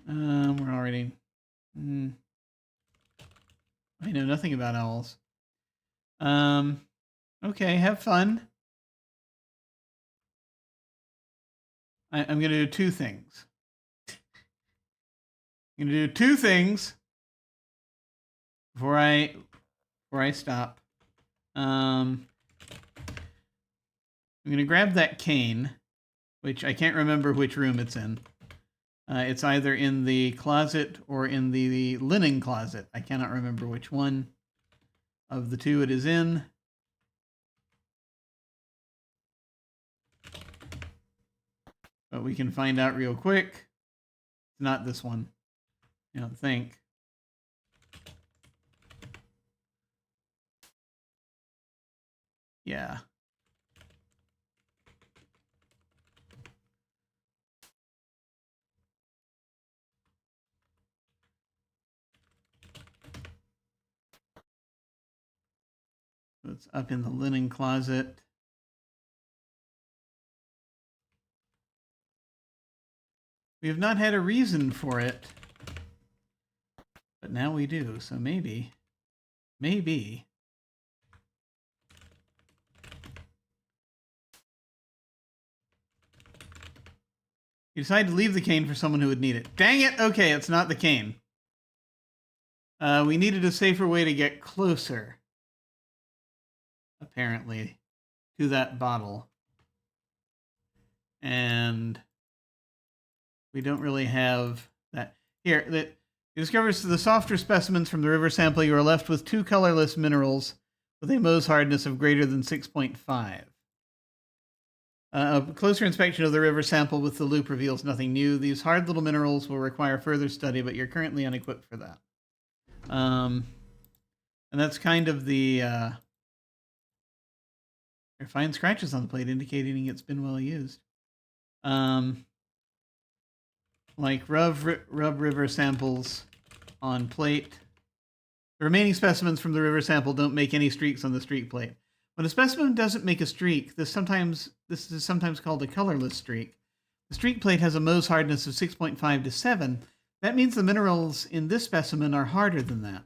We're already... I know nothing about owls. Okay, have fun. I'm going to do 2 things. I'm going to do 2 things before I stop. I'm going to grab that cane, which I can't remember which room it's in. It's either in the closet or in the linen closet. I cannot remember which one of the 2 it is in. But we can find out real quick. It's not this one. I don't think. Yeah. So it's up in the linen closet. We have not had a reason for it, but now we do. So maybe. You decide to leave the cane for someone who would need it. Dang it! Okay, it's not the cane. We needed a safer way to get closer, apparently, to that bottle. And we don't really have that. Here, you discover the softer specimens from the river sample. You are left with 2 colorless minerals with a Mohs hardness of greater than 6.5. A closer inspection of the river sample with the loop reveals nothing new. These hard little minerals will require further study, but you're currently unequipped for that. And that's kind of the... There are fine scratches on the plate indicating it's been well used. Like rub river samples on plate. The remaining specimens from the river sample don't make any streaks on the streak plate. When a specimen doesn't make a streak, this is sometimes called a colorless streak. The streak plate has a Mohs hardness of 6.5 to 7. That means the minerals in this specimen are harder than that.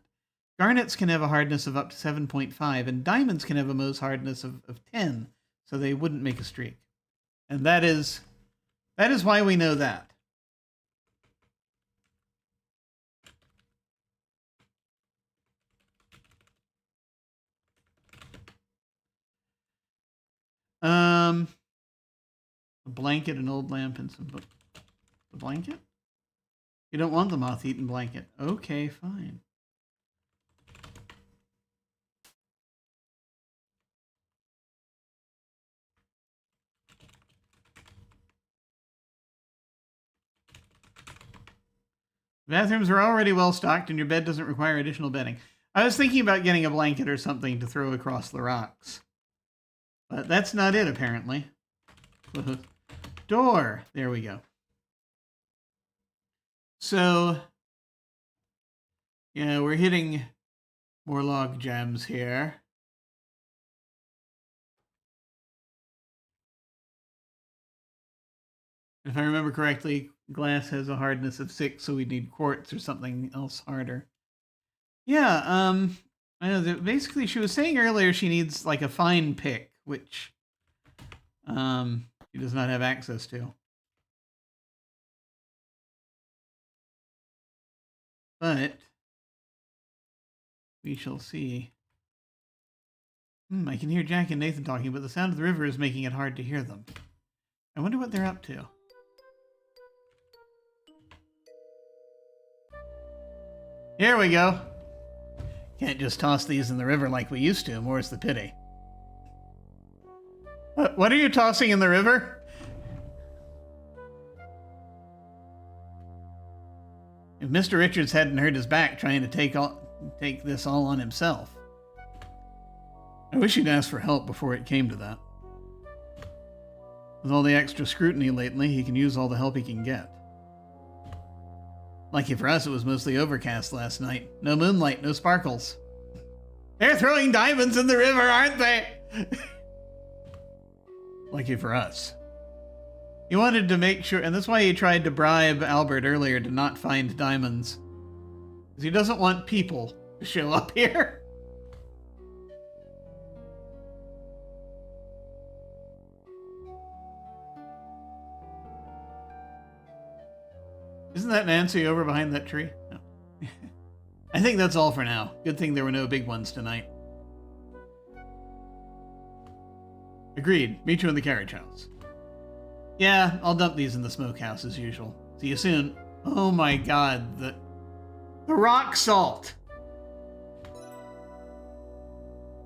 Garnets can have a hardness of up to 7.5, and diamonds can have a Mohs hardness of 10, so they wouldn't make a streak. And that is why we know that. A blanket, an old lamp, and some book. The blanket? You don't want the moth-eaten blanket. Okay, fine. The bathrooms are already well stocked, and your bed doesn't require additional bedding. I was thinking about getting a blanket or something to throw across the rocks. But that's not it, apparently. Door. There we go. So, yeah, we're hitting more log jams here. If I remember correctly, glass has a hardness of 6, so we need quartz or something else harder. Yeah, I know that basically she was saying earlier she needs like a fine pick, which she does not have access to. But we shall see. I can hear Jack and Nathan talking, but the sound of the river is making it hard to hear them. I wonder what they're up to. Here we go. Can't just toss these in the river like we used to, more's the pity. What are you tossing in the river? If Mr. Richards hadn't hurt his back trying to take this all on himself. I wish he'd asked for help before it came to that. With all the extra scrutiny lately, he can use all the help he can get. Lucky for us, it was mostly overcast last night. No moonlight, no sparkles. They're throwing diamonds in the river, aren't they? Lucky for us. He wanted to make sure, and that's why he tried to bribe Albert earlier to not find diamonds. Because he doesn't want people to show up here. Isn't that Nancy over behind that tree? No. I think that's all for now. Good thing there were no big ones tonight. Agreed. Meet you in the carriage house. Yeah, I'll dump these in the smokehouse as usual. See you soon. Oh my god, the rock salt.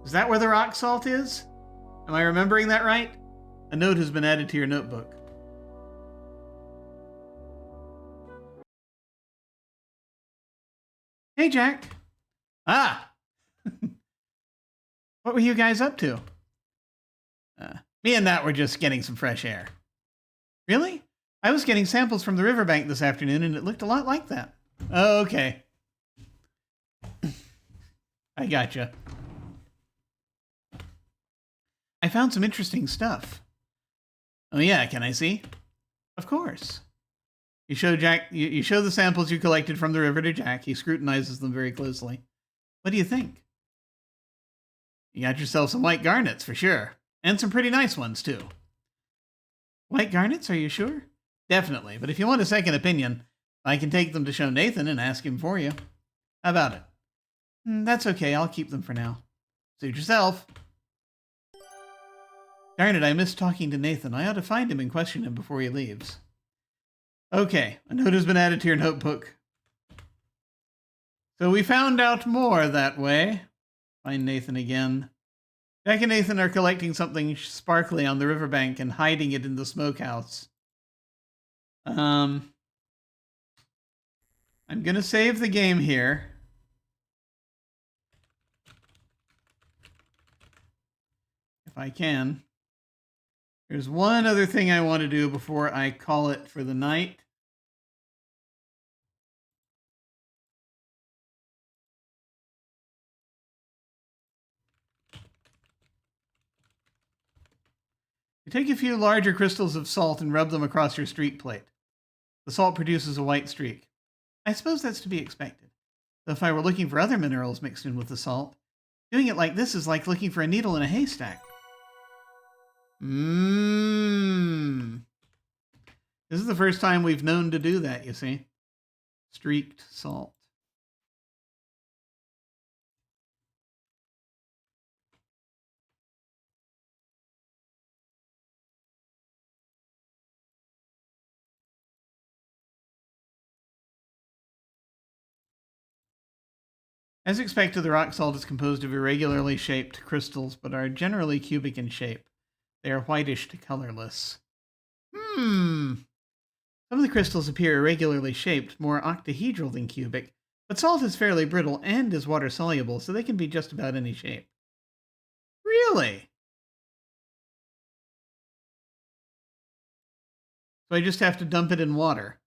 Is that where the rock salt is? Am I remembering that right? A note has been added to your notebook. Hey, Jack. Ah! What were you guys up to? Me and Nat were just getting some fresh air. Really? I was getting samples from the riverbank this afternoon, and it looked a lot like that. Oh, okay. I gotcha. I found some interesting stuff. Oh yeah, can I see? Of course. You show Jack. You show the samples you collected from the river to Jack. He scrutinizes them very closely. What do you think? You got yourself some white garnets for sure, and some pretty nice ones too. White garnets? Are you sure? Definitely. But if you want a second opinion, I can take them to show Nathan and ask him for you. How about it? That's okay. I'll keep them for now. Suit yourself. Darn it! I missed talking to Nathan. I ought to find him and question him before he leaves. Okay, a note has been added to your notebook. So we found out more that way. Find Nathan again. Jack and Nathan are collecting something sparkly on the riverbank and hiding it in the smokehouse. I'm gonna save the game here. If I can. There's one other thing I want to do before I call it for the night. You take a few larger crystals of salt and rub them across your street plate. The salt produces a white streak. I suppose that's to be expected. Though if I were looking for other minerals mixed in with the salt, doing it like this is like looking for a needle in a haystack. Mmm. This is the first time we've known to do that, you see. Streaked salt. As expected, the rock salt is composed of irregularly shaped crystals, but are generally cubic in shape. They are whitish to colorless. Some of the crystals appear irregularly shaped, more octahedral than cubic, but salt is fairly brittle and is water soluble, so they can be just about any shape. Really? So I just have to dump it in water.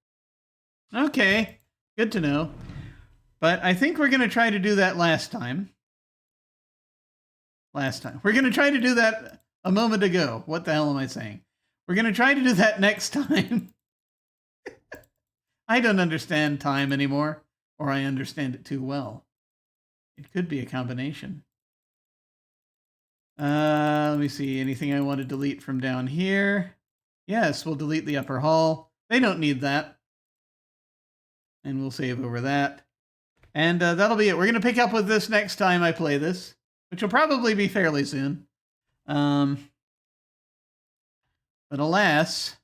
Okay, good to know. But I think we're going to try to do that last time. We're going to try to do that a moment ago. What the hell am I saying? We're going to try to do that next time. I don't understand time anymore, or I understand it too well. It could be a combination. Let me see. Anything I want to delete from down here? Yes, we'll delete the upper hall. They don't need that. And we'll save over that. And that'll be it. We're going to pick up with this next time I play this, which will probably be fairly soon. But alas,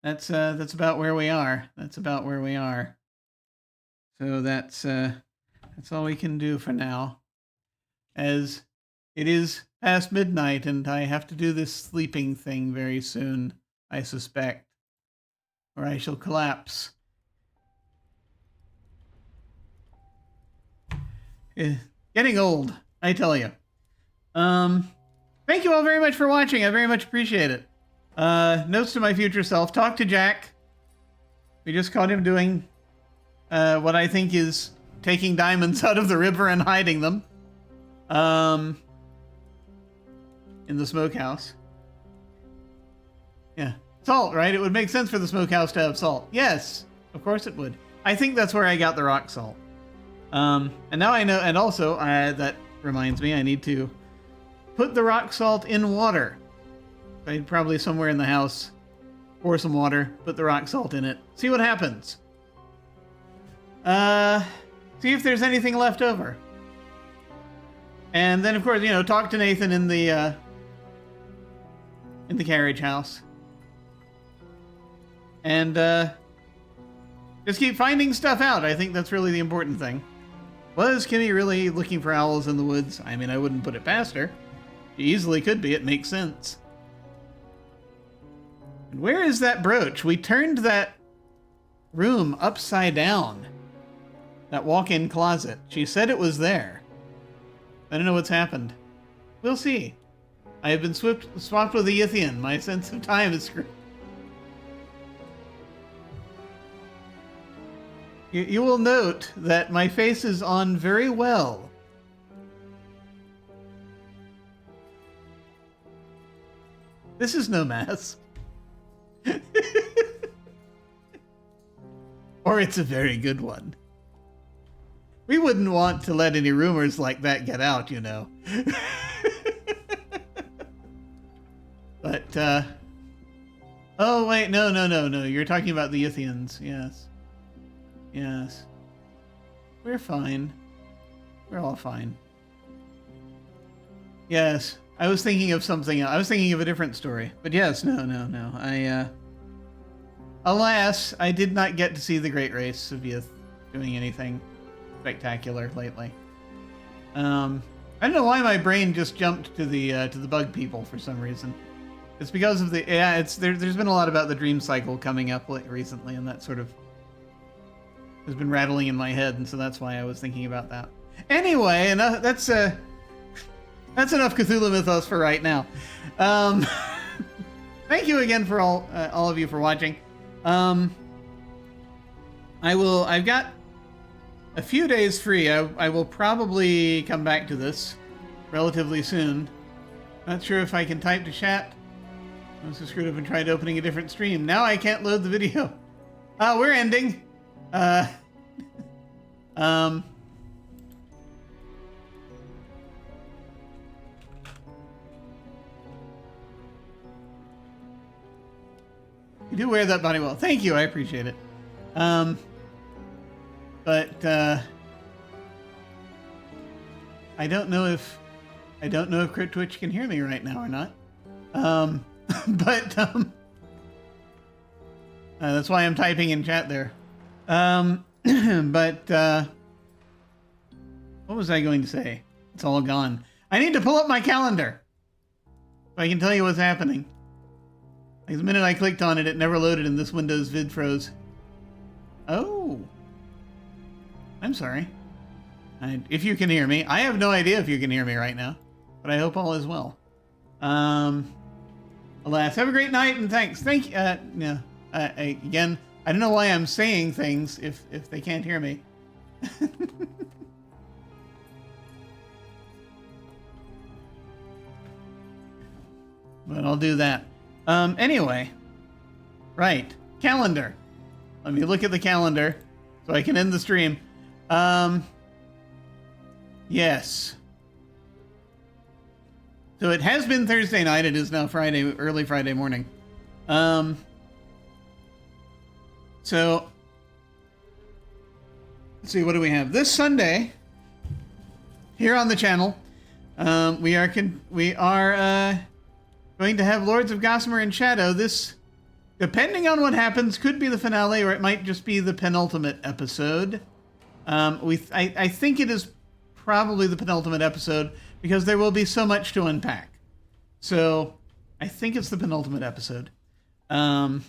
that's about where we are. That's about where we are. So that's all we can do for now, as it is past midnight and I have to do this sleeping thing very soon, I suspect, or I shall collapse. Getting old, I tell you. Thank you all very much for watching. I very much appreciate it. Notes to my future self. Talk to Jack. We just caught him doing what I think is taking diamonds out of the river and hiding them. In the smokehouse. Yeah. Salt, right? It would make sense for the smokehouse to have salt. Yes, of course it would. I think that's where I got the rock salt. And now I know, and also, that reminds me, I need to put the rock salt in water. I'd probably somewhere in the house pour some water, put the rock salt in it, see what happens. See if there's anything left over. And then, of course, you know, talk to Nathan in the carriage house. And, just keep finding stuff out. I think that's really the important thing. Was Kimmy really looking for owls in the woods? I mean, I wouldn't put it past her. She easily could be. It makes sense. And where is that brooch? We turned that room upside down. That walk-in closet. She said it was there. I don't know what's happened. We'll see. I have been swapped with a Yithian. My sense of time is screwed. You will note that my face is on very well. This is no mask. Or it's a very good one. We wouldn't want to let any rumors like that get out, you know. But, oh, wait, no. You're talking about the Yithians, yes. Yes. We're fine. We're all fine. Yes. I was thinking of something else. I was thinking of a different story. But yes, no. Alas, I did not get to see the Great Race of Yith doing anything spectacular lately. I don't know why my brain just jumped to the bug people for some reason. It's because of the, there's been a lot about the dream cycle coming up recently, and that sort of has been rattling in my head, and so that's why I was thinking about that. Anyway, that's That's enough Cthulhu Mythos for right now. Thank you again for all of you for watching. I've got a few days free. I will probably come back to this relatively soon. Not sure if I can type to chat. I was screwed up and tried opening a different stream. Now I can't load the video. We're ending. You do wear that body well. Thank you. I appreciate it. But I don't know if Crit Twitch can hear me right now or not. That's why I'm typing in chat there. What was I going to say? It's all gone. I need to pull up my calendar so I can tell you what's happening. Like the minute I clicked on it, it never loaded and this Windows vid froze. Oh. I'm sorry. If you can hear me. I have no idea if you can hear me right now, but I hope all is well. Alas, have a great night and thanks. Thank you. Again, I don't know why I'm saying things if they can't hear me. But I'll do that. Anyway, right, calendar. Let me look at the calendar so I can end the stream. Yes. So it has been Thursday night. It is now Friday, early Friday morning. So let's see, what do we have? This Sunday, here on the channel, we are going to have Lords of Gossamer and Shadow. This, depending on what happens, could be the finale, or it might just be the penultimate episode. I think it is probably the penultimate episode because there will be so much to unpack. So I think it's the penultimate episode. And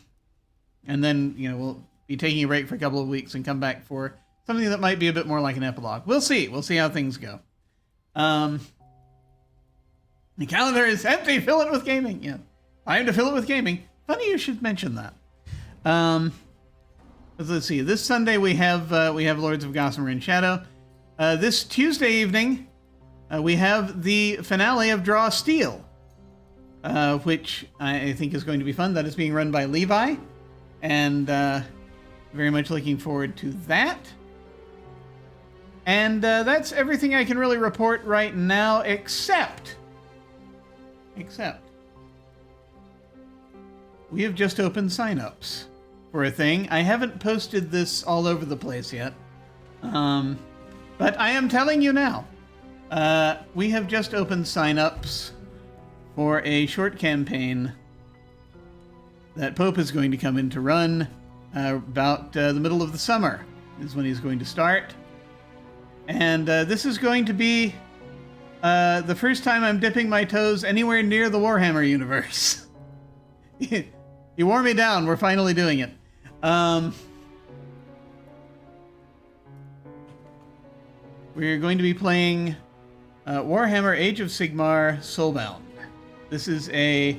then, we'll be taking a break for a couple of weeks and come back for something that might be a bit more like an epilogue. We'll see. We'll see how things go. The calendar is empty. Fill it with gaming. Yeah, time to fill it with gaming. Funny you should mention that. Let's see. This Sunday we have Lords of Gossamer and Shadow. This Tuesday evening we have the finale of Draw Steel, which I think is going to be fun. That is being run by Levi, and very much looking forward to that. And that's everything I can really report right now, except we have just opened signups for a thing. I haven't posted this all over the place yet, but I am telling you now. We have just opened signups for a short campaign that Pope is going to come in to run about the middle of the summer is when he's going to start. And this is going to be the first time I'm dipping my toes anywhere near the Warhammer universe. You wore me down. We're finally doing it. We're going to be playing Warhammer Age of Sigmar Soulbound. This is a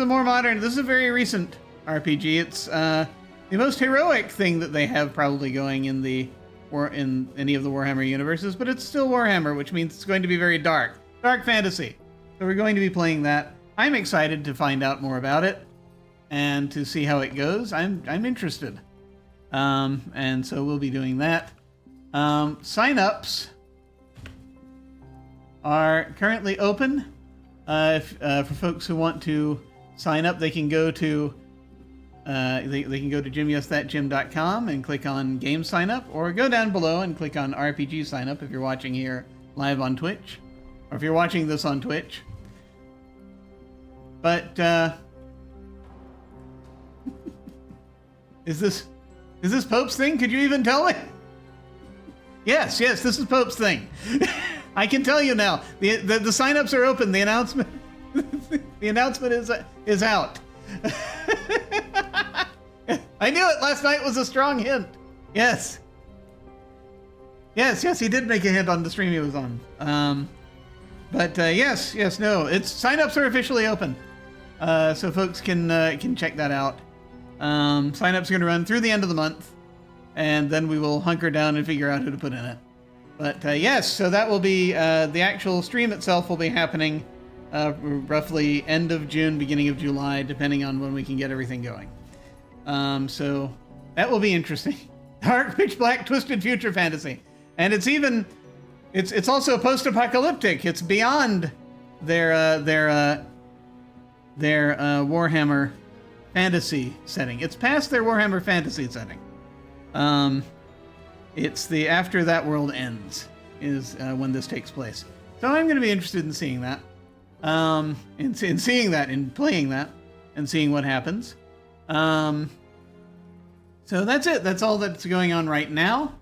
more modern, this is a very recent RPG. It's the most heroic thing that they have probably going in any of the Warhammer universes, but it's still Warhammer, which means it's going to be very dark fantasy. So we're going to be playing that. I'm excited to find out more about it and to see how it goes. I'm interested. And so we'll be doing that. Sign-ups are currently open. For folks who want to sign up, they can go to they can go to jimyesthatjim.com and click on game sign up, or go down below and click on RPG sign up if you're watching here live on Twitch, or if you're watching this on Twitch. But is this Pope's thing? Could you even tell me? Yes, this is Pope's thing. I can tell you now. The sign-ups are open. The announcement is out. I knew it. Last night was a strong hint. Yes, he did make a hint on the stream he was on. But yes, no, signups are officially open, so folks can check that out. Signups are going to run through the end of the month, and then we will hunker down and figure out who to put in it. But yes, so that will be the actual stream itself will be happening roughly end of June, beginning of July, depending on when we can get everything going. So that will be interesting. Dark, pitch black, twisted future fantasy, and it's also post-apocalyptic. It's beyond their Warhammer fantasy setting. It's past their Warhammer fantasy setting. It's the after that world ends is when this takes place. So I'm going to be interested in seeing that, in seeing that, in playing that, and seeing what happens. So that's it. That's all that's going on right now.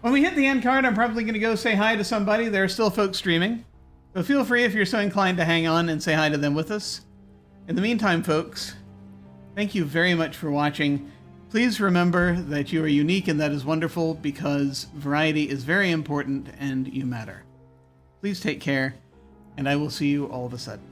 When we hit the end card, I'm probably going to go say hi to somebody. There are still folks streaming, so feel free if you're so inclined to hang on and say hi to them with us. In the meantime, folks, thank you very much for watching. Please remember that you are unique and that is wonderful, because variety is very important and you matter. Please take care, and I will see you all of a sudden.